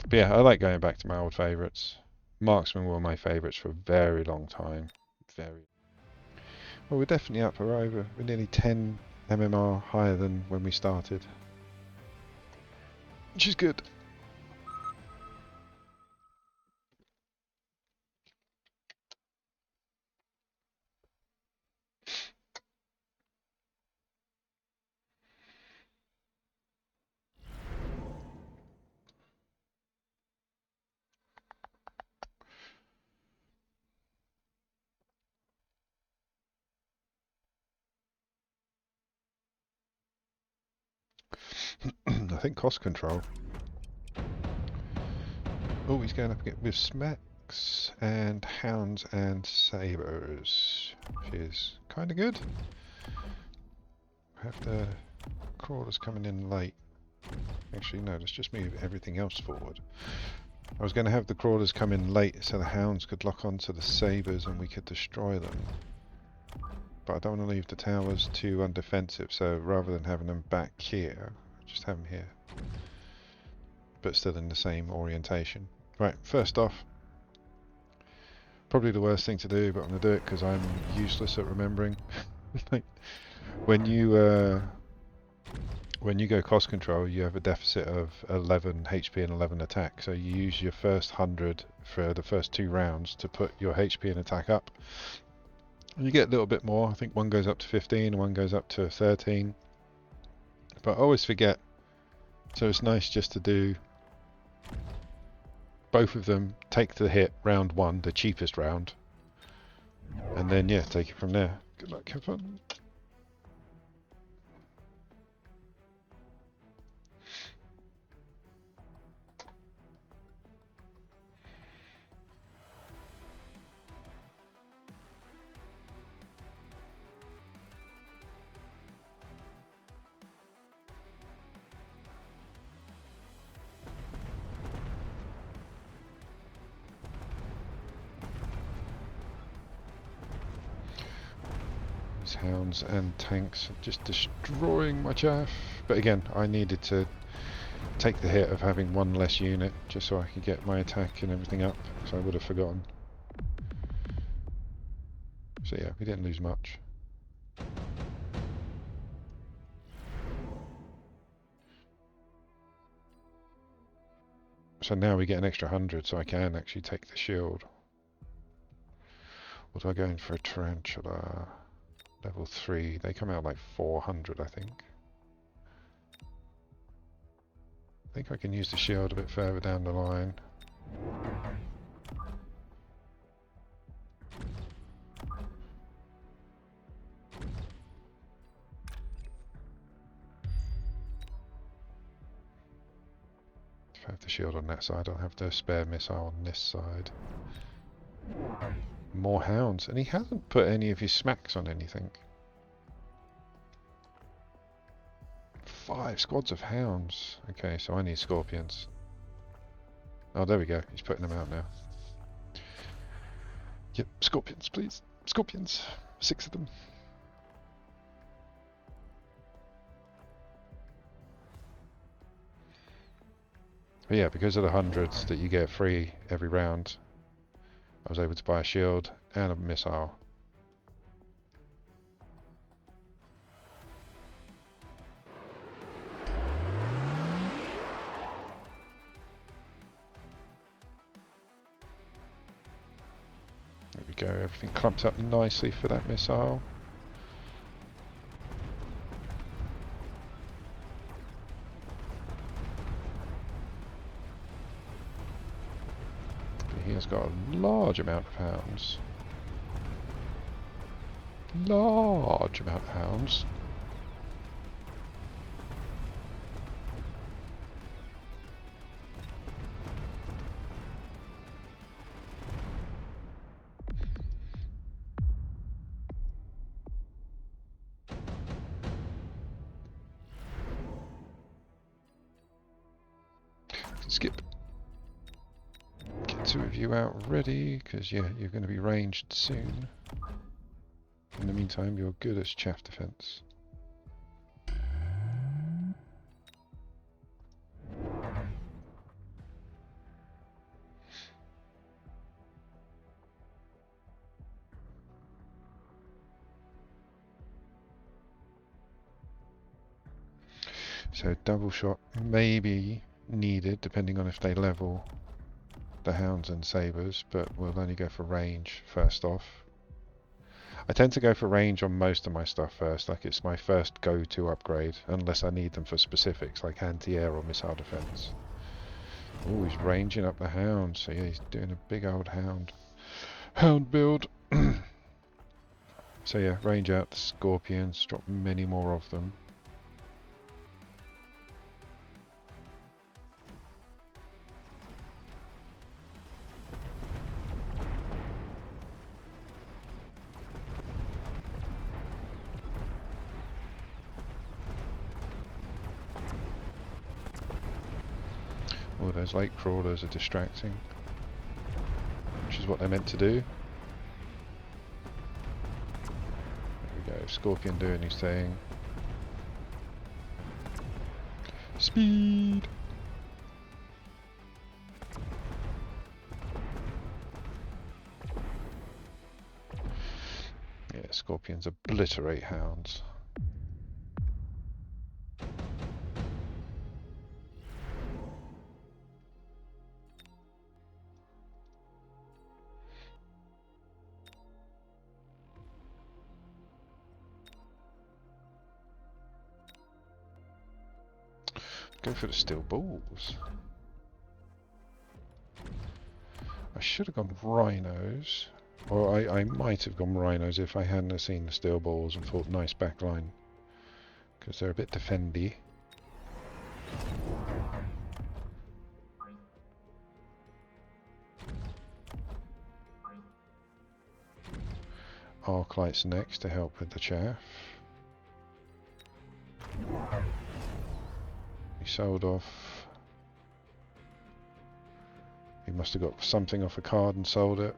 But yeah, I like going back to my old favourites. Marksmen were my favourites for a very long time. Very. Well, we're definitely up or over. We're nearly 10 MMR higher than when we started. Which is good. I think cost control. Oh, he's going up with smacks and hounds and sabres, which is kind of good. Have the crawlers coming in late. Actually, no, let's just move everything else forward. I was going to have the crawlers come in late so the hounds could lock onto the sabres and we could destroy them. But I don't want to leave the towers too undefensive, so rather than having them back here, just have them here. But still in the same orientation. Right, first off, probably the worst thing to do, but I'm going to do it because I'm useless at remembering. Like, when you go cost control, you have a deficit of 11 HP and 11 attack, so you use your first 100 for the first 2 rounds to put your HP and attack up. And you get a little bit more. I think one goes up to 15 and one goes up to 13. But I always forget, so it's nice just to do both of them, take the hit round 1, the cheapest round, and then yeah, take it from there. Good luck, have fun. Hounds and tanks are just destroying my chaff. But again, I needed to take the hit of having 1 less unit just so I could get my attack and everything up, so I would have forgotten. So yeah, we didn't lose much. So now we get an extra 100, so I can actually take the shield. Or do I go in for a tarantula? Level 3, they come out like 400, I think. I think I can use the shield a bit further down the line. If I have the shield on that side, I'll have the spare missile on this side. More hounds, and he hasn't put any of his smacks on anything. 5 squads of hounds. Okay, so I need scorpions. Oh, there we go. He's putting them out now. Yep, scorpions, please. Scorpions. 6 of them. But yeah, because of the 100s that you get free every round, I was able to buy a shield and a missile. There we go, everything clumps up nicely for that missile. He has got a large amount of hounds. Large amount of hounds. Skip. Get 2 of you out ready, because yeah, you're going to be ranged soon. In the meantime, you're good as chaff defense. So double shot may be needed depending on if they level the hounds and sabres, but we'll only go for range first off. I tend to go for range on most of my stuff first, like it's my first go-to upgrade, unless I need them for specifics like anti-air or missile defense. Oh, he's ranging up the hound, so yeah, he's doing a big old hound build. So yeah, range out the scorpions, drop many more of them. those lake crawlers are distracting, which is what they're meant to do. There we go, Scorpion doing his thing. Speed! Yeah, Scorpions obliterate hounds. Go for the steel balls. I should have gone rhinos. Or I might have gone rhinos if I hadn't have seen the steel balls and thought nice backline. Because they're a bit defendy. Arc lights next to help with the chaff. He sold off. He must have got something off a card and sold it.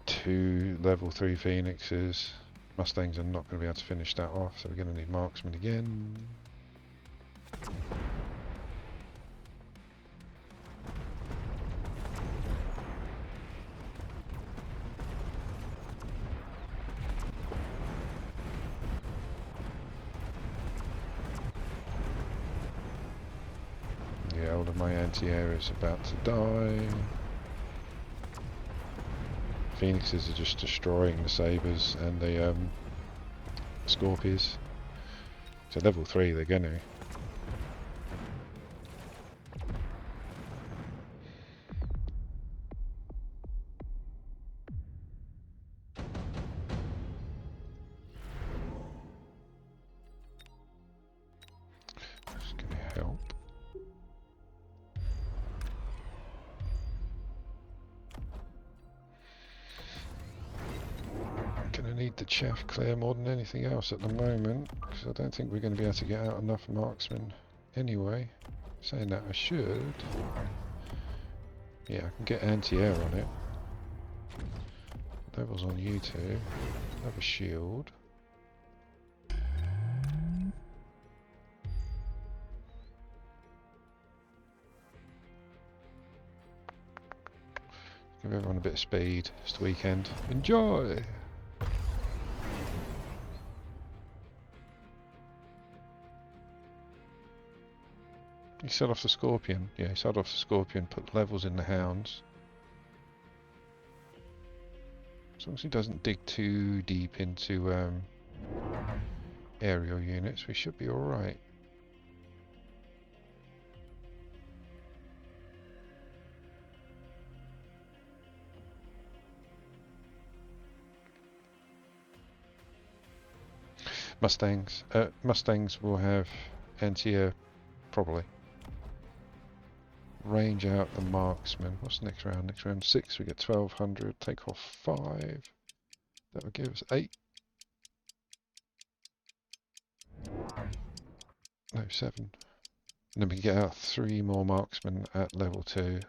2 level 3 phoenixes. Mustangs are not going to be able to finish that off, so we're going to need marksman again. Yeah, all of my anti-air is about to die. Phoenixes are just destroying the sabres and the scorpions. So level 3 they're going to. That's going to help. Need the chaff clear more than anything else at the moment, because I don't think we're going to be able to get out enough marksmen anyway. Saying that I should. Yeah, I can get anti-air on it. Levels on you two. Have a shield. Give everyone a bit of speed. It's the weekend. Enjoy! He sold off the Scorpion. Yeah, he sold off the Scorpion, put levels in the hounds. As long as he doesn't dig too deep into aerial units, we should be alright. Mustangs will have anti-air, probably. Range out the marksman. What's the next round? Next round 6, we get 1200. Take off 5. That will give us 8. No, 7. And then we get out 3 more marksmen at level 2.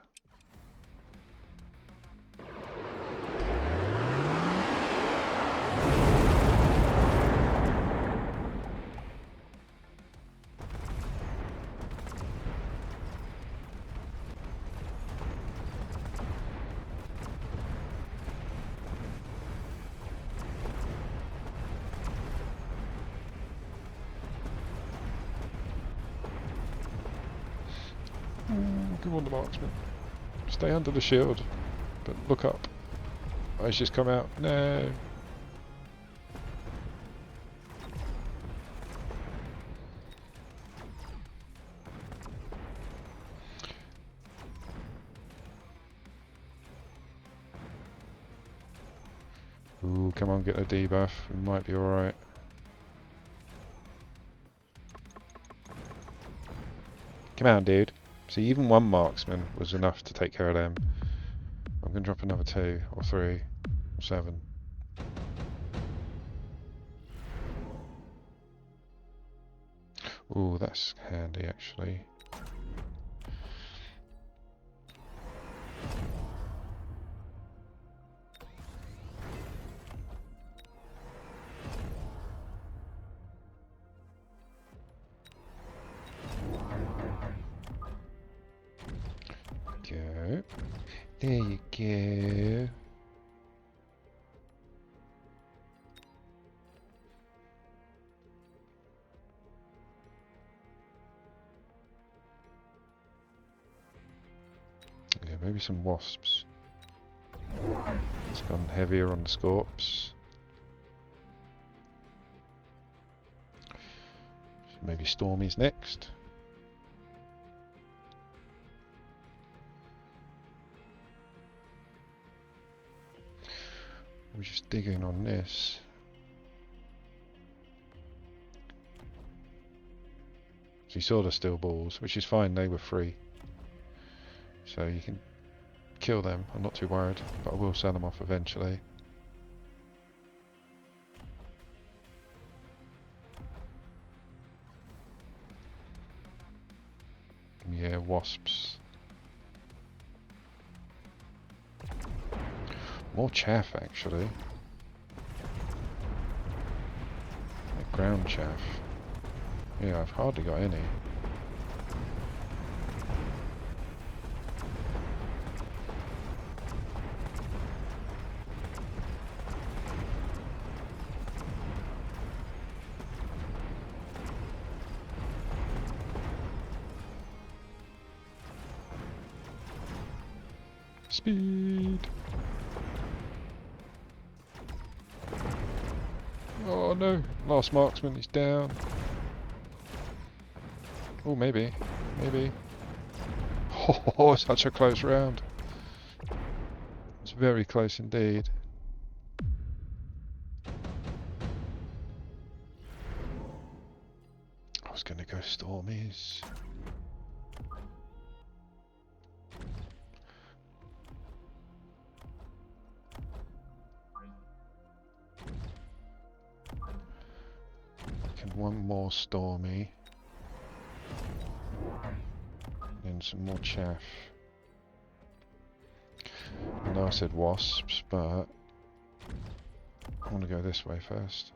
Come on, the marksman. Stay under the shield, but look up. Eyes just come out. No. Ooh, come on, get a debuff. We might be alright. Come on, dude. See, even 1 marksman was enough to take care of them. I'm going to drop another 2 or 3 or 7. Ooh, Ooh, that's handy actually. Go. There you go. Yeah, maybe some wasps. It's gone heavier on the scorps. Maybe Stormy's next. We're just digging on this. So you saw the steel balls, which is fine, they were free. So you can kill them, I'm not too worried, but I will sell them off eventually. Yeah, wasps. More chaff actually. Like ground chaff. Yeah, I've hardly got any. Speed! Oh no, last marksman is down. Oh, maybe. Maybe. Oh, such a close round. It's very close indeed. I was going to go Stormies. One more Stormy. And some more chaff. I know I said wasps, but I want to go this way first.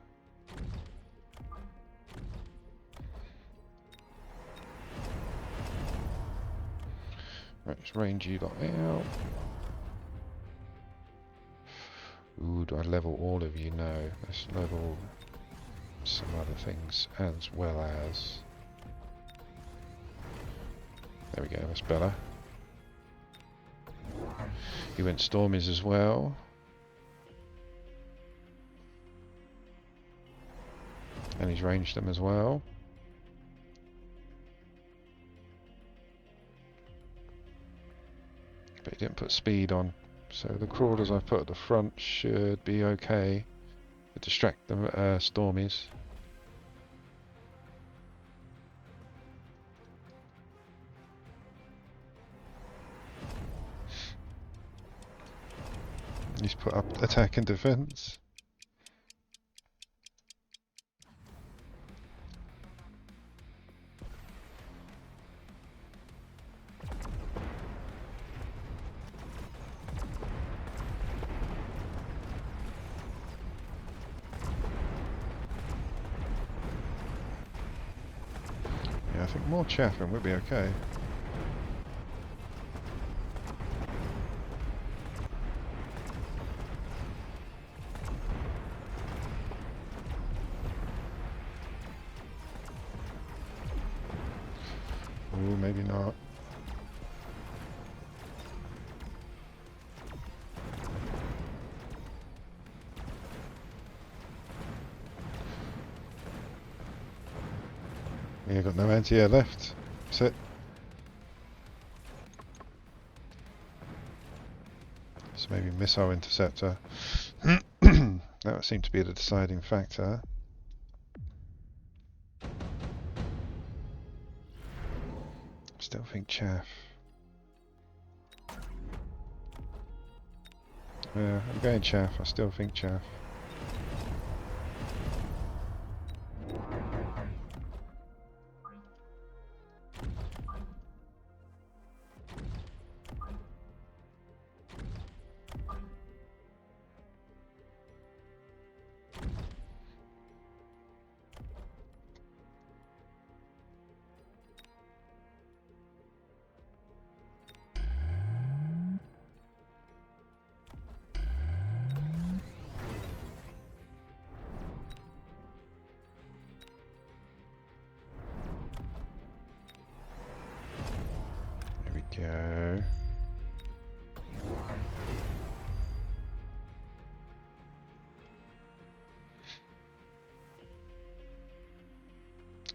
Right, let's range you lot out. Ooh, do I level all of you? No. Let's level some other things as well as... There we go, that's better. He went Stormies as well. And he's ranged them as well. But he didn't put speed on. So the crawlers I've put at the front should be okay to distract the Stormies. He's put up attack and defense. Yeah, I think more chaff and we'll be okay. Ooh, maybe not. Yeah, got no anti-air left. That's it. So maybe missile interceptor. That would seem to be the deciding factor. Still think chaff. Yeah, I'm going chaff. I still think chaff. Go.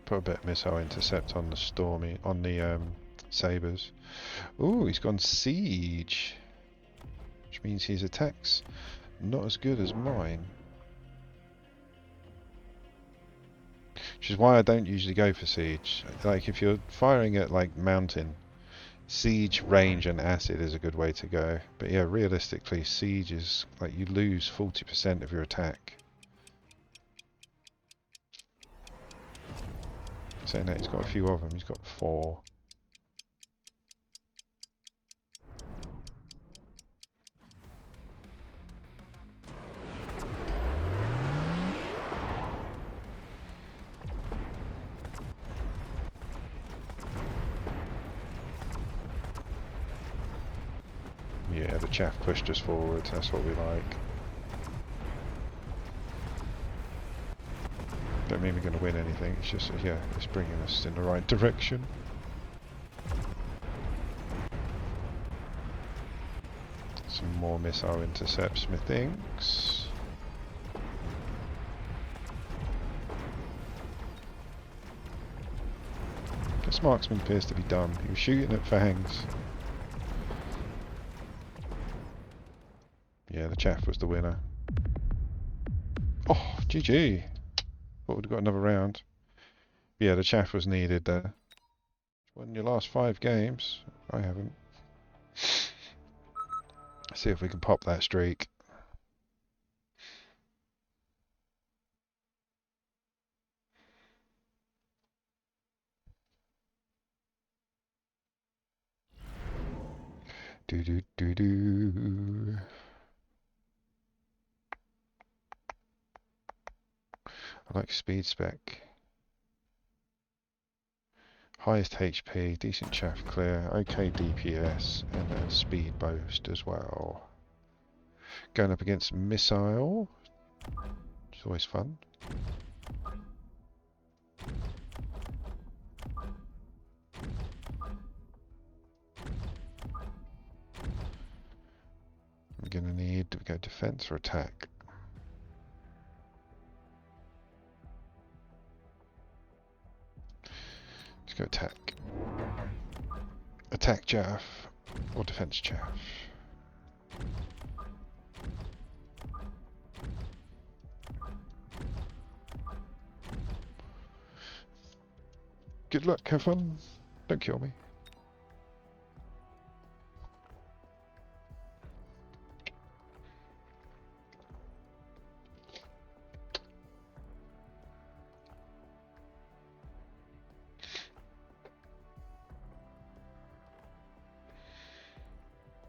Put a bit of missile intercept on the Stormy, on the Sabres. Ooh, he's gone siege, which means his attacks not as good as mine. Which is why I don't usually go for siege. Like if you're firing at like mountain, siege, range, and acid is a good way to go. But yeah, realistically, siege is like you lose 40% of your attack. Saying that, he's got a few of them. He's got 4. Yeah, the chaff pushed us forward. That's what we like. Don't mean we're going to win anything. It's just, yeah, it's bringing us in the right direction. Some more missile intercepts, methinks. This marksman appears to be done. He was shooting at fangs. Yeah, the chaff was the winner. Oh, GG. Thought we'd got another round. Yeah, the chaff was needed there. Won your last 5 games. I haven't. See if we can pop that streak. Do do do do. I like speed spec. Highest HP, decent chaff clear, okay DPS, and a speed boost as well. Going up against missile. It's always fun. We're going to need to go defense or attack. Let's go attack. Attack chaff or defense chaff. Good luck, have fun. Don't kill me.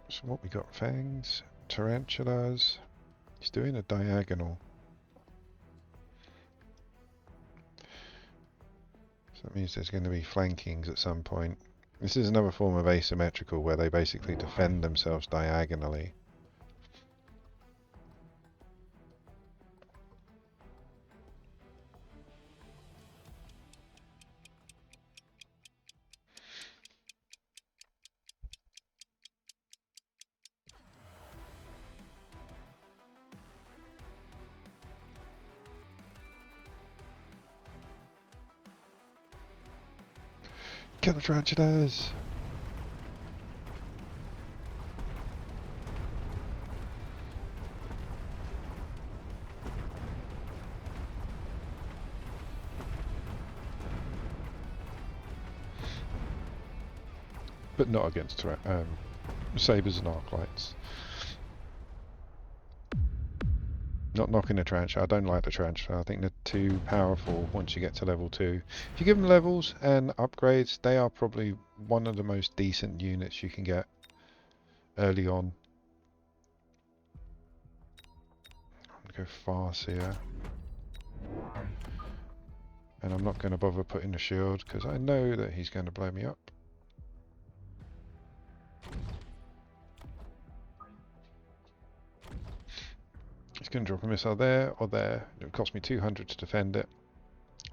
So what we got? Fangs, tarantulas. He's doing a diagonal. So that means there's going to be flankings at some point. This is another form of asymmetrical where they basically defend themselves diagonally. Kill the tarantulas! But not against sabers and arclights. Not knocking the tarantula. I don't like the tarantula. I think they're too powerful once you get to level 2. If you give them levels and upgrades, they are probably one of the most decent units you can get early on. I'm going to go fast here. And I'm not going to bother putting a shield because I know that he's going to blow me up. He's going to drop a missile there or there. It'll cost me 200 to defend it.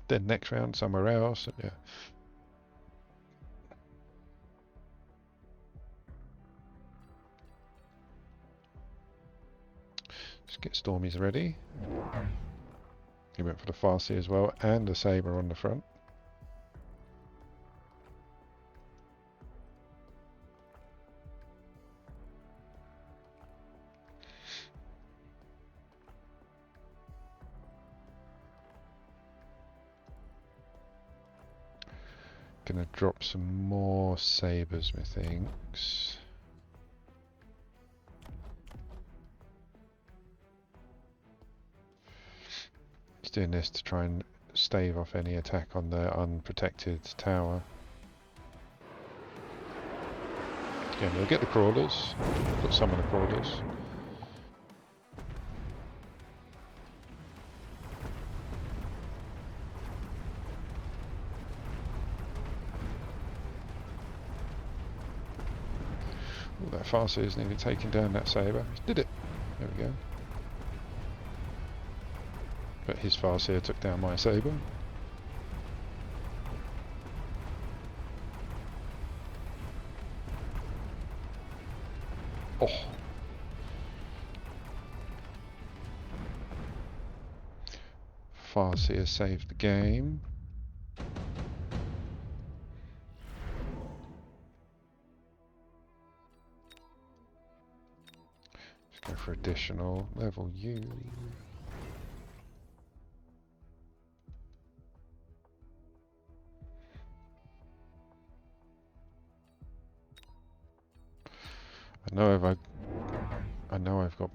Then next round somewhere else. Yeah. Let's get Stormies ready. He went for the Farsi as well, and a saber on the front. Gonna drop some more sabers, methinks. He's doing this to try and stave off any attack on the unprotected tower. Again, we'll get the crawlers. Got some of the crawlers. Oh, that Farsi is nearly taking down that saber. He did it. There we go. But his Farseer took down my saber. Oh. Farseer saved the game. Let's go for additional level U. I know I've got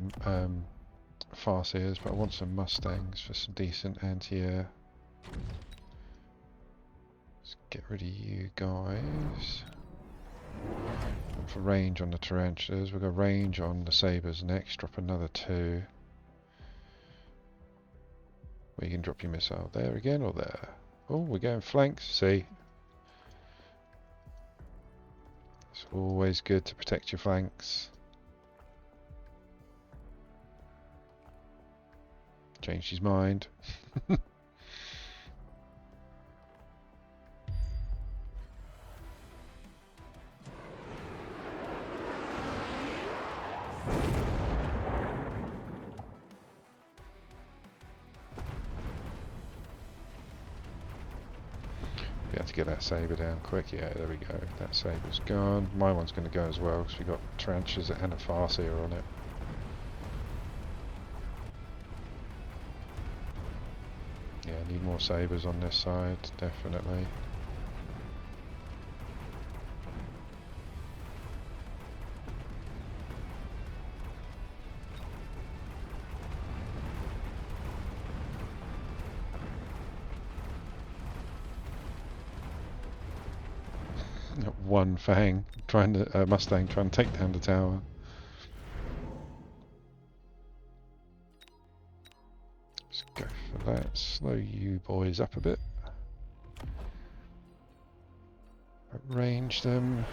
Farseers, but I want some Mustangs for some decent anti-air. Let's get rid of you guys. And for range on the Tarantulas, we've got range on the Sabres next. Drop another 2. Where you can drop your missile there again or there. Oh, we're going flanks. See. It's always good to protect your flanks. Changed his mind. We have to get that saber down quick. Yeah, there we go. That saber's gone. My one's going to go as well because we got Tarantulas and a Farseer on it. Yeah, need more sabers on this side, definitely. One Fang trying to Mustang trying to take down the tower. Let's go for that. Slow you boys up a bit. Arrange them.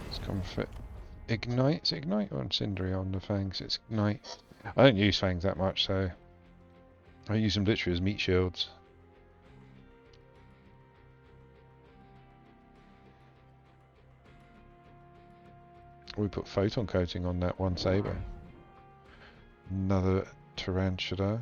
Let's come for Ignite. Is it Ignite or Incendiary on the Fangs? It's Ignite. I don't use Fangs that much, so I use them literally as meat shields. We put photon coating on that one saber. Another Tarantula.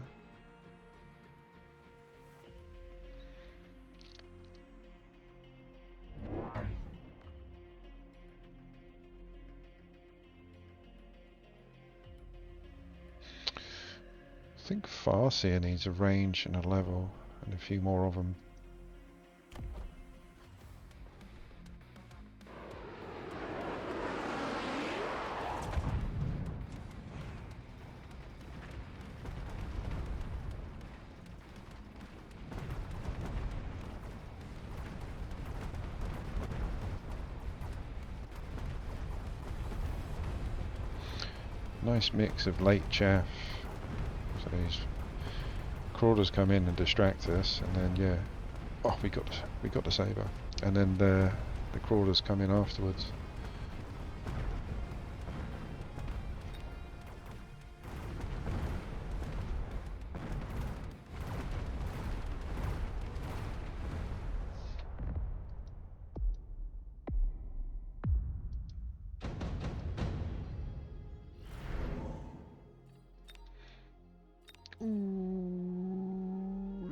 I think Farseer needs a range and a level, and a few more of them. Nice mix of late chaff. So these crawlers come in and distract us, and then yeah, oh we got the saber, and then the crawlers come in afterwards.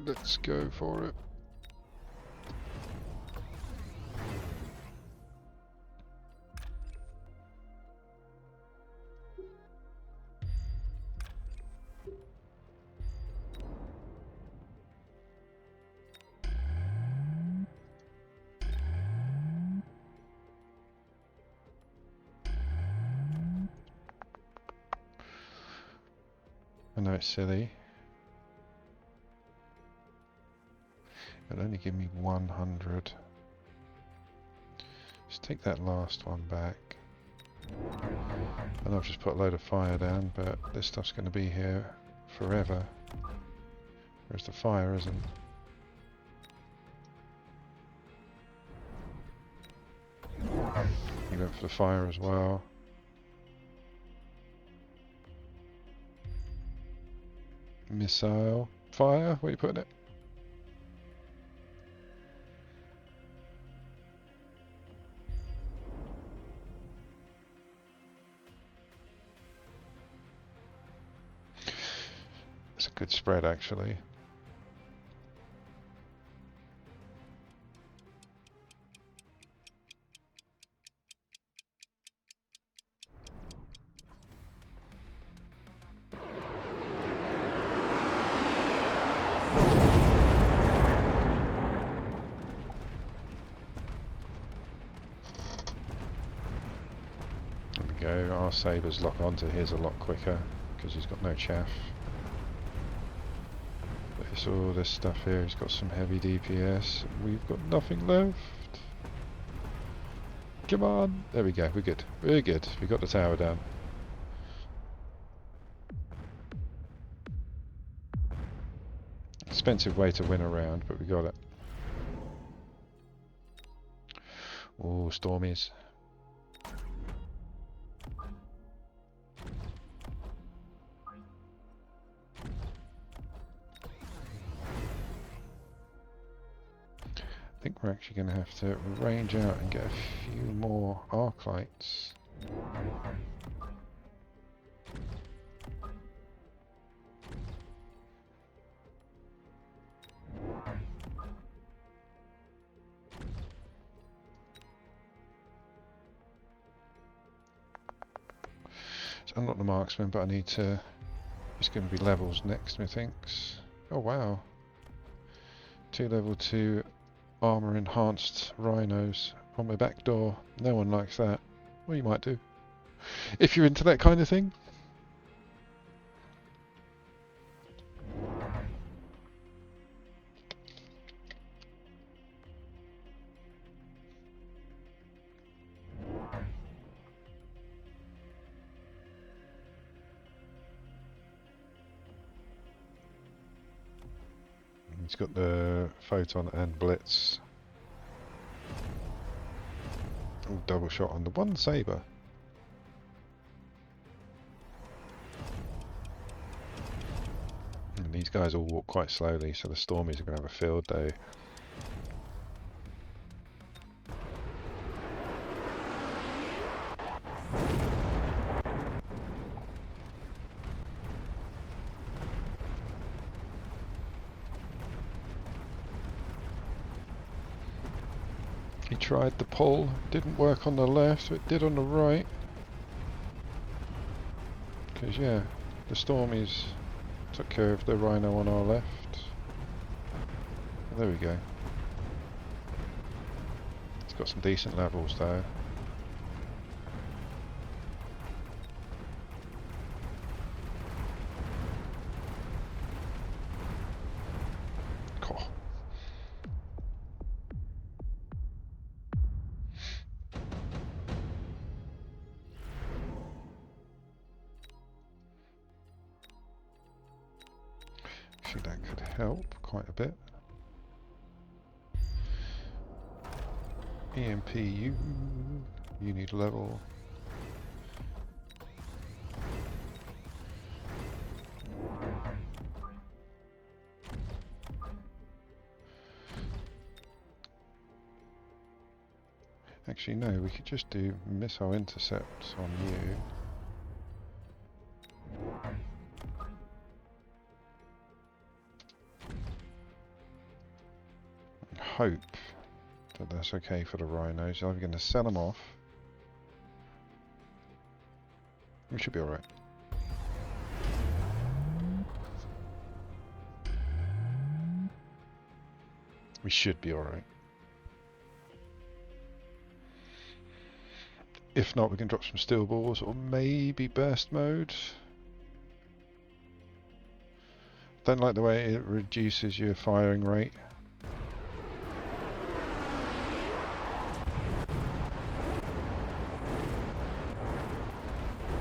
Let's go for it. I know it's silly. It'll only give me 100. Let's take that last one back. And I've just put a load of fire down, but this stuff's going to be here forever. Whereas the fire isn't. You went for the fire as well. Missile. Fire? Where are you putting it? It's a good spread, actually. There we go. Our sabres lock onto his a lot quicker because he's got no chaff. But it's all this stuff here. He's got some heavy DPS. We've got nothing left. Come on! There we go. We're good. We're good. We got the tower down. Expensive way to win a round, but we got it. Oh, stormies. I think we're actually going to have to range out and get a few more arc lights. So I'm not the marksman, but I need to... It's going to be levels next, methinks. Oh wow. 2 level 2 armor enhanced rhinos on my back door. No one likes that. Well, you might do. If you're into that kind of thing. He's got the photon and blitz. Oh, double shot on the one saber. And these guys all walk quite slowly, so the stormies are going to have a field day. He tried the pull, didn't work on the left, but it did on the right. Because yeah, the stormies took care of the rhino on our left. There we go. It's got some decent levels though. Cool. Actually, that could help quite a bit. EMP, you need level. Actually, no, we could just do missile intercept on you. hope that that's okay for the rhinos. I'm going to sell them off. We should be alright. We should be alright. If not, we can drop some steel balls or maybe burst mode. Don't like the way it reduces your firing rate.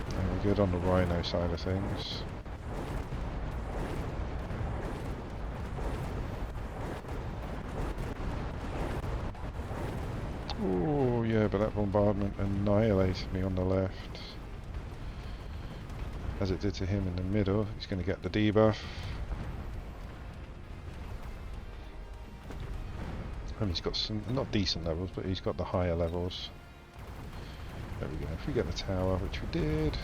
And we're good on the rhino side of things. Oh yeah, but that bombardment annihilated me on the left. As it did to him in the middle. He's going to get the debuff. And he's got some, not decent levels, but he's got the higher levels. There we go. If we get the tower, which we did.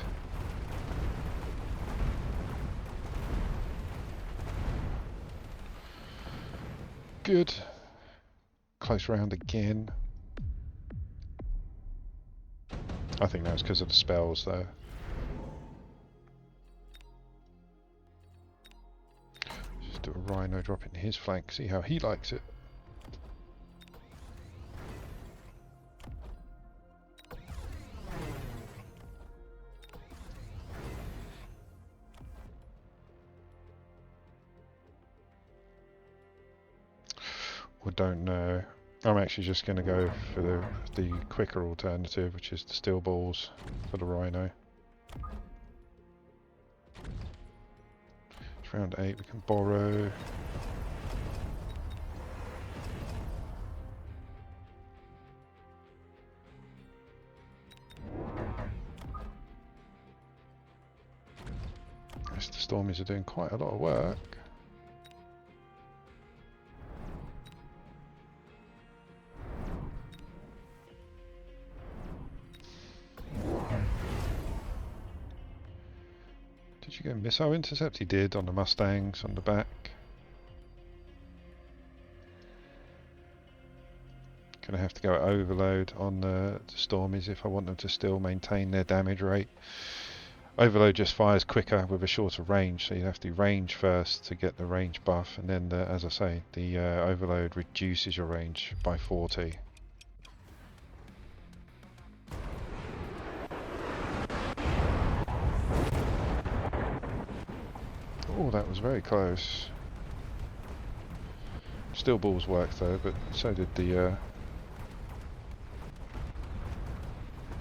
Good. Close round again. I think that was because of the spells, though. Just do a rhino drop in his flank, see how he likes it. Or don't know. I'm actually just going to go for the quicker alternative, which is the steel balls for the rhino. It's round 8, we can borrow. Yes, the Stormies are doing quite a lot of work. Did you go missile intercept? He did on the Mustangs on the back. Gonna have to go overload on the Stormies if I want them to still maintain their damage rate. Overload just fires quicker with a shorter range, so you have to do range first to get the range buff, and then, as I say, the overload reduces your range by 40. Oh, that was very close. Steel balls worked though, but so did the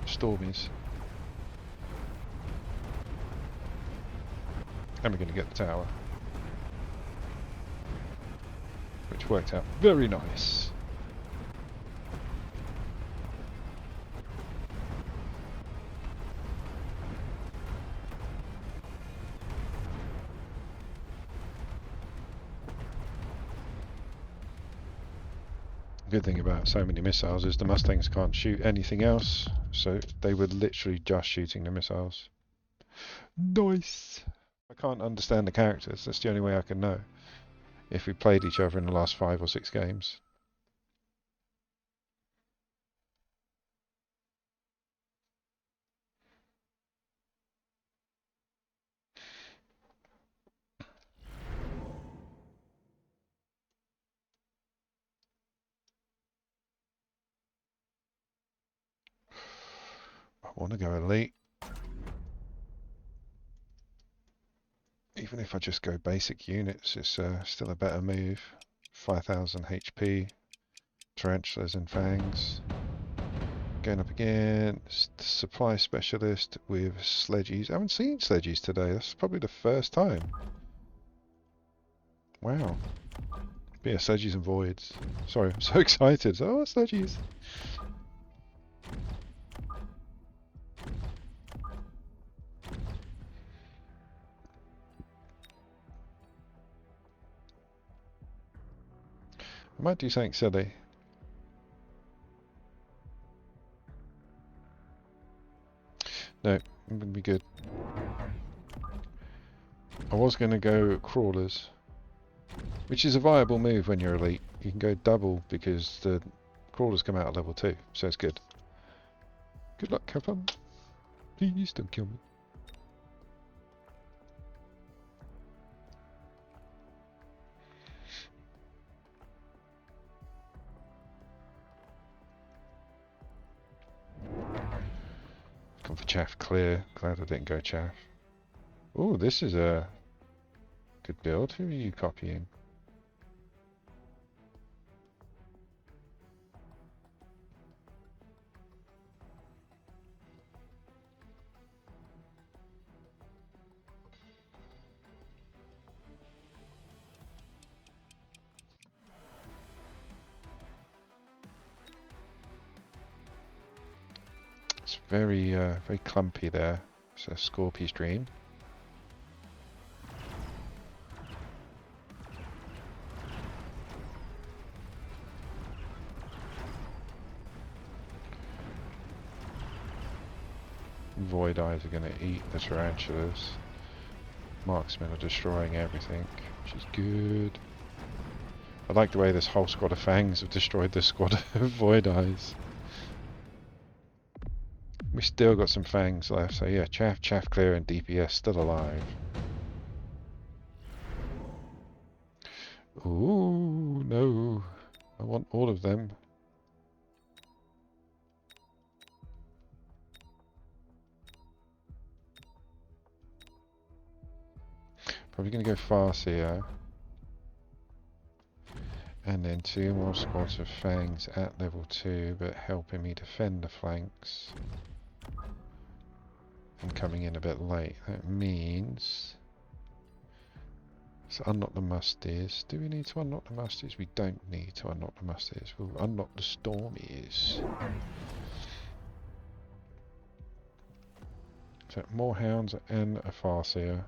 Stormies. And we're going to get the tower. Which worked out very nice. The good thing about so many missiles is the Mustangs can't shoot anything else, so they were literally just shooting the missiles. Nice! I can't understand the characters, that's the only way I can know. If we played each other in the last 5 or 6 games. I want to go elite. Even if I just go basic units, it's still a better move. 5000 HP, tarantulas and fangs. Going up against supply specialist with sledgies. I haven't seen sledgies today, that's probably the first time. Wow. But yeah, sledgies and voids. Sorry, I'm so excited. Oh, sledgies! I might do something silly. No, I'm going to be good. I was going to go crawlers. Which is a viable move when you're elite. You can go double because the crawlers come out at level 2, so it's good. Good luck, have fun. Please don't kill me. Come for chaff clear. Glad I didn't go chaff. Oh, this is a good build. Who are you copying? It's very, very clumpy there. It's a Scorpy's dream. Void Eyes are going to eat the tarantulas. Marksmen are destroying everything, which is good. I like the way this whole squad of Fangs have destroyed this squad of Void Eyes. We still got some Fangs left, so yeah, chaff clear and DPS still alive. Ooh, no. I want all of them. Probably going to go Farseer. And then 2 more squads of Fangs at level 2, but helping me defend the flanks. And coming in a bit late. That means... So unlock the musties. Do we need to unlock the musties? We don't need to unlock the musties. We'll unlock the stormies. So more hounds and a Farseer.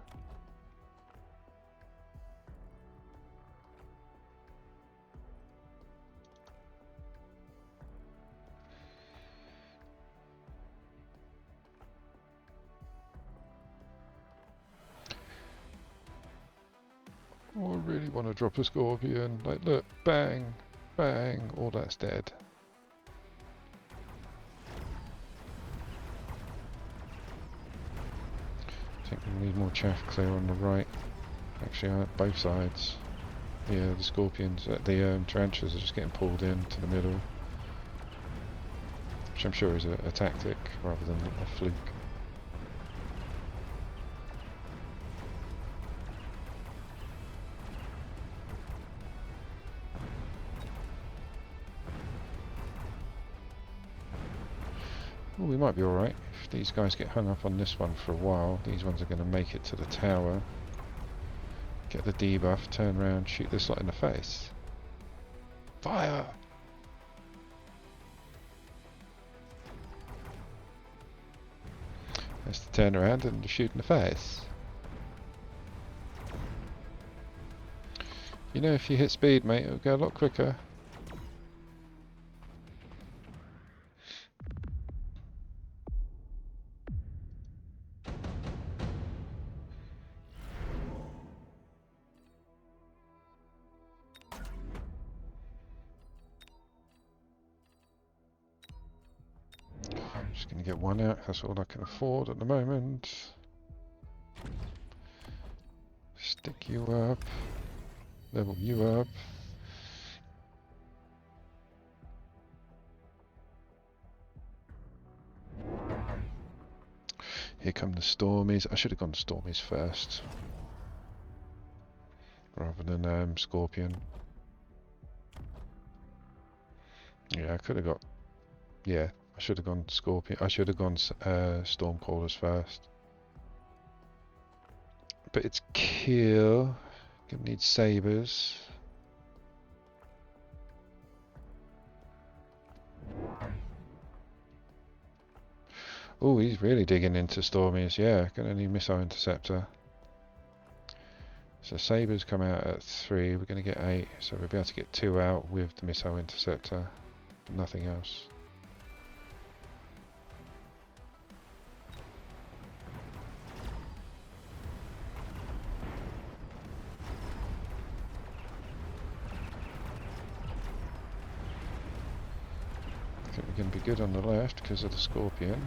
Oh, I really want to drop a Scorpion. Like, look, bang, bang, all that's dead. I think we need more chaff clear on the right. Actually, both sides. Yeah, the Scorpions, the tarantulas are just getting pulled into the middle. Which I'm sure is a tactic rather than a fluke. Well, we might be alright. If these guys get hung up on this one for a while, these ones are going to make it to the tower. Get the debuff, turn around, shoot this lot in the face. Fire! That's to turn around and shoot in the face. You know, if you hit speed, mate, it'll go a lot quicker. Just going to get one out, that's all I can afford at the moment. Stick you up. Level you up. Here come the Stormies. I should have gone Stormies first. Rather than Scorpion. Yeah, I could have got... Yeah, I should have gone Scorpion. I should have gone Stormcallers first. But it's kill. Gonna need sabers. Oh, he's really digging into Stormies. Yeah, gonna need missile interceptor. So sabers come out at 3. We're gonna get 8, so we'll be able to get 2 out with the missile interceptor. Nothing else. I think we're going to be good on the left because of the Scorpion.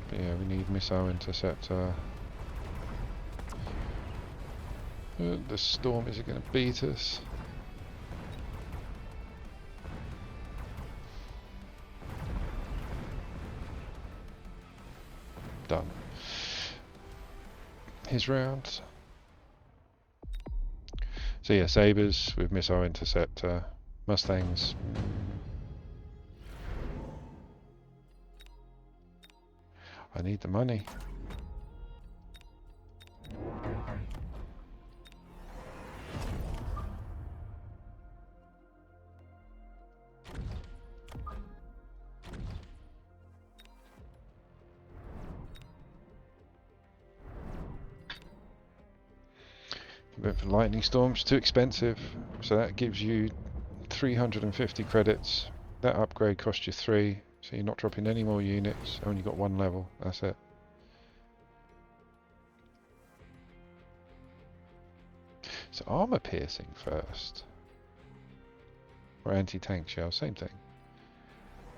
But yeah, we need missile interceptor. The storm is going to beat us. Done. His round. So yeah, Sabres with missile interceptor. Mustangs. I need the money. But for lightning storms, too expensive. So that gives you 350 credits. That upgrade cost you 3, so you're not dropping any more units. Only got 1 level. That's it. So armor piercing first, or anti-tank shell, same thing.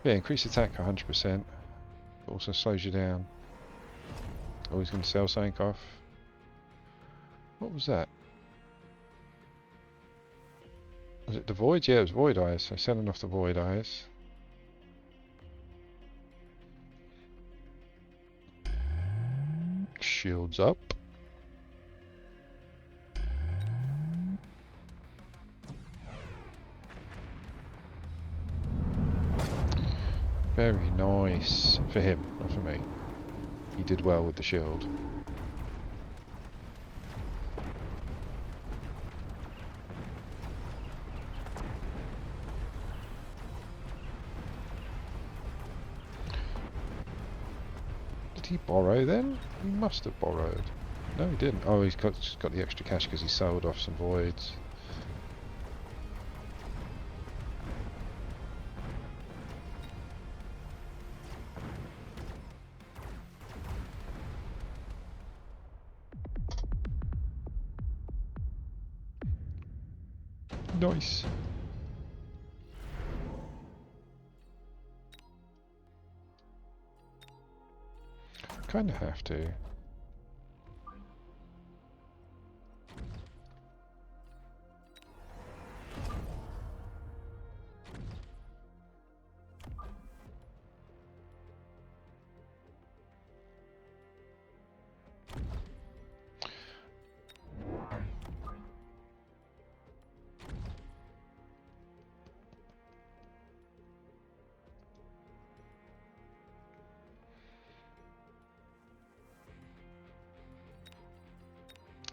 Yeah, increase attack 100%. But also slows you down. Always going to sell something off. What was that? Was it the void? Yeah, it was void eyes. So selling off the void eyes. Shields up. Very nice for him, not for me. He did well with the shield. Did he borrow then? He must have borrowed. No, he didn't. Oh, he's got the extra cash because he sold off some voids. Nice. Kind of have to.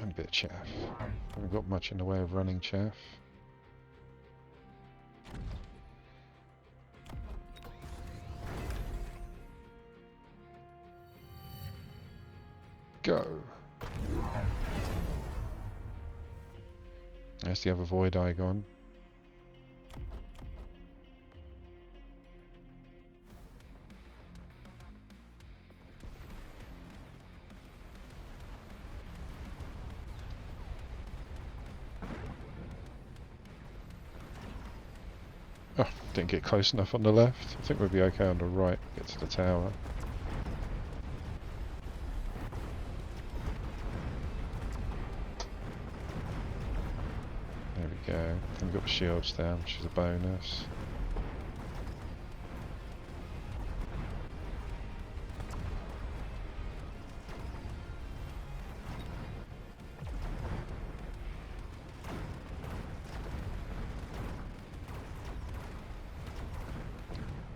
And a bit of chaff. Haven't got much in the way of running chaff. Go. There's the other void eye gone. Oh, didn't get close enough on the left. I think we'll be okay on the right. Get to the tower. There we go. And we've got the shields down, which is a bonus.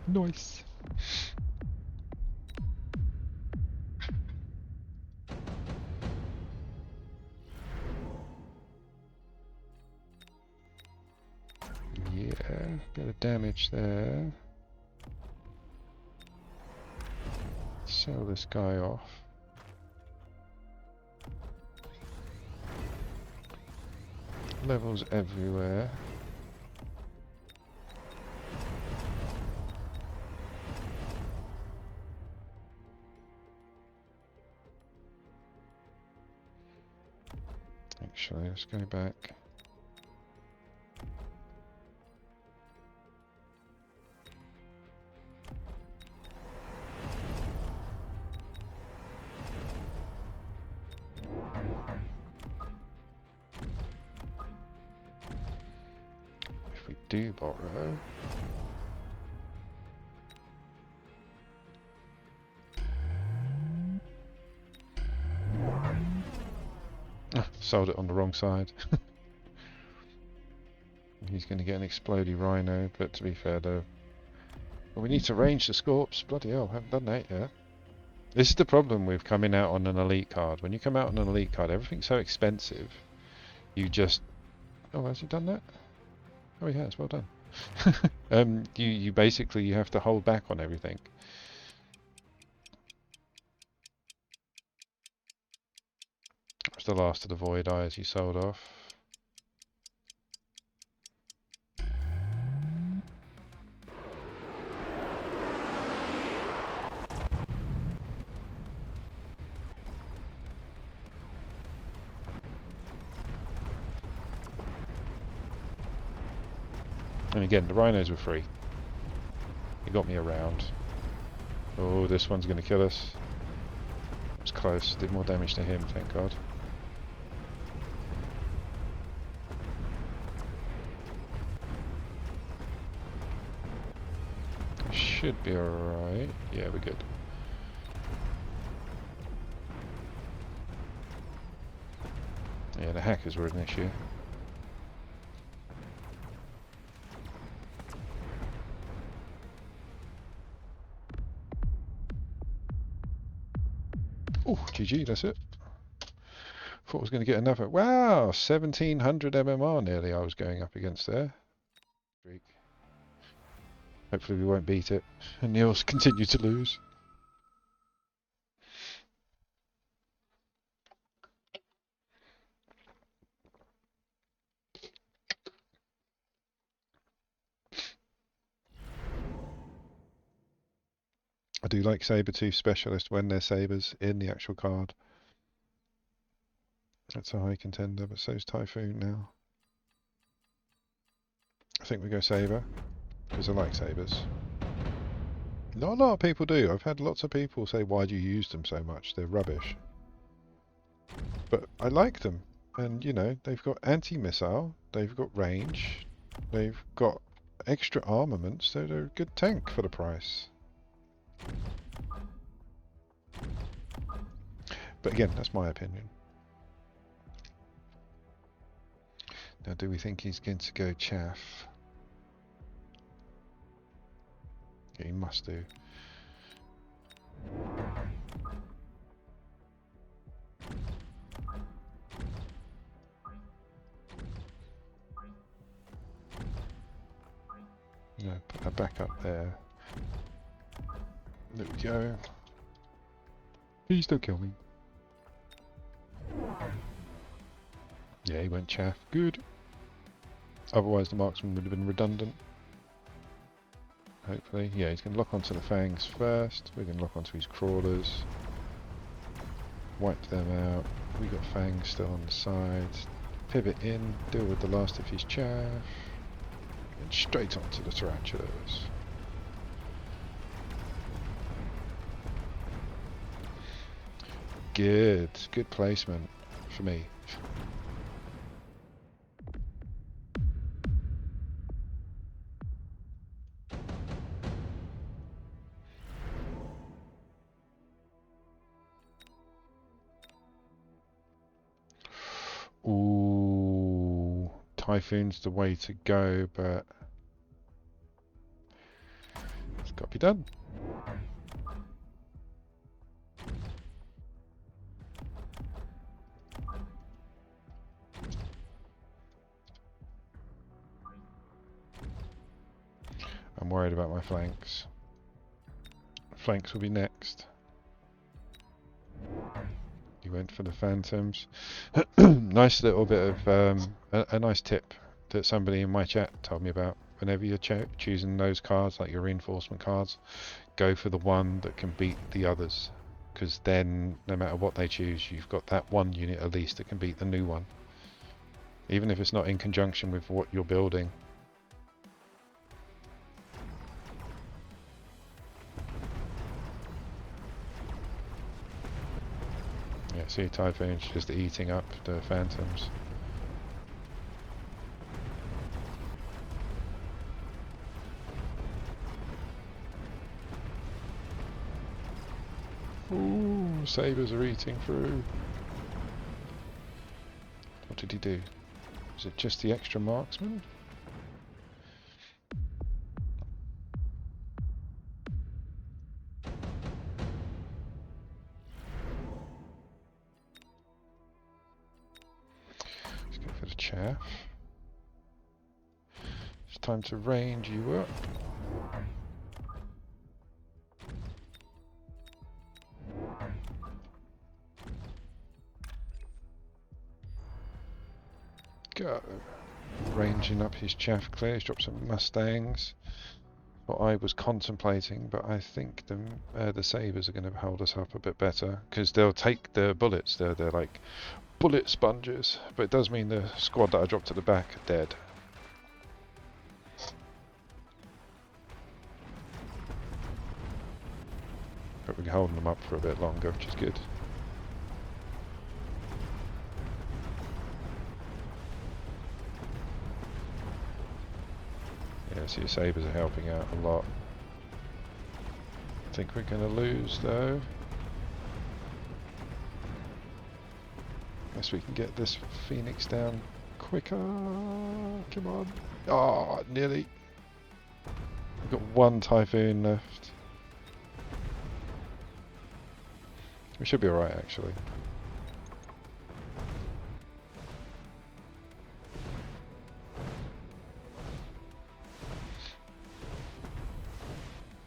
Nice. Yeah, bit of damage there. Sell this guy off. Levels everywhere. Actually, let's go back. do borrow. Sold it on the wrong side. He's going to get an explodey rhino, but to be fair though, well, we need to range the Scorps. Bloody hell, haven't done that yet. This is the problem with coming out on an elite card. When you come out on an elite card, everything's so expensive. You just... Oh, has he done that? Oh, he has. Well done. You basically you have to hold back on everything. That's the last of the Void Eyes he sold off. And again, the rhinos were free. He got me around. Oh, this one's going to kill us. It was close. Did more damage to him, thank God. Should be alright. Yeah, we're good. Yeah, the hackers were an issue. Oh, GG, that's it. Thought I was going to get another. Wow, 1700 MMR nearly I was going up against there. Hopefully we won't beat it. And Neil's continue to lose. I do like Sabertooth Specialist when they're sabers in the actual card. That's a high contender, but so's Typhoon now. I think we go Saber, because I like sabers. Not a lot of people do. I've had lots of people say, why do you use them so much? They're rubbish. But I like them. And, you know, they've got anti-missile, they've got range, they've got extra armaments, so they're a good tank for the price. But again, that's my opinion. Now, do we think he's going to go chaff? Yeah, he must do. Yeah, put that back up there. There we go. Please don't kill me. Yeah, he went chaff. Good. Otherwise the marksman would have been redundant. Hopefully. Yeah, he's going to lock onto the fangs first. We're going to lock onto his crawlers. Wipe them out. We got fangs still on the sides. Pivot in. Deal with the last of his chaff. And straight onto the tarantulas. Good. Good placement for me. Ooh, Typhoon's the way to go, but it's got to be done. I'm worried about my flanks. Flanks will be next. He went for the phantoms. Nice little bit of a nice tip that somebody in my chat told me about. Whenever you're choosing those cards, like your reinforcement cards, go for the one that can beat the others, because then no matter what they choose, you've got that one unit at least that can beat the new one, even if it's not in conjunction with what you're building. Yeah, see, Typhoon's just eating up the phantoms. Sabres are eating through. What did he do? Is it just the extra marksman? Let's go for the chaff. It's time to range you up. Go. Ranging up his chaff clear. He's dropped some Mustangs. What I was contemplating, but I think the Sabres are going to hold us up a bit better because they'll take the bullets. They're like bullet sponges, but it does mean the squad that I dropped at the back are dead. But we're holding them up for a bit longer, which is good. Yeah, so your Sabres are helping out a lot. I think we're going to lose though. Unless we can get this Phoenix down quicker. Come on. Oh, nearly. We've got one Typhoon left. We should be alright actually.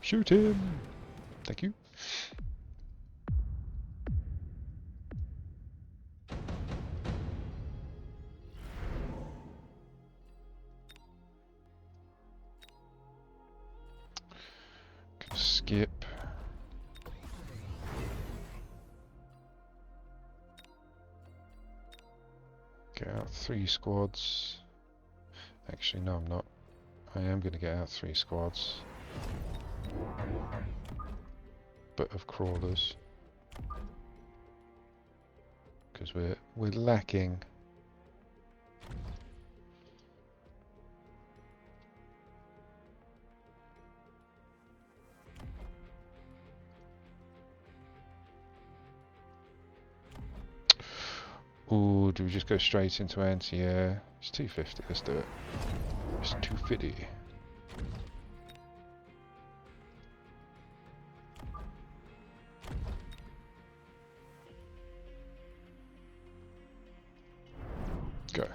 Shoot him! Thank you. Gonna skip. Get out 3 squads. Actually, no, I'm not. I am going to get out 3 squads. But of crawlers. Because we're lacking. Ooh, do we just go straight into anti-air? It's 250, let's do it. It's 250. Go.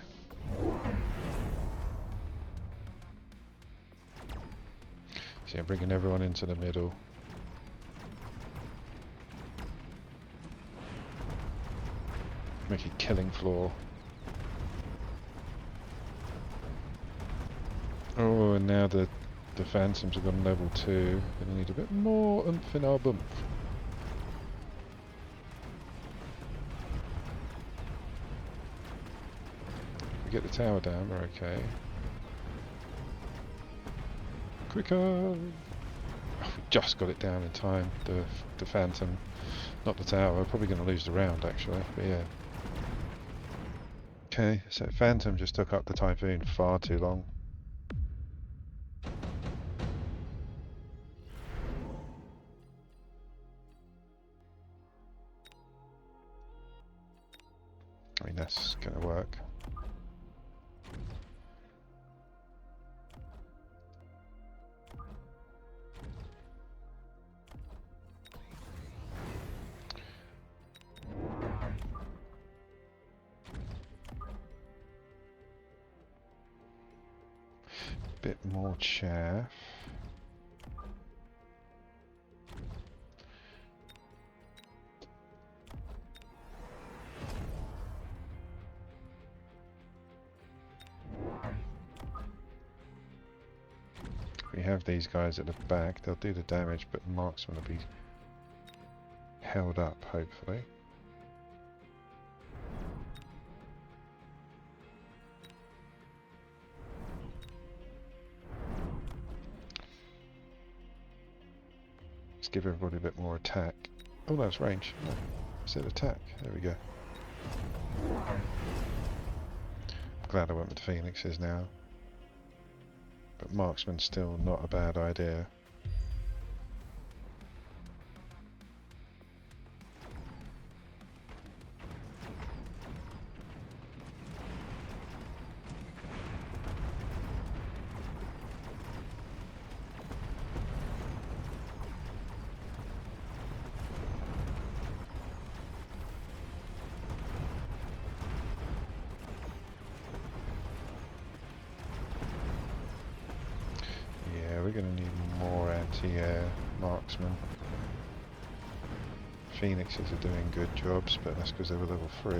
See, I'm bringing everyone into the middle. Make a killing floor. Oh, and now the Phantoms have gone level 2. Gonna need a bit more oomph in our bump. If we get the tower down, we're okay. Quicker! Oh, we just got it down in time. The Phantom, not the tower. We're probably going to lose the round actually, but yeah. Okay, so Phantom just took up the Typhoon far too long. I mean, that's going to work. Bit more chaff. We have these guys at the back, they'll do the damage, but marksman will be held up, hopefully. Let's give everybody a bit more attack. Oh no, it's range. No, I said attack. There we go. Glad I went with Phoenixes now. But marksman's still not a bad idea. anti-air marksmen. Phoenixes are doing good jobs, but that's because they were level 3.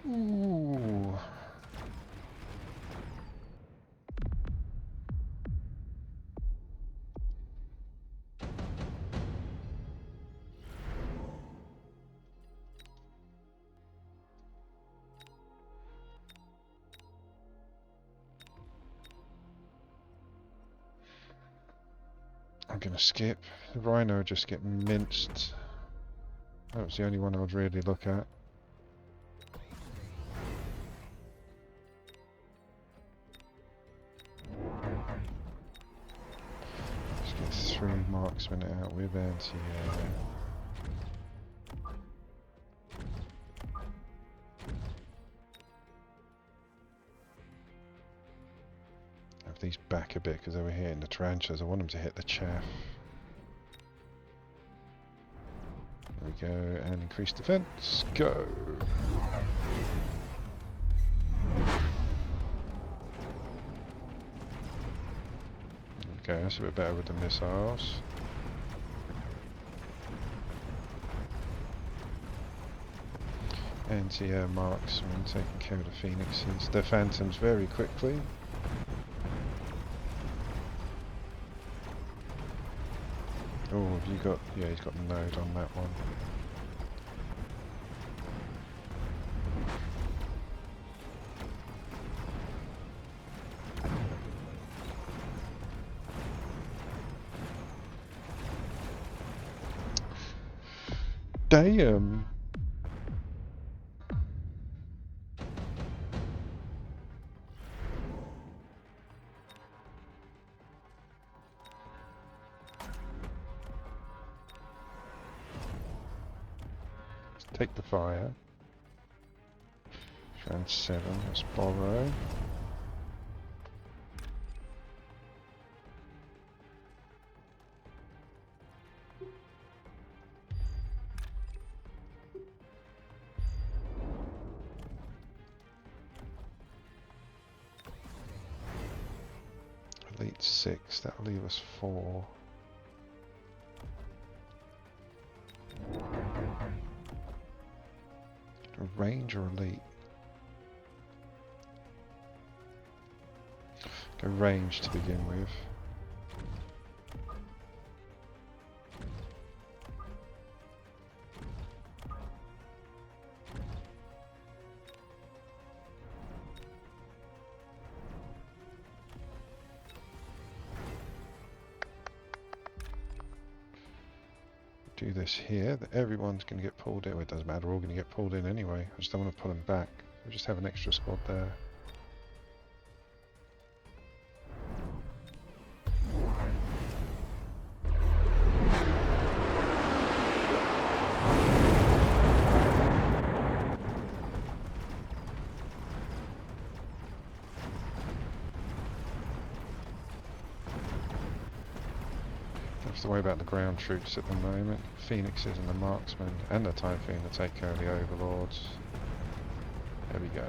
Ooh. I'm gonna skip. The Rhino will just get minced. That was the only one I would really look at. Let's get 3 marksmen out with anti-air. Have these back a bit because they were hitting the tarantulas. I want them to hit the chaff. There we go, and increase defense. Go! Okay, that's a bit better with the missiles. Anti-air marksmen taking care of the phoenixes. The phantoms very quickly. Oh, have you got... yeah, he's got a node on that one. Damn! Take the fire. Round 7, let's borrow. Elite 6, that'll leave us 4. Range or elite? Go range to begin with. Do this here, that everyone's going to get pulled in. Well, it doesn't matter, we're all going to get pulled in anyway. I just don't want to pull them back. We just have an extra squad there. Have to worry about the ground troops at the moment. Phoenixes and the marksmen and the Typhoon to take care of the overlords. There we go.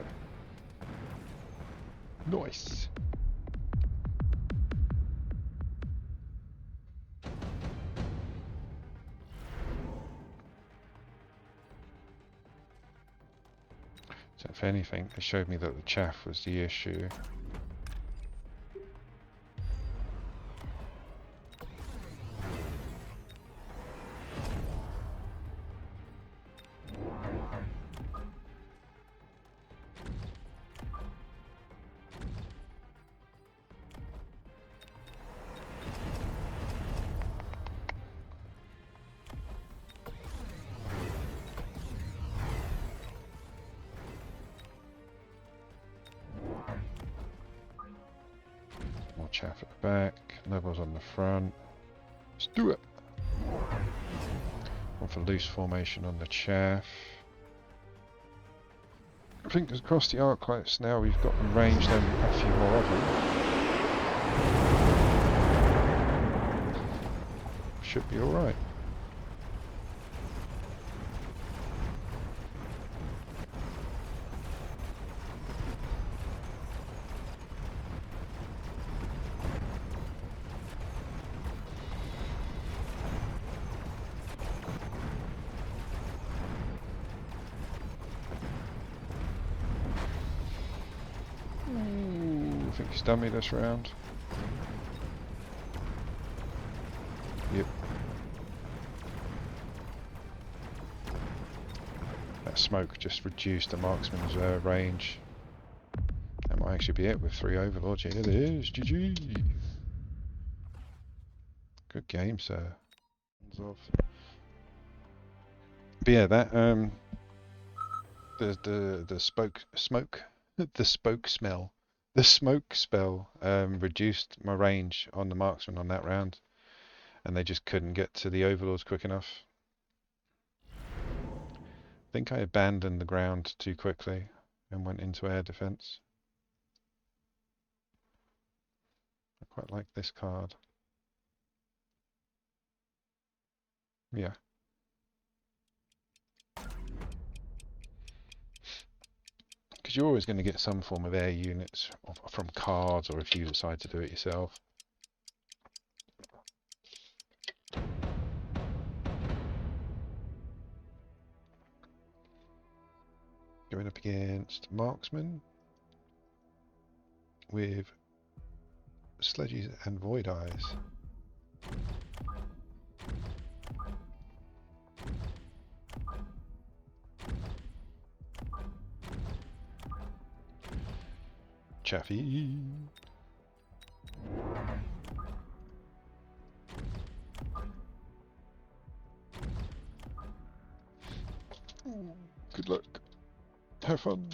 Nice! So if anything, it showed me that the chaff was the issue. Chaff at the back, levels on the front. Let's do it! One for loose formation on the chaff. I think across the arc lights now we've got them ranged and a few more of them. Should be alright. Stun me this round. Yep. That smoke just reduced the marksman's range. That might actually be it with 3 overlords. Yeah, it is. GG. Good game, sir. But yeah, that the smoke the smoke spell reduced my range on the marksman on that round, and they just couldn't get to the overlords quick enough. I think I abandoned the ground too quickly and went into air defense. I quite like this card. Yeah. Because you're always going to get some form of air units from cards, or if you decide to do it yourself. Going up against marksmen with sledges and void eyes. Chaffee. Good luck. Have fun.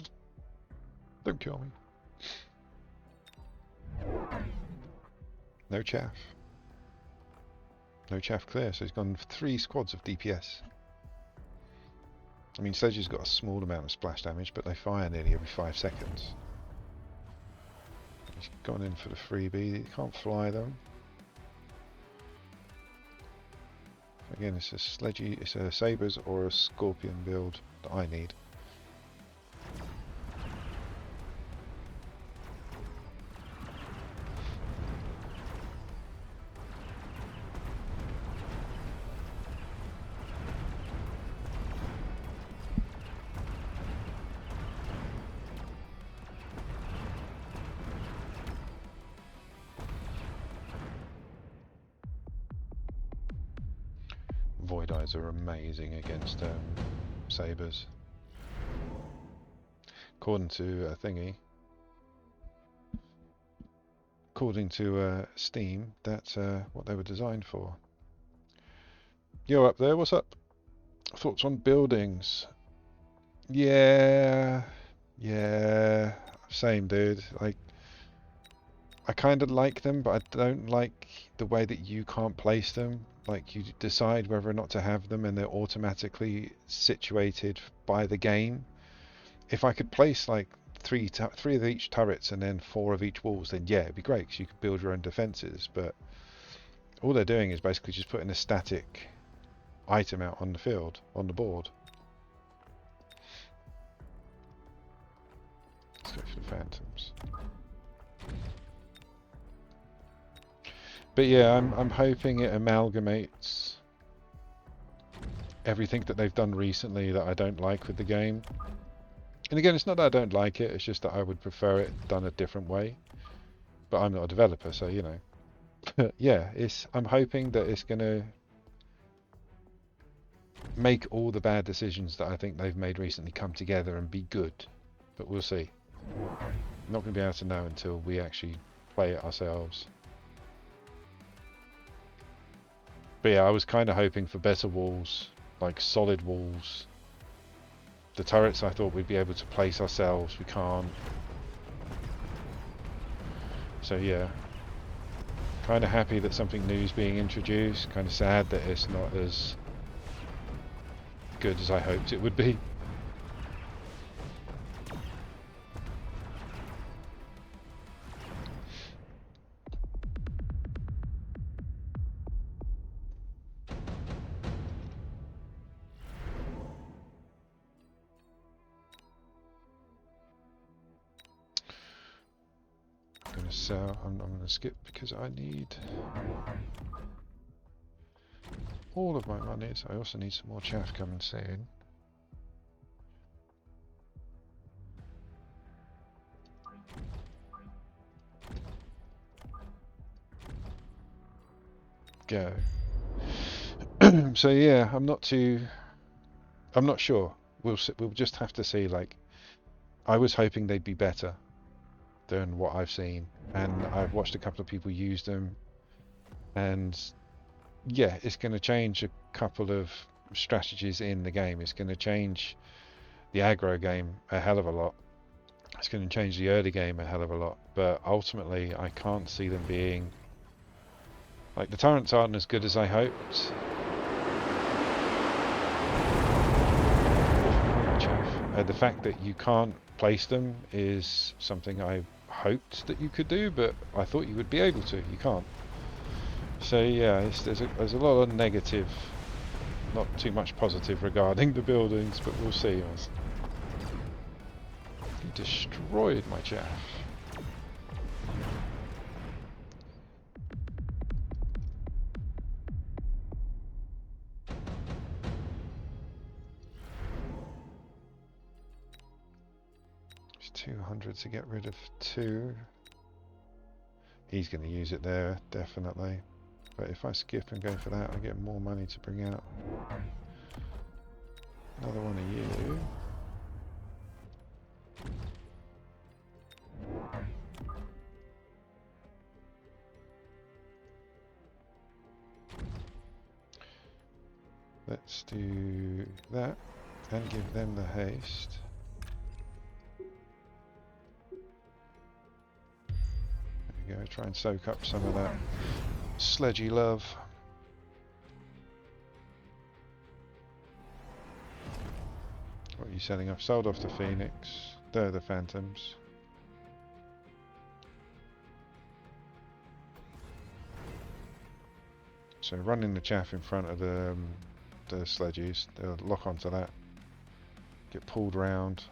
Don't kill me. No chaff. No chaff clear, so he's gone 3 squads of DPS. I mean, Sledge's got a small amount of splash damage, but they fire nearly every 5 seconds. He's gone in for the freebie. He can't fly them. Again, it's a sledgy, it's a sabres or a scorpion build that I need. Void eyes are amazing against sabres. According to according to Steam, that's what they were designed for. Yo, up there, what's up? Thoughts on buildings? Yeah, same, dude. Like, I kind of like them, but I don't like the way that you can't place them. Like, you decide whether or not to have them, and they're automatically situated by the game. If I could place like three of each turrets and then 4 of each walls, then yeah, it'd be great because you could build your own defenses. But all they're doing is basically just putting a static item out on the field, on the board. Let's go for the phantoms. But yeah, I'm hoping it amalgamates everything that they've done recently that I don't like with the game. And again, it's not that I don't like it, it's just that I would prefer it done a different way. But I'm not a developer, so you know. Yeah, I'm hoping that it's going to make all the bad decisions that I think they've made recently come together and be good. But we'll see. I'm not going to be able to know until we actually play it ourselves. But yeah, I was kind of hoping for better walls, like solid walls. The turrets I thought we'd be able to place ourselves, we can't. So yeah, kind of happy that something new is being introduced, kind of sad that it's not as good as I hoped it would be. So I'm going to skip because I need all of my monies. I also need some more chaff coming soon. go. So yeah, I'm not sure. We'll just have to see. Like, I was hoping they'd be better than what I've seen, and I've watched a couple of people use them, and yeah, it's going to change a couple of strategies in the game. It's going to change the aggro game a hell of a lot. It's going to change the early game a hell of a lot, but ultimately I can't see them being like, the turrets aren't as good as I hoped. The fact that you can't place them is something I hoped that you could do, but I thought you would be able to. You can't. So yeah, there's a lot of negative, not too much positive regarding the buildings, but we'll see. He destroyed my chaff. It's 200 to get rid of 2. He's going to use it there, definitely. But if I skip and go for that, I get more money to bring out. Another one of you. Let's do that and give them the haste. There we go, try and soak up some of that sledgy love. What are you selling off? Sold off the Phoenix. They're the Phantoms. So running the chaff in front of the sledges, they'll lock onto that, get pulled round,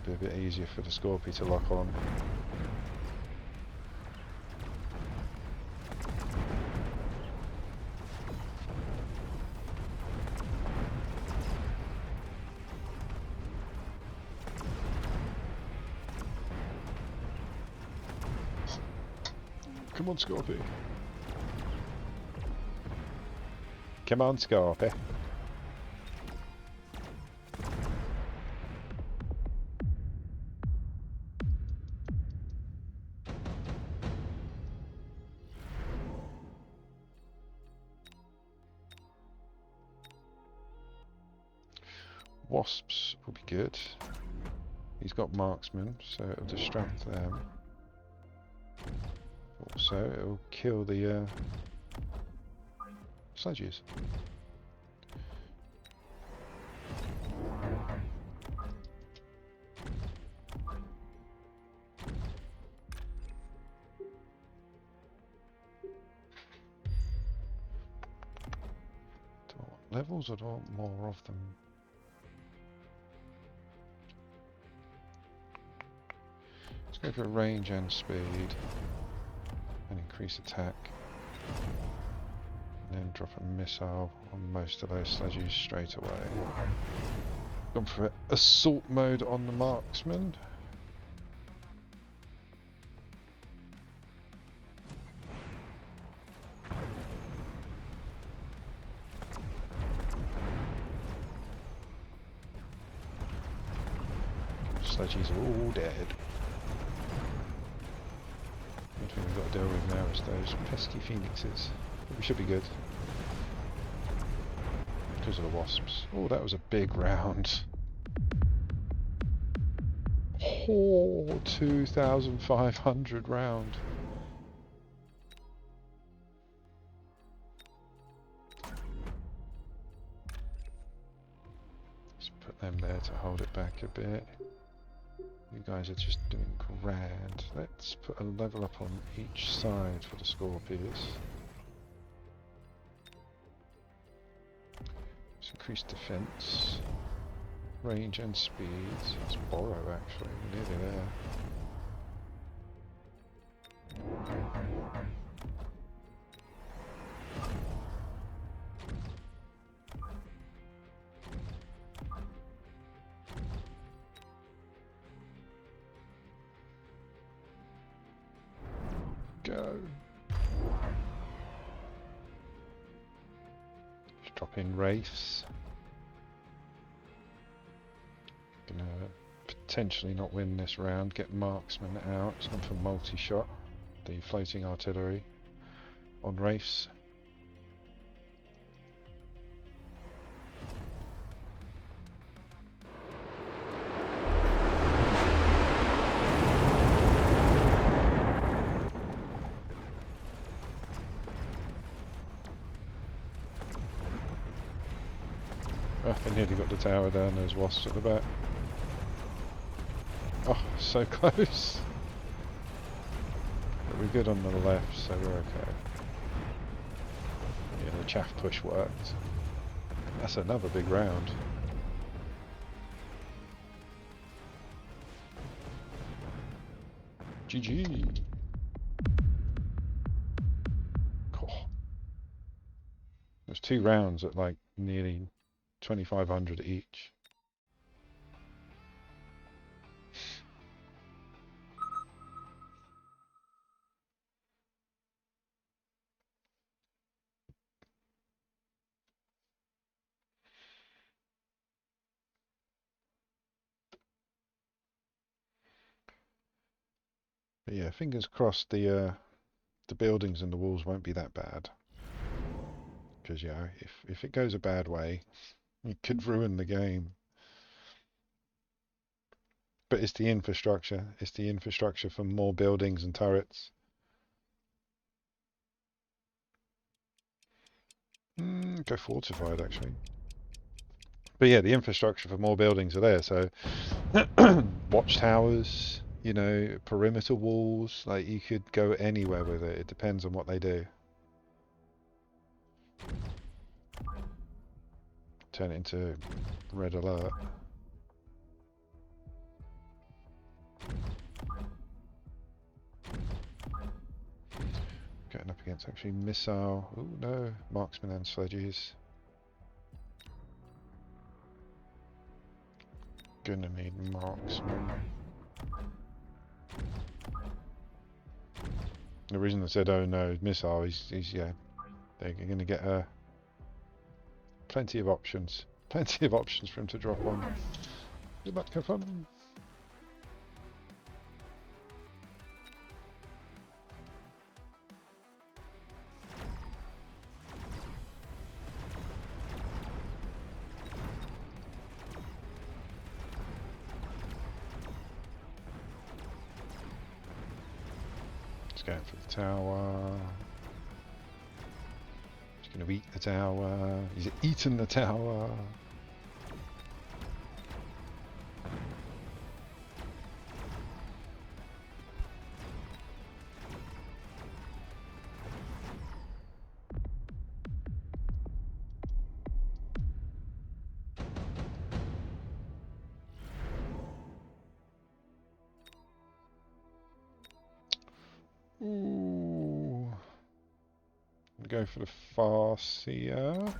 be a bit easier for the Scorpy to lock on. Come on, Scorpy. Come on, Scorpy. Wasps will be good. He's got marksmen, so it'll distract them. Also, it'll kill the sledges. Do I want levels or do I want more of them? Let's go for range and speed. And increase attack, and then drop a missile on most of those sledges straight away. Gone for assault mode on the marksman. Sledges are all dead. One thing we've got to deal with now is those pesky phoenixes. But we should be good. Because of the wasps. Oh, that was a big round. Oh, 2,500 round. Let's put them there to hold it back a bit. You guys are just doing grand. Let's put a level up on each side for the Scorpions. Let's increase defense, range and speed. Let's borrow actually, we're nearly there. Go. Just drop in Wraiths. Gonna potentially not win this round. Get Marksman out. It's gone for multi-shot. The floating artillery on Wraiths. Oh, I nearly got the tower down. There's wasps at the back. Oh, so close. But we're good on the left, so we're okay. Yeah, the chaff push worked. That's another big round. GG. Cool. There's 2 rounds at like nearly 2,500 each. But yeah, fingers crossed the buildings and the walls won't be that bad. Because yeah, if it goes a bad way, it could ruin the game. But it's the infrastructure. It's the infrastructure for more buildings and turrets. Go fortified, actually. But yeah, the infrastructure for more buildings are there. So watchtowers, you know, perimeter walls. Like you could go anywhere with it. It depends on what they do. Turn it into red alert. Getting up against actually missile. Oh no, marksman and sledges. Gonna need marksman. The reason I said oh no missile is yeah, they're gonna get plenty of options. Plenty of options for him to drop on. Good luck, have fun. Going for the tower. He's going to eat the tower. He's eaten the tower. Ooh. Go for the Farseer.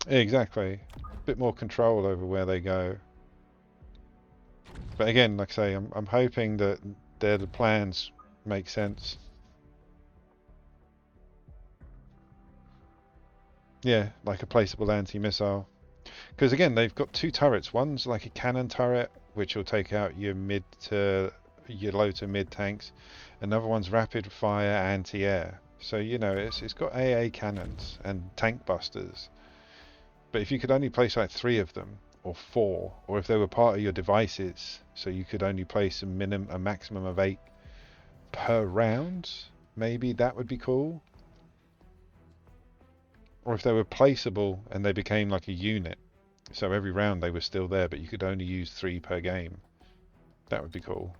Exactly. A bit more control over where they go. But again, like I say, I'm hoping that the plans make sense. Yeah, like a placeable anti-missile. Because again, they've got 2 turrets. One's like a cannon turret, which will take out your low to mid tanks. Another one's rapid fire anti-air. So you know, it's got AA cannons and tank busters. But if you could only place like 3 of them, or 4, or if they were part of your devices, so you could only place a maximum of 8 per round, maybe that would be cool. Or if they were placeable and they became like a unit, so every round they were still there, but you could only use 3 per game. That would be cool.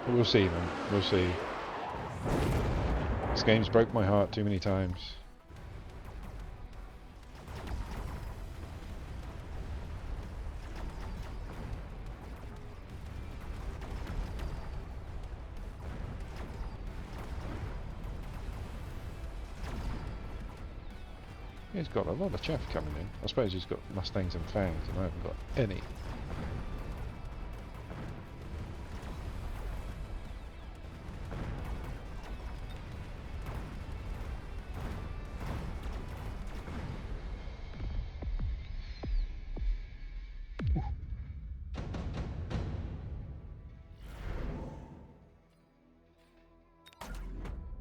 But we'll see, man. We'll see. This game's broke my heart too many times. He's got a lot of chaff coming in. I suppose he's got Mustangs and Fangs, and I haven't got any.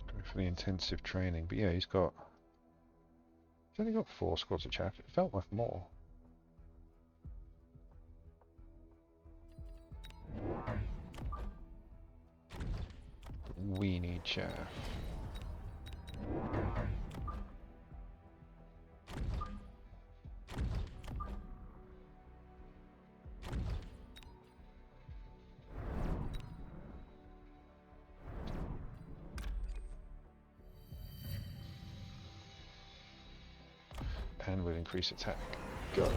Go for the intensive training, but yeah, he's only got 4 squads of chaff. It felt like more. We need chaff. And we'll increase attack. Go.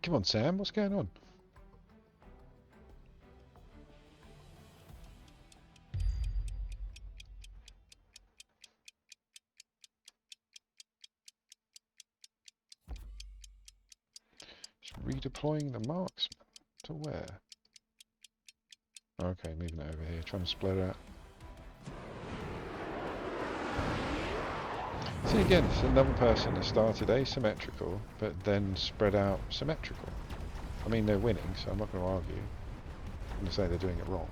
Come on, Sam, what's going on? Just redeploying the marksman. To where? Okay, moving it over here, trying to split out. See, again, it's another person that started asymmetrical, but then spread out symmetrical. I mean, they're winning, so I'm not going to argue. I'm going to say they're doing it wrong.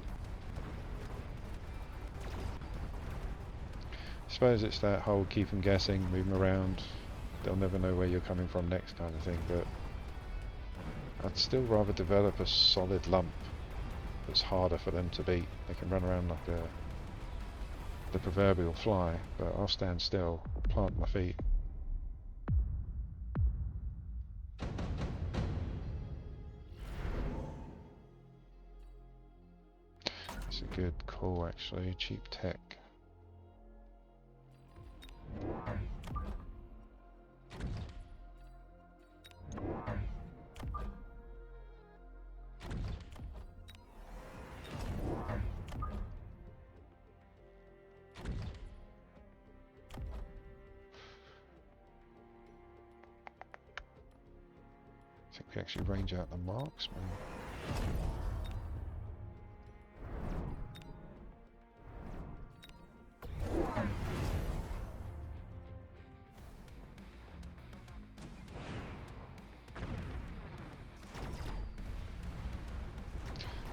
I suppose it's that whole keep them guessing, move them around, they'll never know where you're coming from next kind of thing, but I'd still rather develop a solid lump that's harder for them to beat. They can run around like the proverbial fly, but I'll stand still, plant my feet. That's a good call actually, cheap tech. I think we actually range out the marksman.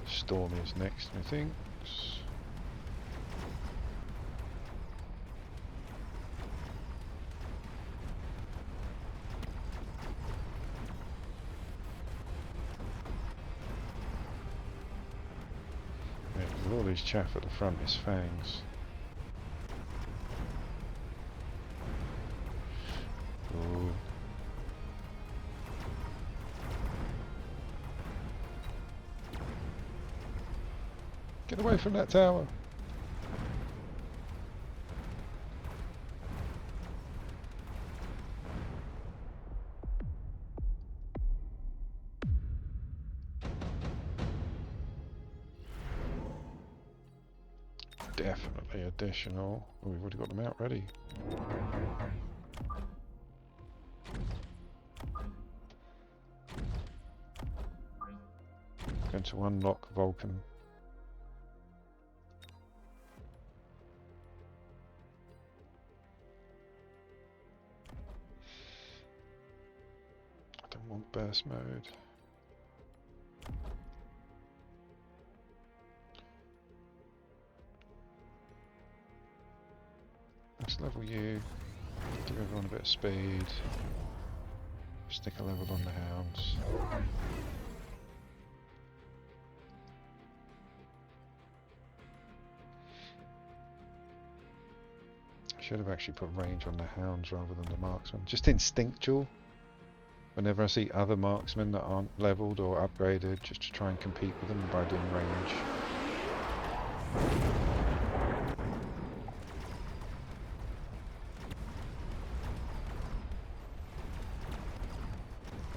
Storm is next, methinks. Yeah, with all these chaff at the front is Fangs. Ooh. Get away from that tower! Definitely additional. Oh, we've already got them out ready. Going to unlock Vulcan. I don't want burst mode. Let's level you, give everyone a bit of speed, stick a level on the hounds. Should have actually put range on the hounds rather than the marksmen. Just instinctual. Whenever I see other marksmen that aren't leveled or upgraded, just to try and compete with them by doing range.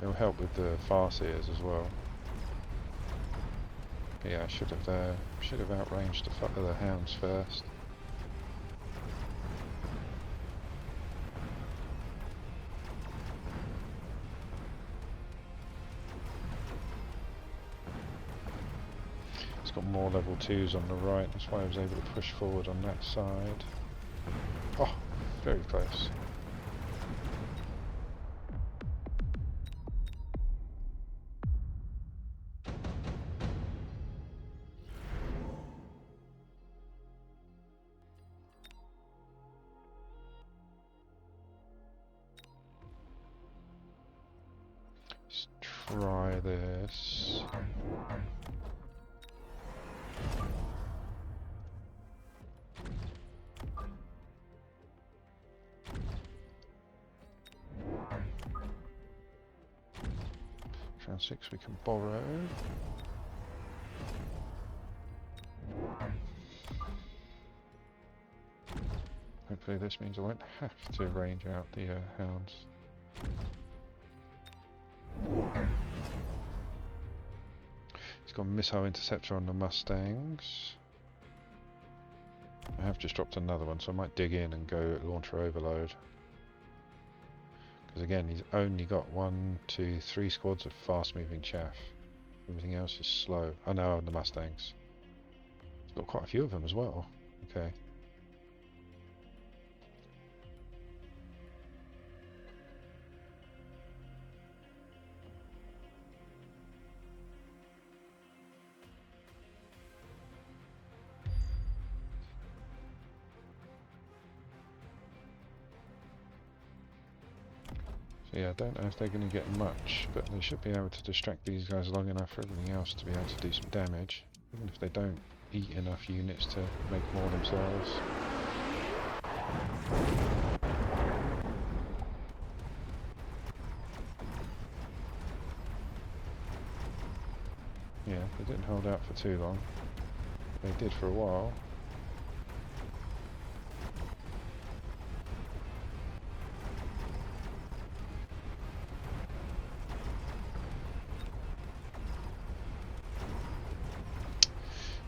It'll help with the farseers as well. Yeah, I should have outranged the hounds first. It's got more level 2s on the right, that's why I was able to push forward on that side. Oh, very close. Let's try this. Round 6 we can borrow. Hopefully this means I won't have to range out the hounds. He's got a missile interceptor on the Mustangs. I have just dropped another one, so I might dig in and go launcher overload. Because again, he's only got 1, 2, 3 squads of fast-moving chaff. Everything else is slow. Oh no, and the Mustangs. He's got quite a few of them as well. Okay. Yeah, I don't know if they're going to get much, but they should be able to distract these guys long enough for everything else to be able to do some damage, even if they don't eat enough units to make more themselves. Yeah, they didn't hold out for too long. They did for a while.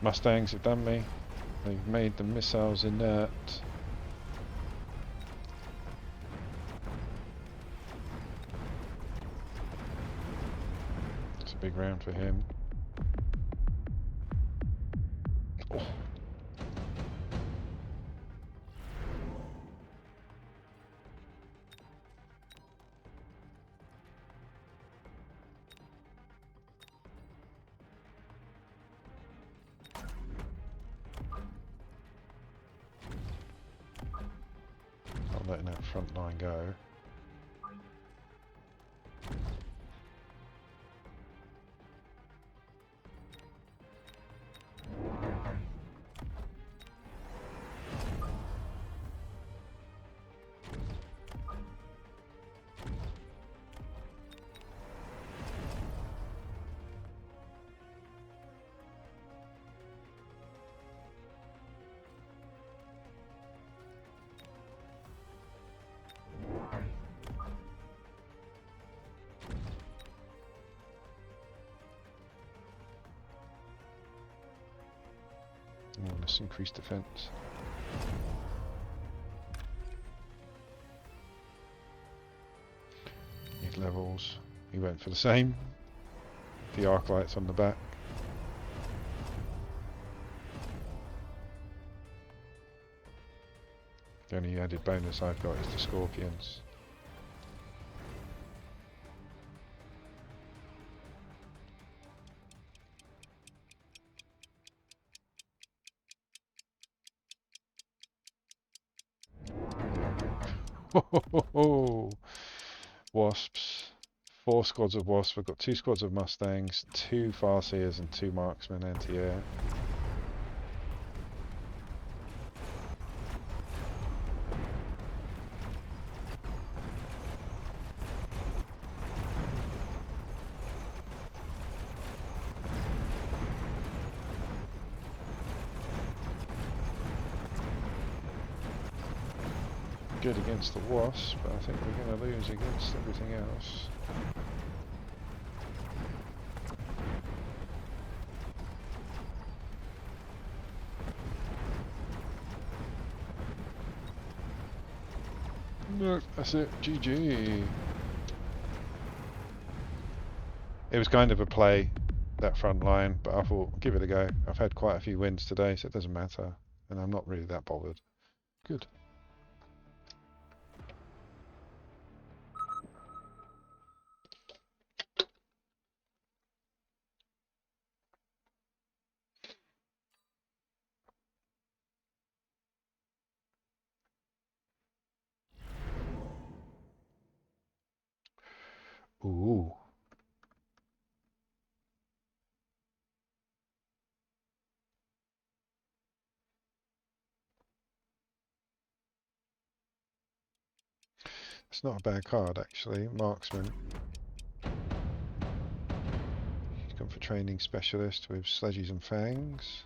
Mustangs have done me. They've made the missiles inert. It's a big round for him. Oh. Letting that front line go. Oh, let's increase defense. Need levels. He went for the same. The arc lights on the back. The only added bonus I've got is the scorpions. Wasps. 4 squads of wasps. We've got 2 squads of mustangs, 2 farseers and 2 marksmen anti-air. good against the wasp, but I think we're going to lose against everything else. No, that's it. GG. It was kind of a play, that front line, but I thought, give it a go. I've had quite a few wins today, so it doesn't matter. And I'm not really that bothered. Good. Ooh. It's not a bad card, actually. Marksman. He's gone for training specialist with sledges and fangs.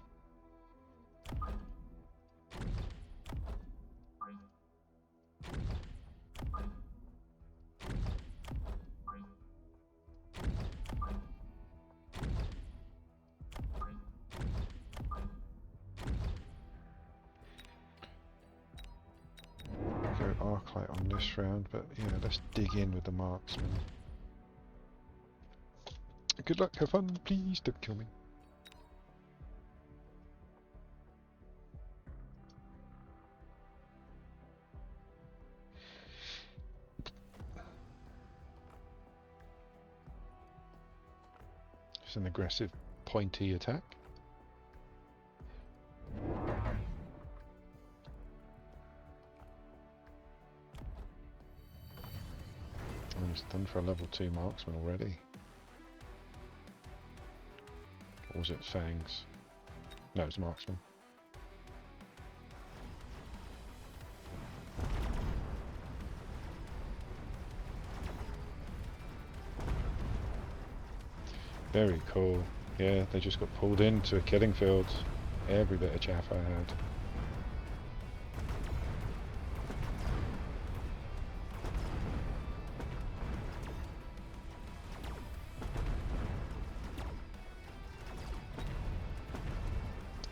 Go Arclight on this round, but yeah, let's dig in with the marksman. Good luck, have fun, please don't kill me. It's an aggressive, pointy attack. And it's done for a level 2 marksman already. Or was it fangs? No, it's marksman. Very cool. Yeah, they just got pulled into a killing field. Every bit of chaff I had.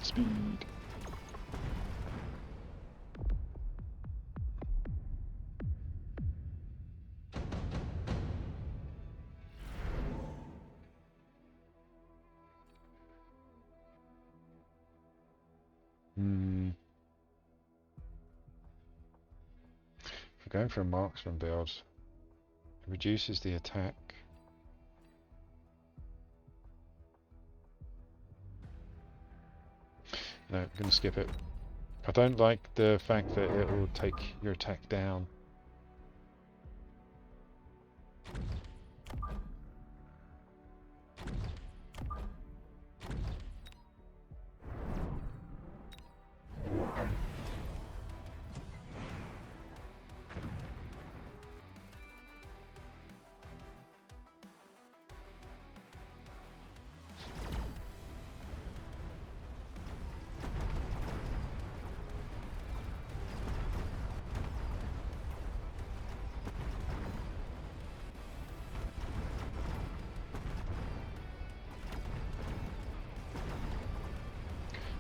Speed. If we're going for a marksman build, it reduces the attack. No, I'm going to skip it. I don't like the fact that it will take your attack down.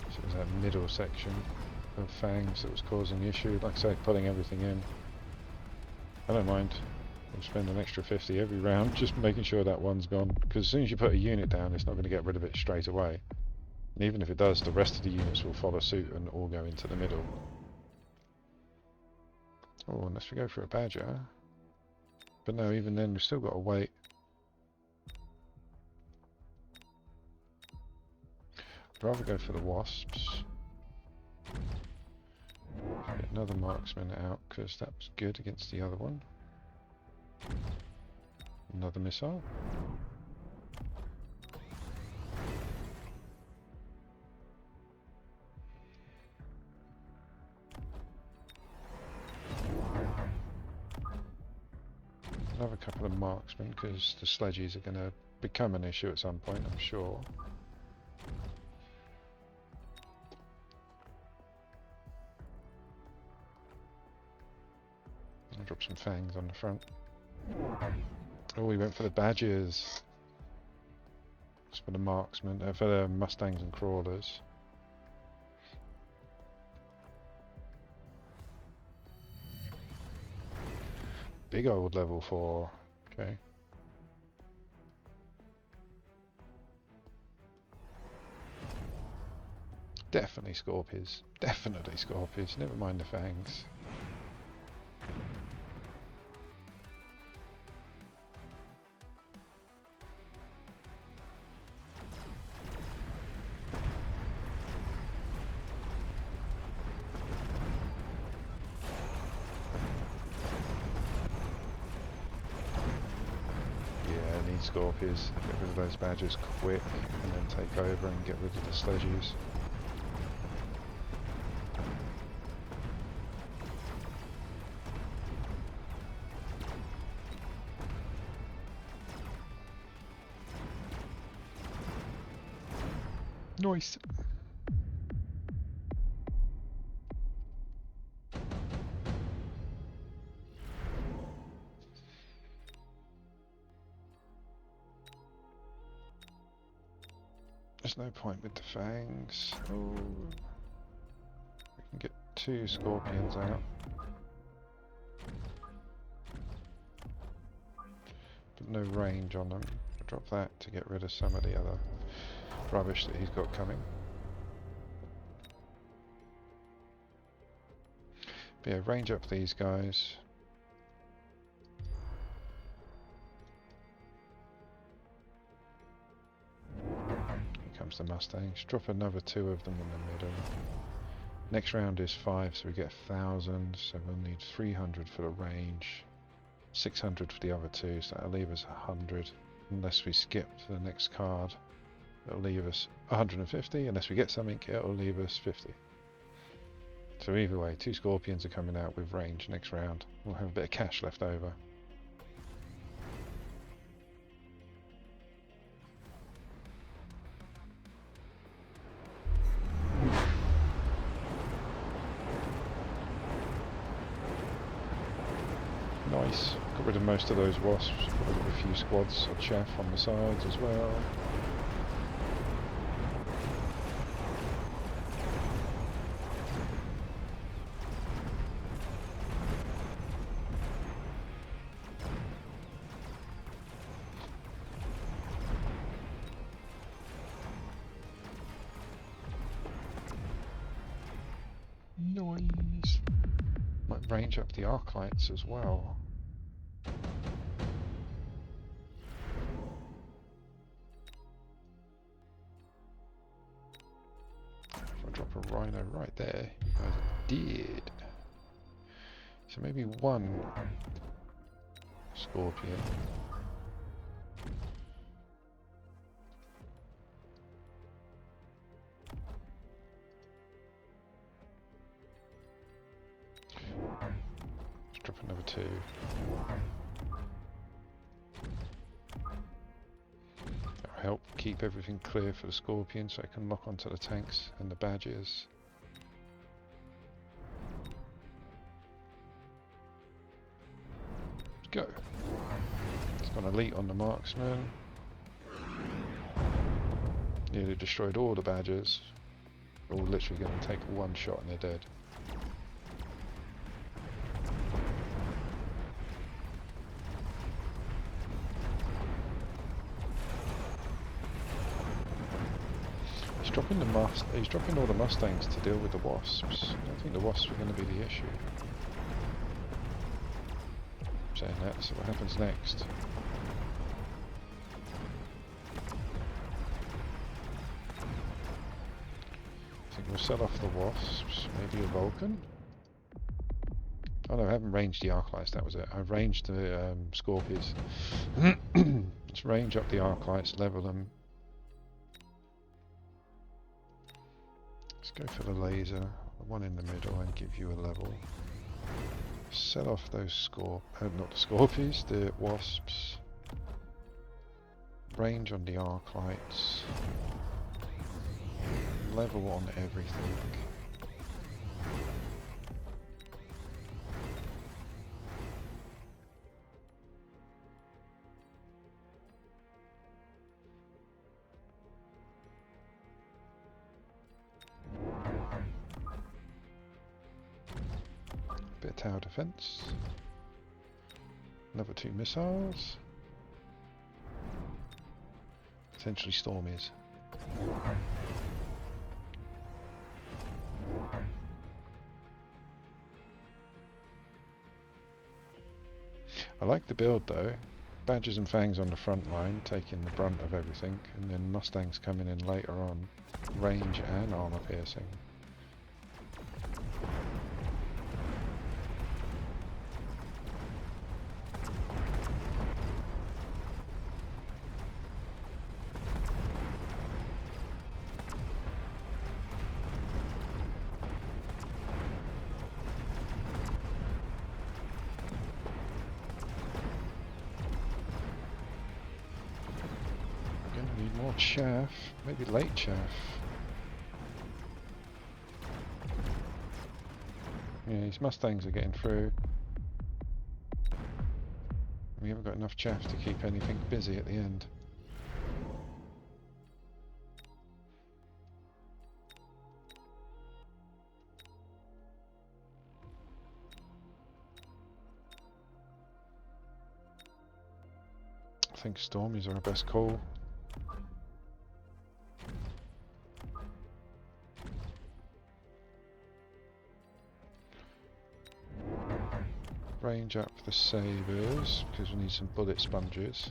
So it was that middle section of fangs that was causing the issue. Like I say, putting everything in. I don't mind. I'll spend an extra 50 every round just making sure that one's gone. Because as soon as you put a unit down, it's not going to get rid of it straight away. And even if it does, the rest of the units will follow suit and all go into the middle. Oh, unless we go for a badger. But no, even then we've still got to wait. I'd rather go for the wasps. Get another marksman out because that was good against the other one. Another missile. Another couple of marksmen because the sledges are going to become an issue at some point, I'm sure. I'll drop some fangs on the front. Oh, we went for the badgers. It's for the marksmen, for the mustangs and crawlers. Big old level 4. Okay. Definitely scorpions. Definitely scorpions. Never mind the fangs. Scorpions, get rid of those badgers quick and then take over and get rid of the sledges. Nice. There's no point with the fangs. Oh. We can get 2 scorpions out. But no range on them. I'll drop that to get rid of some of the other rubbish that he's got coming. But yeah, range up these guys. The Mustangs. Drop another 2 of them in the middle. Next round is 5, so we get 1,000. So we'll need 300 for the range, 600 for the other 2, so that'll leave us 100. Unless we skip to the next card, it'll leave us 150. Unless we get something, it'll leave us 50. So either way, 2 scorpions are coming out with range next round. We'll have a bit of cash left over. Nice. Got rid of most of those wasps. Got rid of a few squads of chaff on the sides as well. Nice. Might range up the arc lights as well. Drop a rhino right there. I did. So maybe 1 scorpion. Let's drop another 2. Help keep everything clear for the scorpion so I can lock onto the tanks and the badgers. Let's go. It's got an elite on the marksman. Nearly destroyed all the badgers. They're all literally going to take 1 shot and they're dead. He's dropping all the mustangs to deal with the wasps. I don't think the wasps are going to be the issue. Saying that, so what happens next? I think we'll sell off the wasps, maybe a Vulcan? Oh no, I haven't ranged the arc lights, that was it. I've ranged the scorpions. Let's range up the arc lights, level them. Let's go for the laser, the one in the middle, and give you a level. Sell off those not the scorpions, the wasps. Range on the arc lights. Level on everything. tower defense. Another 2 missiles. Essentially Stormies. I like the build though. Badgers and Fangs on the front line, taking the brunt of everything, and then Mustangs coming in later on, range and armor piercing. Need more chaff, maybe late chaff. Yeah, these Mustangs are getting through. We haven't got enough chaff to keep anything busy at the end. I think Stormies are our best call. Range up the sabres because we need some bullet sponges.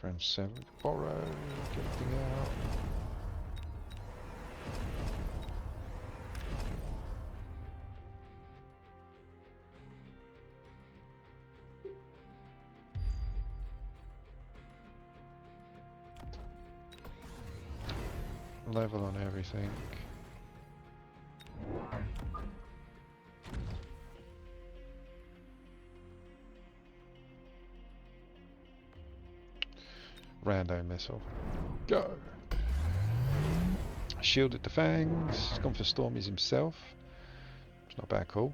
Round 7, borrow, get everything out. Level on everything. Rando missile. Go! Shielded the Fangs. He's gone for Stormies himself. It's not a bad call.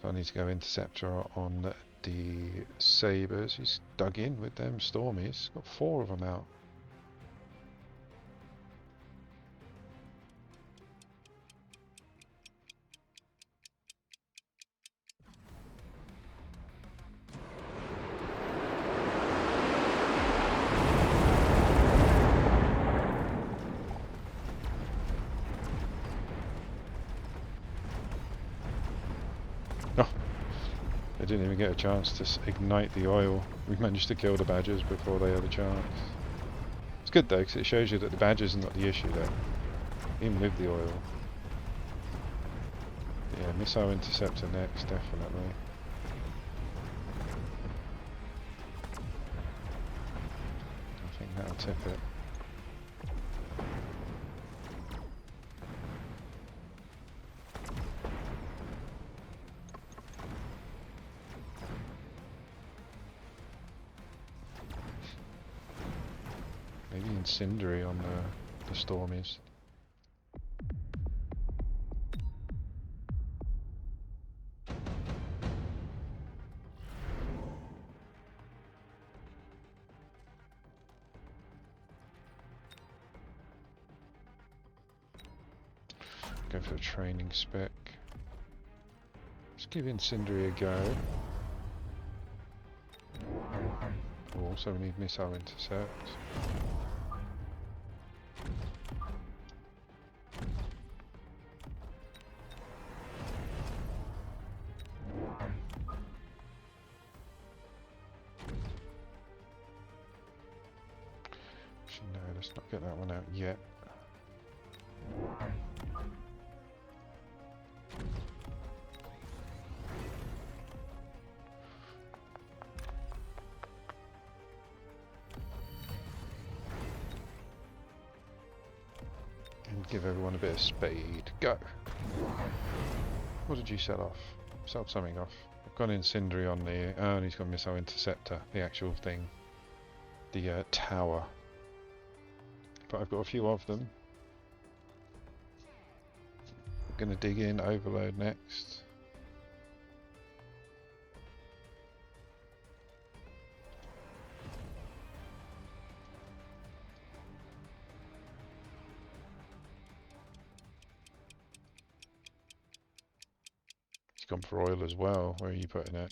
So I need to go Interceptor on the Sabres. He's dug in with them Stormies. Got 4 of them out. They didn't even get a chance to ignite the oil. We managed to kill the Badgers before they had a chance. It's good though, because it shows you that the Badgers are not the issue there, even with the oil. Yeah, missile interceptor next, definitely. I think that'll tip it. Maybe incendiary on the Stormies. Go for a training spec. Let's give incendiary a go. Also, we need missile intercept. No, let's not get that one out yet. And give everyone a bit of speed. Go! What did you set off? Set something off. I've got incendiary on the... Oh, and he's got missile interceptor, the actual thing. The tower. But I've got a few of them. I'm going to dig in, overload next. He's gone for oil as well. Where are you putting it?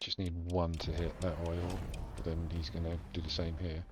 Just need one to hit that oil, but then he's going to do the same here.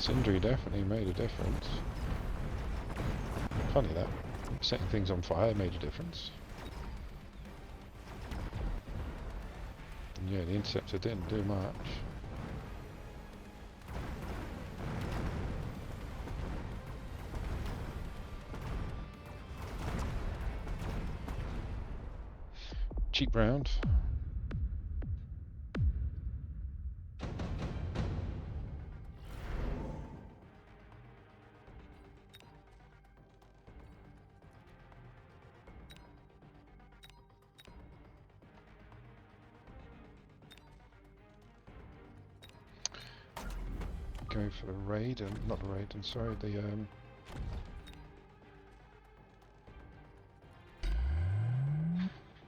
Injury definitely made a difference. Funny that. Setting things on fire made a difference. And yeah, the interceptor didn't do much. Cheap round. Go for the raid, and not the raid, I'm sorry, the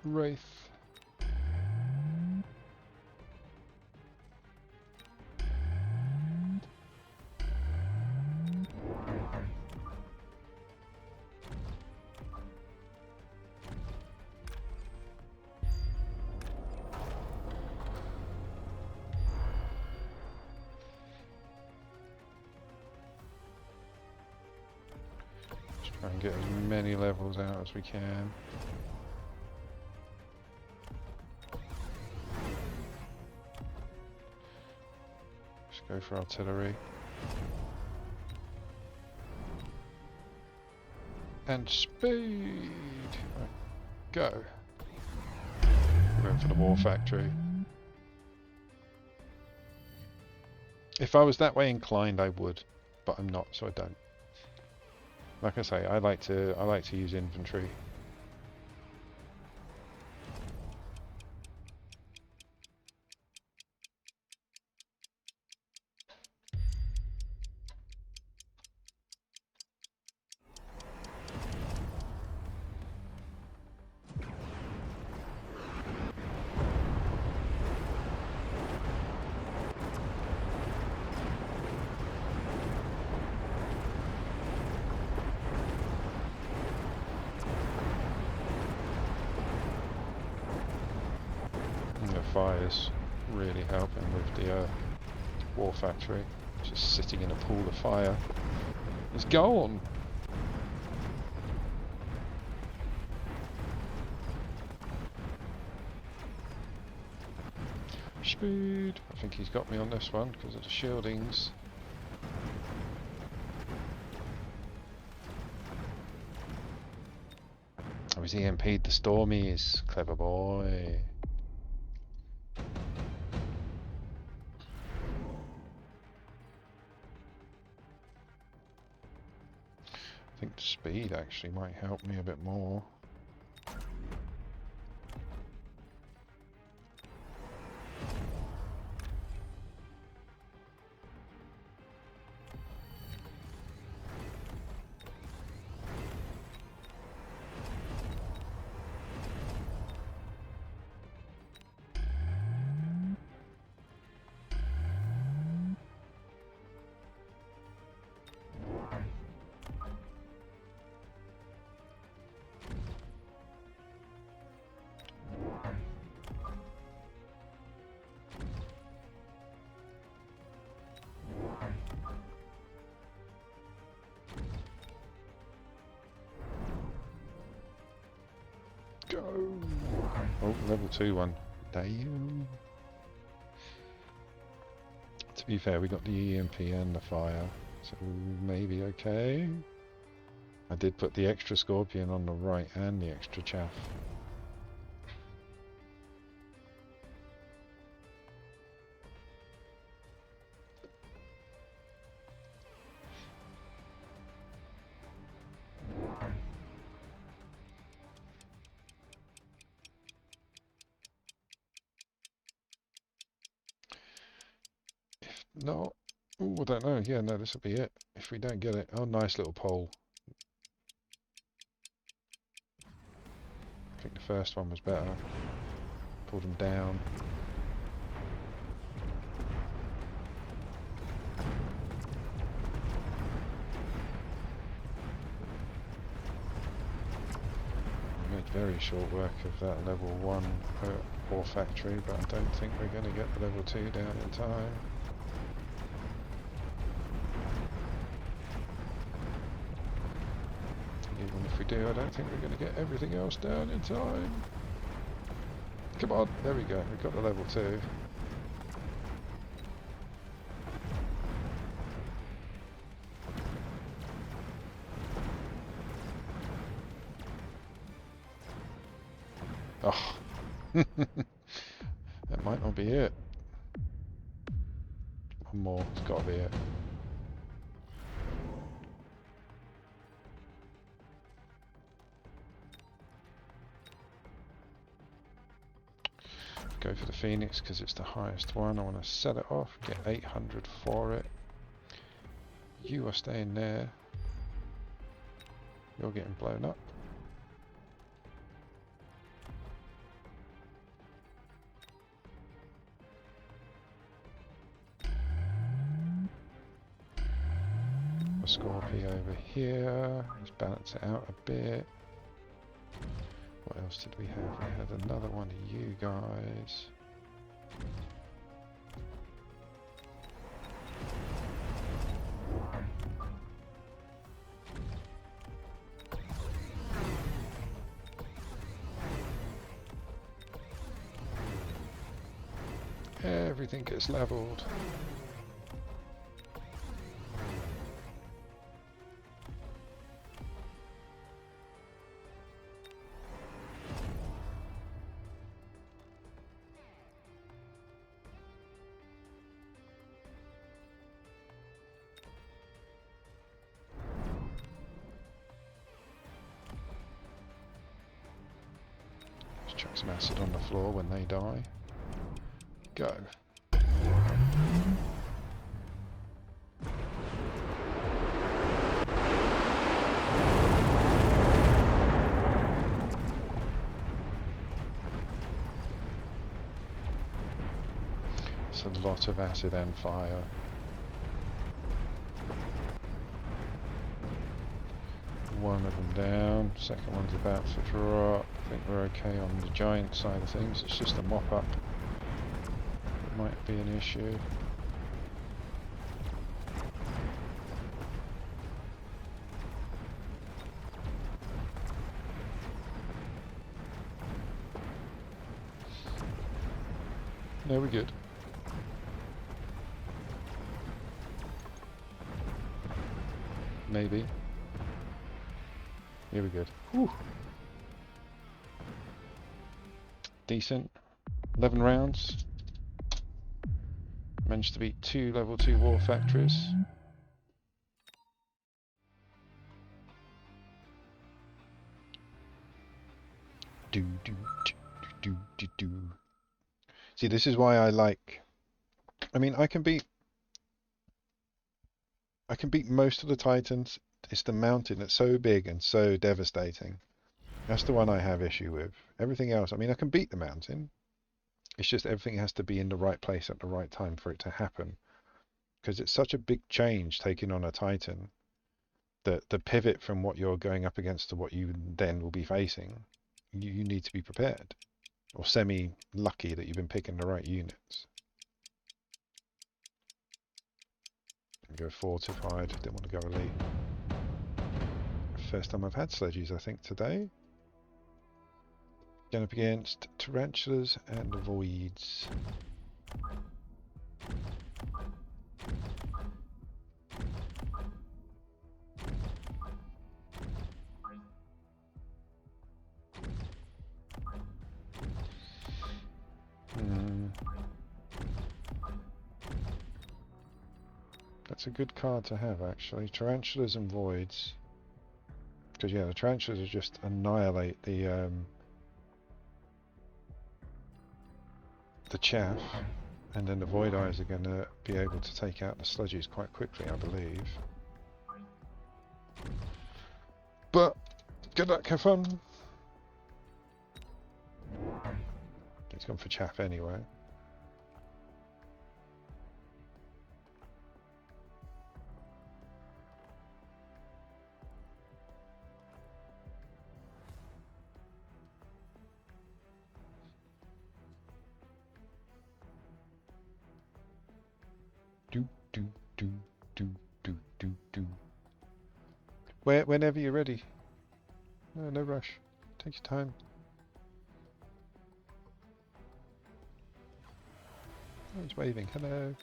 Wraith. Try and get as many levels out as we can. Just go for artillery. And speed! Right, go! We're going for the war factory. If I was that way inclined I would, but I'm not, so I don't. Like I say, I like to use infantry. Fire's really helping with the war factory. Just sitting in a pool of fire. It's gone! Speed! I think he's got me on this one because of the shieldings. Oh, he's EMP'd the Stormies. Clever boy. I think speed actually might help me a bit more. Go! Oh, level 2 one. Damn. To be fair, we got the EMP and the fire, so maybe okay. I did put the extra scorpion on the right and the extra chaff. No. Ooh, I don't know. Yeah, no, this will be it. If we don't get it. Oh, nice little pole. I think the first one was better. Pulled them down. We made very short work of that level 1 ore factory, but I don't think we're going to get the level 2 down in time. Even if we do, I don't think we're going to get everything else down in time. Come on, there we go, we've got the level 2. Oh, that might not be it. One more, it's got to be it. Go for the Phoenix because it's the highest one. I want to sell it off, get 800 for it. You are staying there. You're getting blown up. A Scorpio over here. Let's balance it out a bit. What else did we have? We had another one of you guys. Everything gets leveled. Just chuck some acid on the floor when they die. Go. It's a lot of acid and fire. One of them down, second one's about to drop. I think we're okay on the giant side of things. It's just a mop up. It might be an issue. No, we're good. Maybe. Yeah, we're good. Whew. Decent. 11 rounds. Managed to beat 2 level 2 war factories. Do do do do do do. See, this is why I like. I mean, I can beat most of the Titans. It's the mountain that's so big and so devastating. That's the one I have issue with. Everything else, I mean, I can beat the mountain. It's just everything has to be in the right place at the right time for it to happen. Because it's such a big change taking on a Titan. The pivot from what you're going up against to what you then will be facing, you need to be prepared. Or semi-lucky that you've been picking the right units. Go fortified, didn't want to go elite. First time I've had sledges, I think, today. Going up against tarantulas and voids. That's a good card to have, actually. Tarantulas and voids. Because, yeah, the tarantulas will just annihilate the chaff. And then the Void Eyes are going to be able to take out the sludgies quite quickly, I believe. But, good luck, have fun. He's gone for chaff anyway. Do do do do do do do. Whenever you're ready. No, no rush. Take your time. Oh, he's waving. Hello.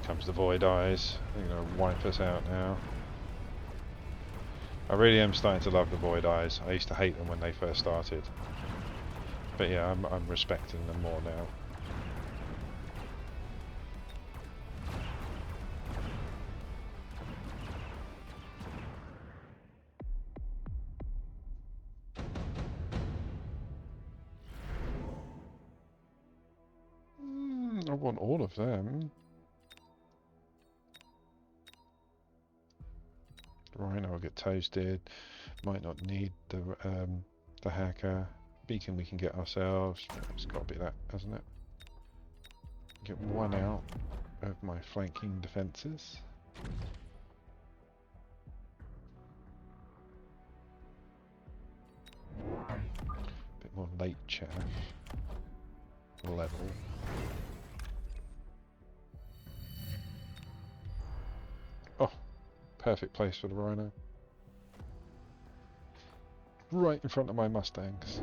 Comes the Void Eyes. They're going to wipe us out now. I really am starting to love the Void Eyes. I used to hate them when they first started. But yeah, I'm respecting them more now. I want all of them. Rhino will get toasted. Might not need the hacker. Beacon we can get ourselves. It's got to be that, hasn't it? Get one out of my flanking defences. Bit more late chaff. Level. Oh, perfect place for the Rhino. Right in front of my Mustangs.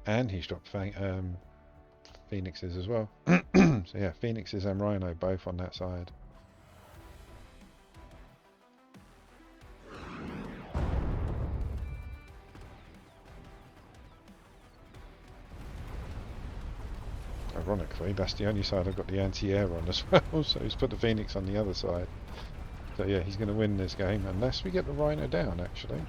And he's dropped Phoenixes as well. So yeah, Phoenixes and Rhino both on that side. Ironically, that's the only side I've got the anti-air on as well, so he's put the Phoenix on the other side. So yeah, he's going to win this game, unless we get the Rhino down, actually.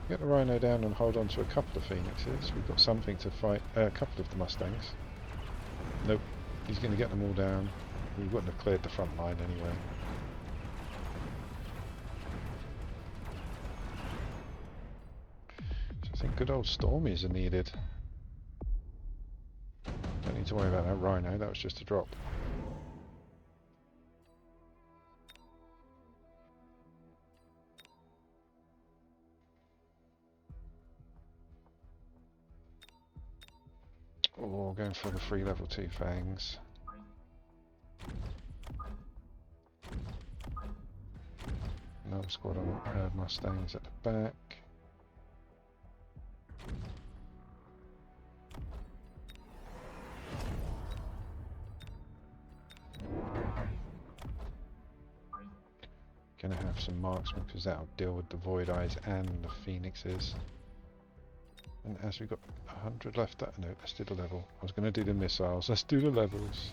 Get the Rhino down and hold on to a couple of Phoenixes. We've got something to fight, a couple of the Mustangs. Nope, he's going to get them all down. We wouldn't have cleared the front line anyway. So I think good old Stormies are needed. Don't need to worry about that Rhino, that was just a drop. Oh, going for the 3 level 2 fangs. Another squad of Mustangs at the back. Gonna have some marksmen because that'll deal with the Void Eyes and the Phoenixes. And as we've got 100 left, no, let's do the level. I was going to do the missiles, let's do the levels.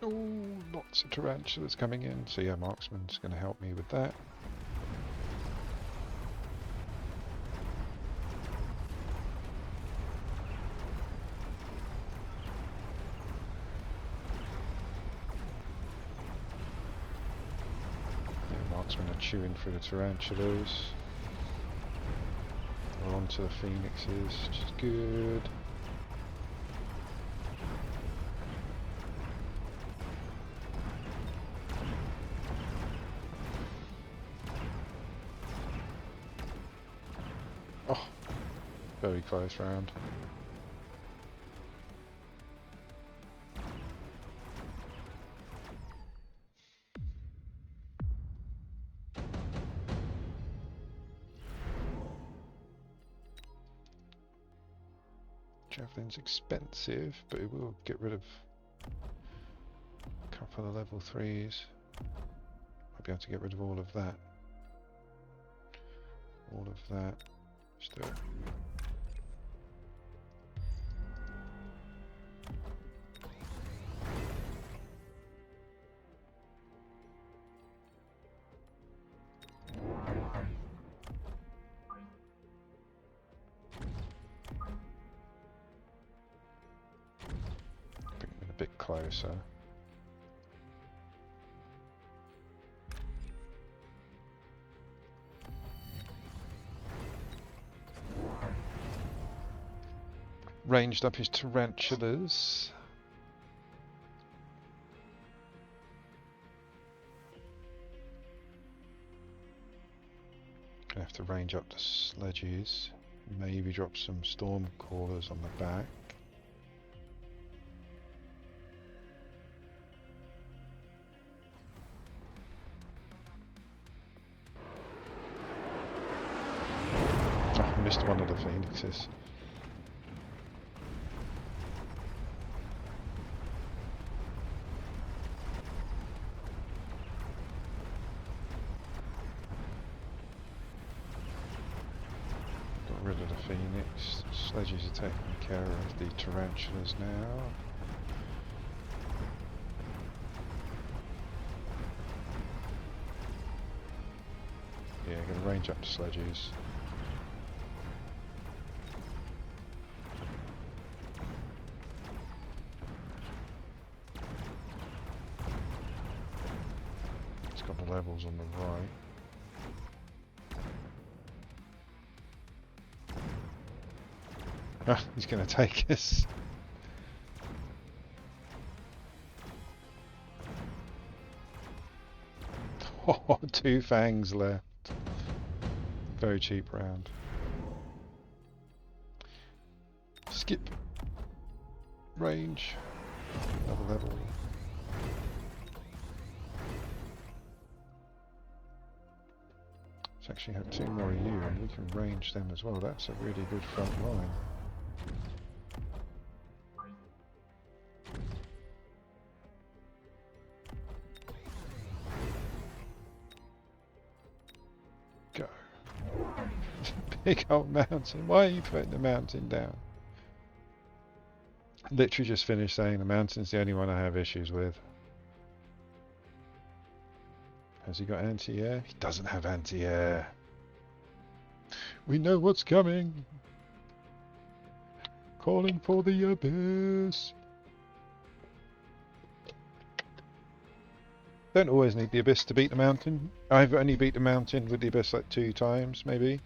Oh, lots of tarantulas coming in, so yeah, marksman's going to help me with that. Yeah, marksmen are chewing through the tarantulas. We're on to the Phoenixes, which is good. very close round. Javelin's expensive, but it will get rid of a couple of level 3s. I'll be able to get rid of all of that. All of that. Let's do it. Bring it a bit closer. Ranged up his tarantulas. Gonna have to range up the sledges. Maybe drop some storm callers on the back. Oh, I missed one of the phoenixes. Rid of the phoenix. Sledges are taking care of the tarantulas now. Yeah, gonna range up the sledges. It's got the levels on the right. Oh, he's going to take us. Oh, 2 fangs left. Very cheap round. Skip. Range. Another level. Let's actually have 2 more of you and we can range them as well. That's a really good front line. Big old mountain. Why are you putting the mountain down? Literally just finished saying the mountain's the only one I have issues with. Has he got anti-air? He doesn't have anti-air. We know what's coming. Calling for the abyss. Don't always need the abyss to beat the mountain. I've only beat the mountain with the abyss like 2 times, maybe.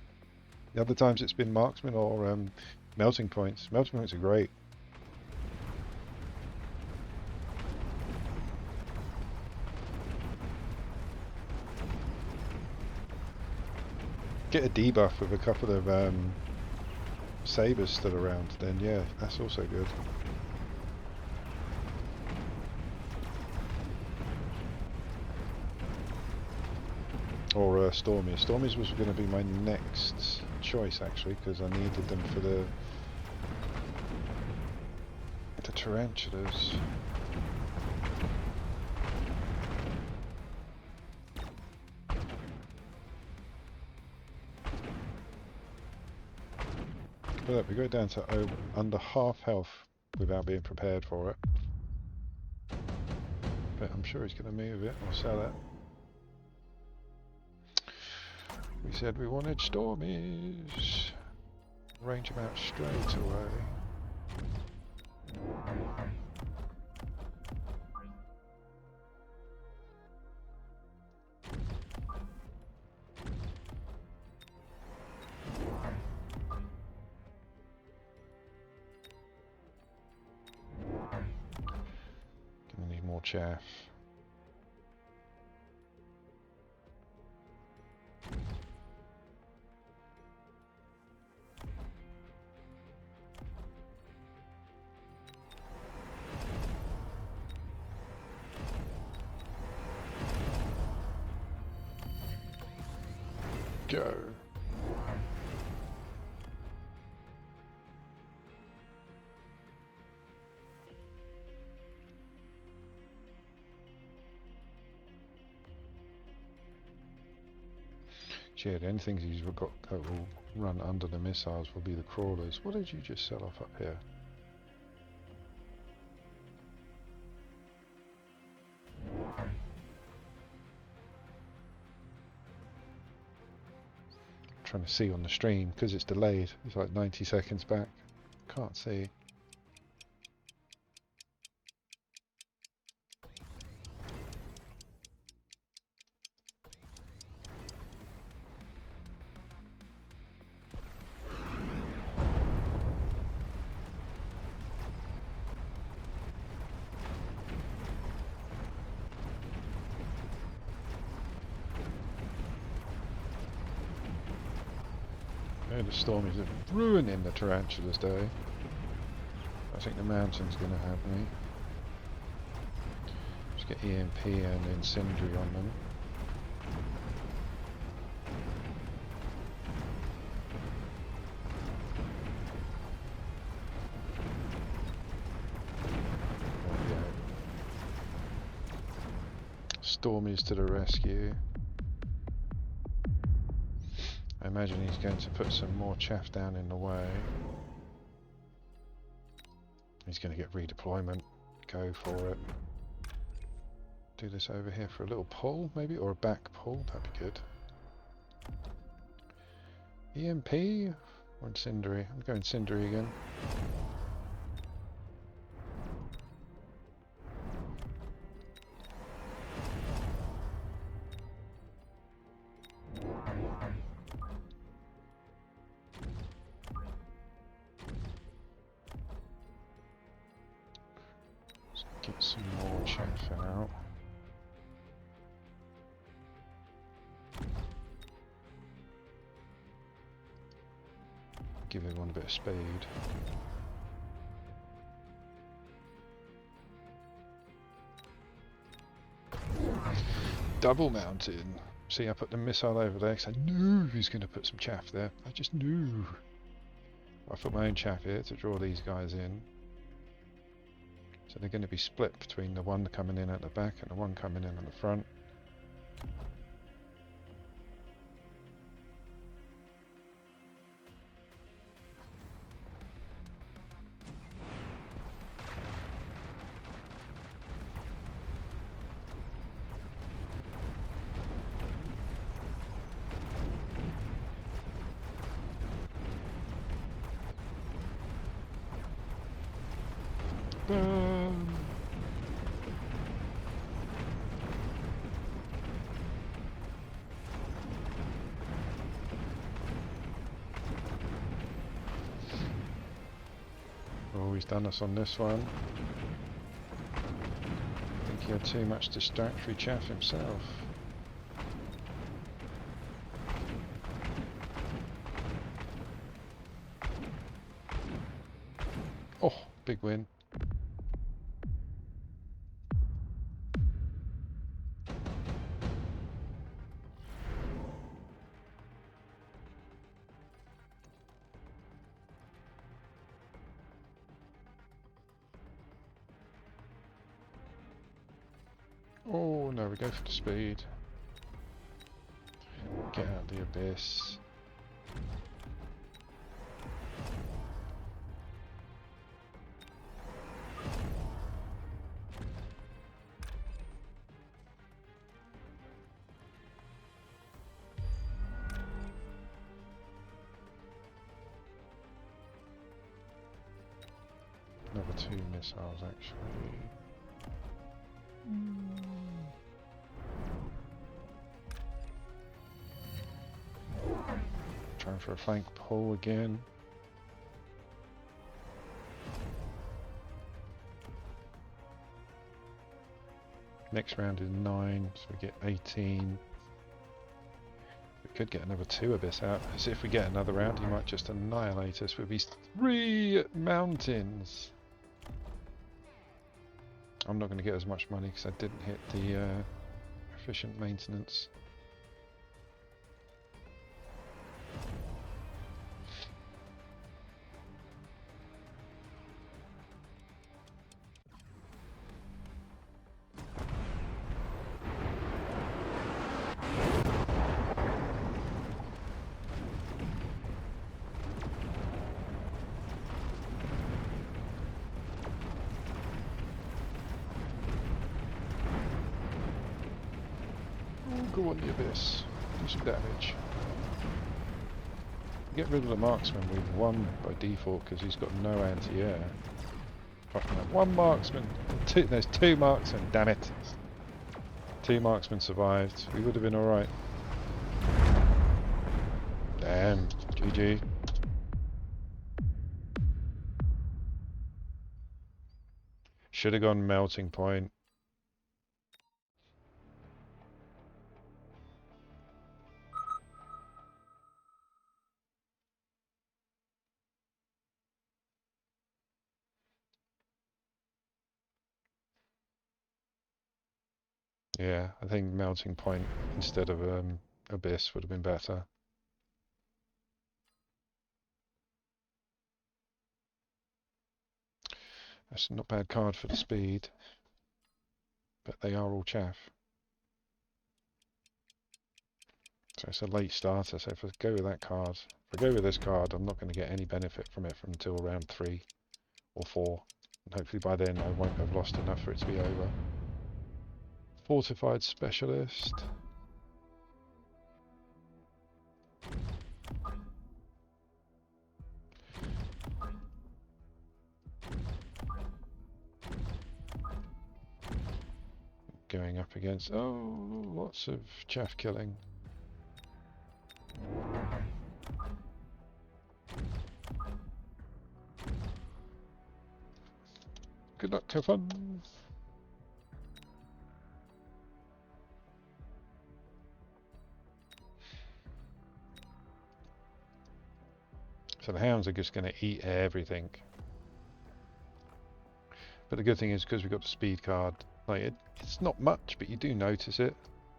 The other times it's been marksman or melting points. Melting points are great. Get a debuff with a couple of sabers still around, then yeah, that's also good. Or Stormies. Stormies was going to be my next choice actually, because I needed them for the tarantulas. But look, we go down to under half health without being prepared for it. But I'm sure he's going to move it or sell it. We said we wanted Stormies. Range them out straight away. Gonna need more chaff. Go. Yeah, the only things he's got that will run under the missiles will be the crawlers. What did you just set off up here? Trying to see on the stream because it's delayed. It's like 90 seconds back. Can't see. The storm is ruining the tarantula's day. I think the mountain's going to have me. Just get EMP and incendiary on them. There we go. Stormies to the rescue. I imagine he's going to put some more chaff down in the way. He's going to get redeployment. Go for it. Do this over here for a little pull, maybe, or a back pull. That'd be good. EMP or incendiary? I'm going incendiary again. Get some more chaff out. Give everyone a bit of speed. Double mountain. See, I put the missile over there because I knew he was going to put some chaff there. I just knew. I put my own chaff here to draw these guys in. So they're going to be split between the one coming in at the back and the one coming in at the front. Oh, he's done us on this one. I think he had too much distractory chaff himself. Oh, big win. Oh no, we go for the speed. Get out of the abyss. Another 2 missiles actually. Trying for a flank pull again. Next round is 9, so we get 18. We could get another 2 abyss out. So if we get another round, he might just annihilate us with these 3 mountains. I'm not going to get as much money because I didn't hit the efficient maintenance. Go on the abyss. Do some damage. Get rid of the marksman. We've won by default because he's got no anti-air. Fucking hell. One marksman. There's two marksmen. Damn it. Two marksmen survived. We would have been alright. Damn. GG. Should have gone melting point. Yeah, I think melting point instead of abyss would have been better. That's not a bad card for the speed, but they are all chaff. So it's a late starter, so if I go with that card, if I go with this card, I'm not going to get any benefit from it from until round 3 or 4. And hopefully by then I won't have lost enough for it to be over. Fortified Specialist. Going up against, oh, lots of chaff killing. Good luck, have fun. So the hounds are just going to eat everything. But the good thing is because we've got the speed card, like it's not much, but you do notice it,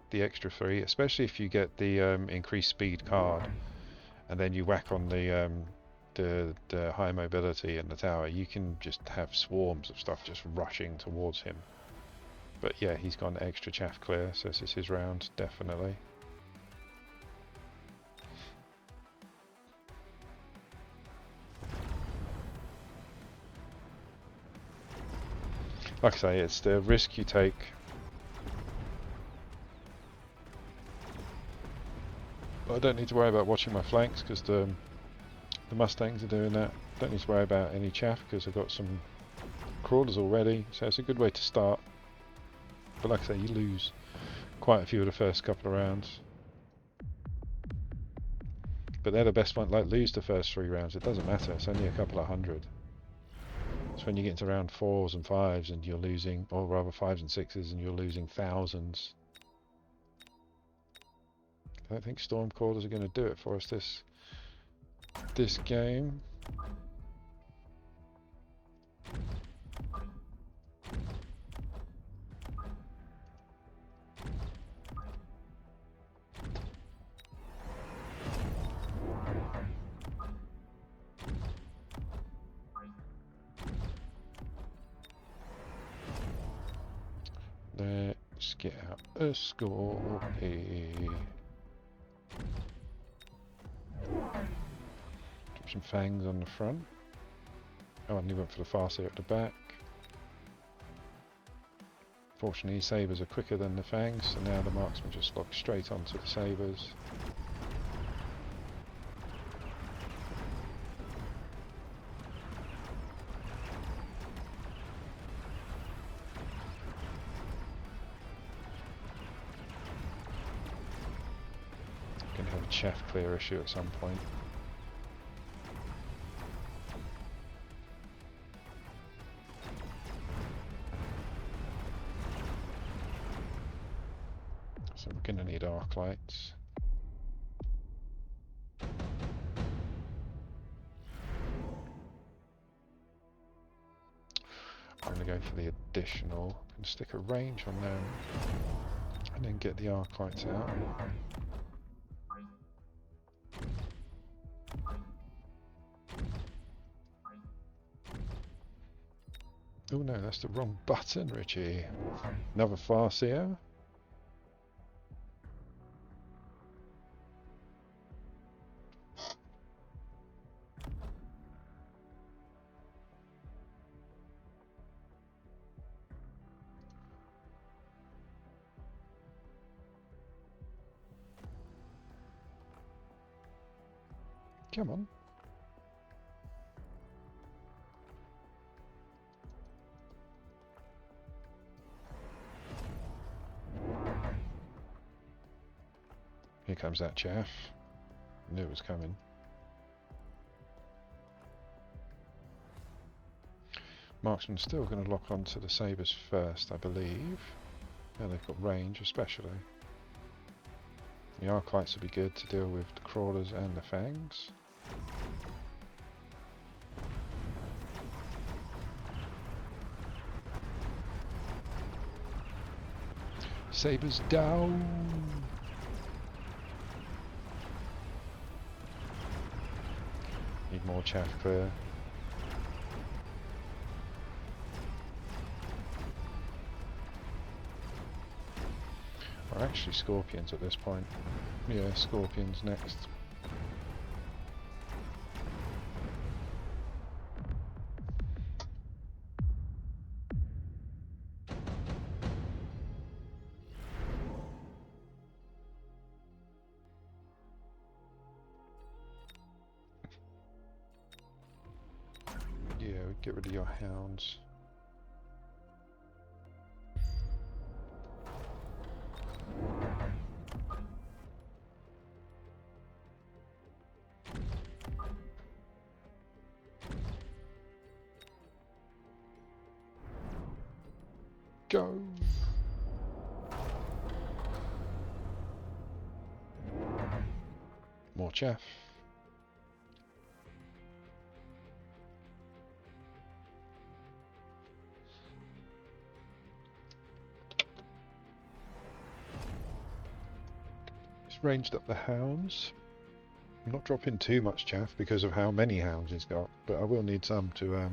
the extra 3, especially if you get the increased speed card, and then you whack on the high mobility in the tower. You can just have swarms of stuff just rushing towards him. But yeah, he's got an extra chaff clear, so this is his round, definitely. Like I say, it's the risk you take. But I don't need to worry about watching my flanks because the Mustangs are doing that. Don't need to worry about any chaff because I've got some crawlers already, so it's a good way to start. But like I say, you lose quite a few of the first couple of rounds. But they're the best one, like lose the first 3 rounds, it doesn't matter, it's only a couple of hundred. It's when you get into round 4s and 5s and you're losing, or rather 5s and 6s, and you're losing thousands. I don't think Stormcrawlers are going to do it for us this game. Let's get out a score. Drop some fangs on the front. Oh, and he went for the farseer at the back. Fortunately, sabres are quicker than the fangs, so now the marksman just locks straight onto the sabres. Going to have a chaff clear issue at some point. So we're going to need arc lights. I'm going to go for the additional. I'm going to stick a range on them and then get the arc lights out. Oh no, that's the wrong button, Richie. Another Farseer. Come on. Here comes that chaff. Knew it was coming. Marksman's still going to lock onto the sabres first, I believe. Yeah, they've got range, especially. The Archites will be good to deal with the crawlers and the fangs. Sabres down! Need more chaff clear. Or actually scorpions at this point. Yeah, scorpions next. Yeah, get rid of your hounds. Go! More chaff. He's ranged up the hounds. I'm not dropping too much chaff because of how many hounds he's got, but I will need some to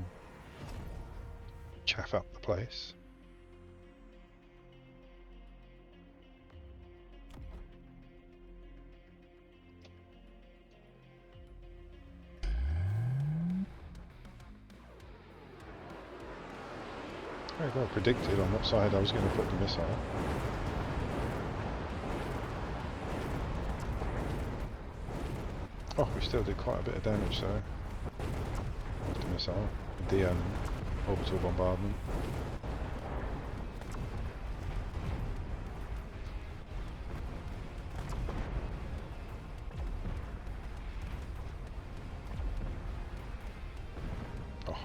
chaff up the place. Very well predicted on what side I was going to put the missile. Oh, we still did quite a bit of damage though. With the missile. The orbital bombardment. Oh.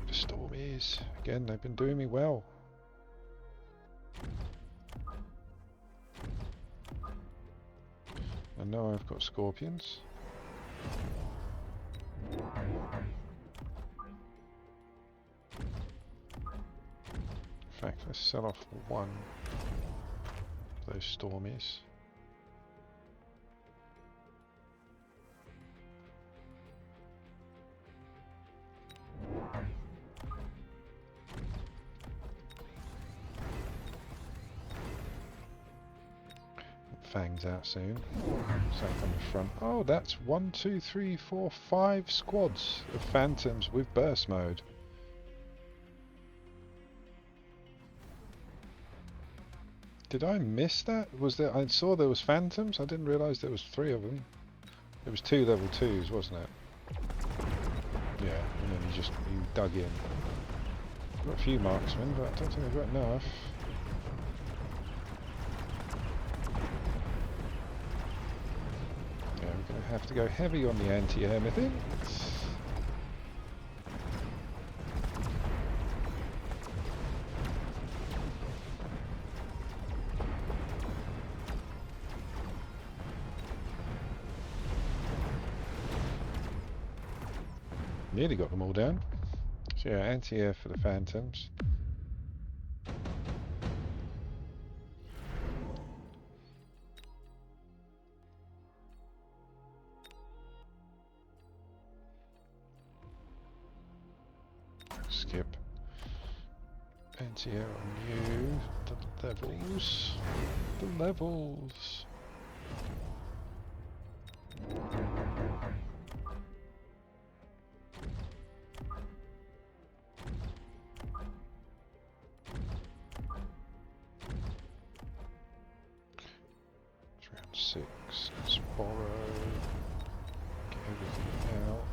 The Stormies. Again, they've been doing me well. I know I've got scorpions. In fact, let's sell off one of those Stormies. Fangs out soon. Same on the front. Oh, that's 1, 2, 3, 4, 5 squads of phantoms with burst mode. Did I miss that? Was there? I saw there was phantoms. I didn't realise there was 3 of them. It was 2 level 2s, wasn't it? Yeah, and then you dug in. Got a few marksmen, but I don't think I've got enough. We're going to have to go heavy on the anti-air methods. Nearly got them all down. So yeah, anti-air for the Phantoms. Skip. Anti-air on you. The levels. The levels. Round 6. Let's borrow. Get everything out.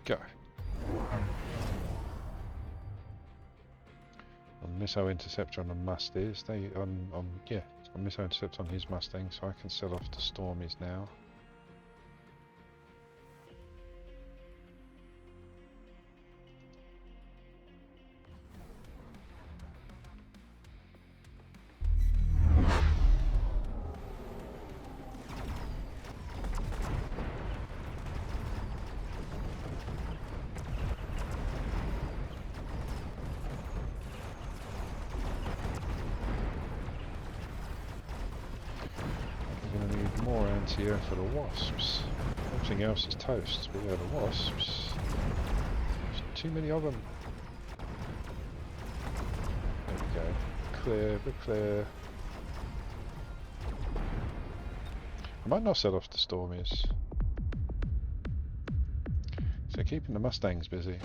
Go. On missile interceptor on the Musties. They on yeah, on missile interceptor on his Mustang, so I can sell off the Stormies now. More anti-air for the Wasps. Everything else is toast, but yeah, the Wasps. There's too many of them. There we go. Clear, we're clear. I might not sell off the Stormies. So keeping the Mustangs busy.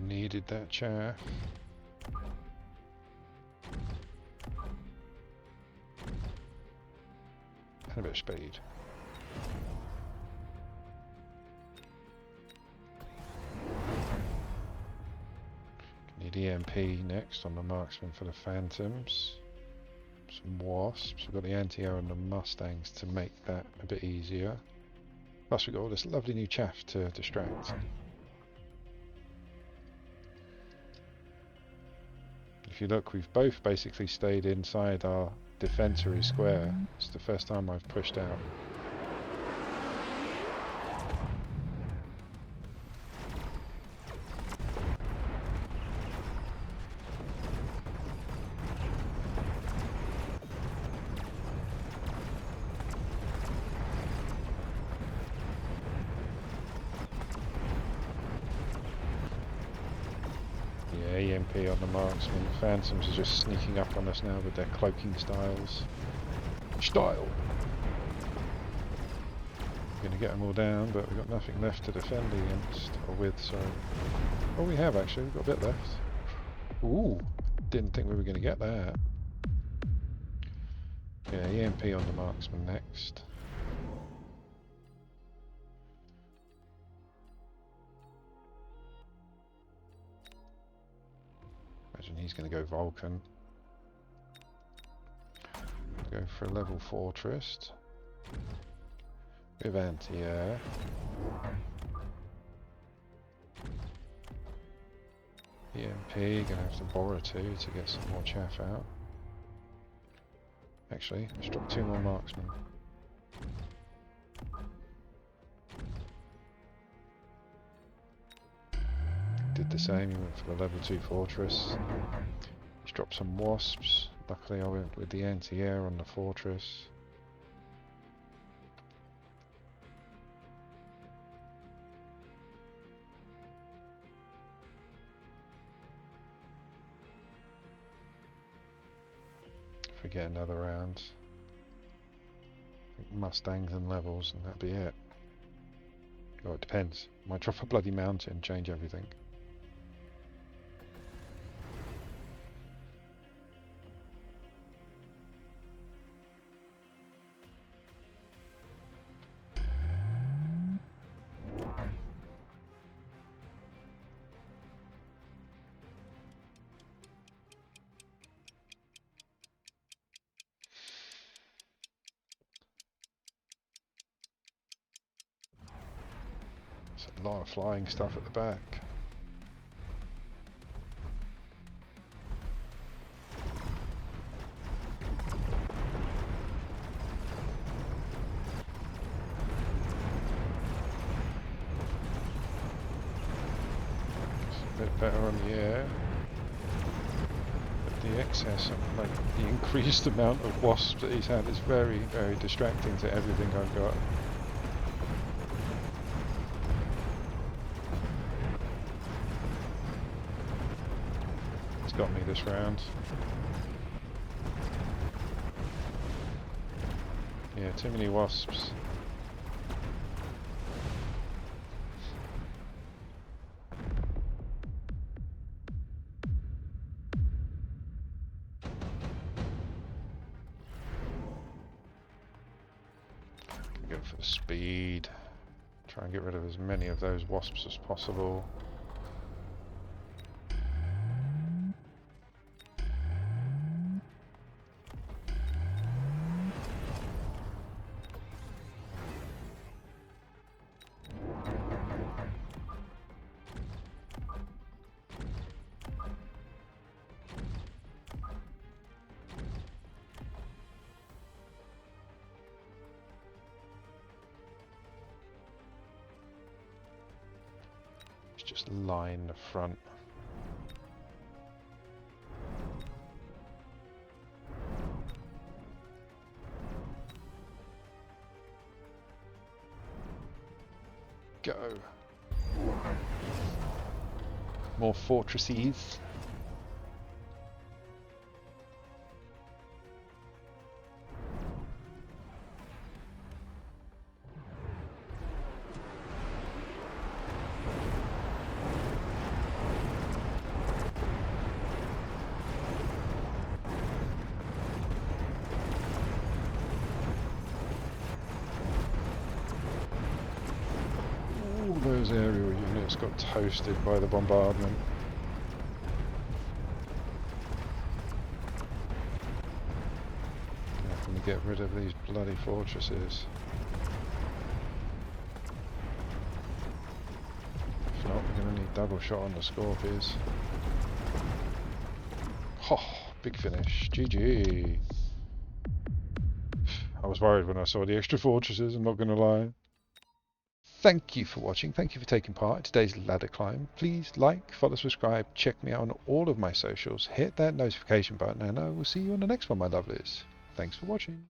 Needed that chair. And a bit of speed. Need EMP next on the marksman for the Phantoms. Some Wasps. We've got the anti-air on the Mustangs to make that a bit easier. Plus we've got all this lovely new chaff to distract. If you look, we've both basically stayed inside our defensory square. It's the first time I've pushed out. EMP on the marksman. The Phantoms are just sneaking up on us now with their cloaking styles. Style! We're going to get them all down, but we've got nothing left to defend against, or with, sorry. Oh, we have actually, we've got a bit left. Ooh! Didn't think we were going to get that. Yeah, EMP on the marksman next. Imagine he's going to go Vulcan. Go for a level fortress. With anti-air. EMP, gonna have to borrow 2 to get some more chaff out. Actually, let's drop 2 more marksmen. Did the same, he went for the level 2 fortress. Let's drop some Wasps. Luckily I went with the anti-air on the fortress. Get another round. Mustangs and levels, and that'll be it. Oh, it depends. Might drop a bloody mountain, change everything. There's a lot of flying stuff at the back. A bit better on the air, but the excess, like the increased amount of wasps that he's had is very, very distracting to everything I've got. It's got me this round. Yeah, too many wasps. Go for speed. Try and get rid of as many of those wasps as possible. Just line the front. Go. More fortresses. Those aerial units got toasted by the bombardment. Having to get rid of these bloody fortresses. If not, we're going to need double shot on the Scorpions. Oh, big finish. GG. I was worried when I saw the extra fortresses, I'm not going to lie. Thank you for watching, thank you for taking part in today's ladder climb. Please like, follow, subscribe, check me out on all of my socials, hit that notification button, and I will see you on the next one, my lovelies. Thanks for watching.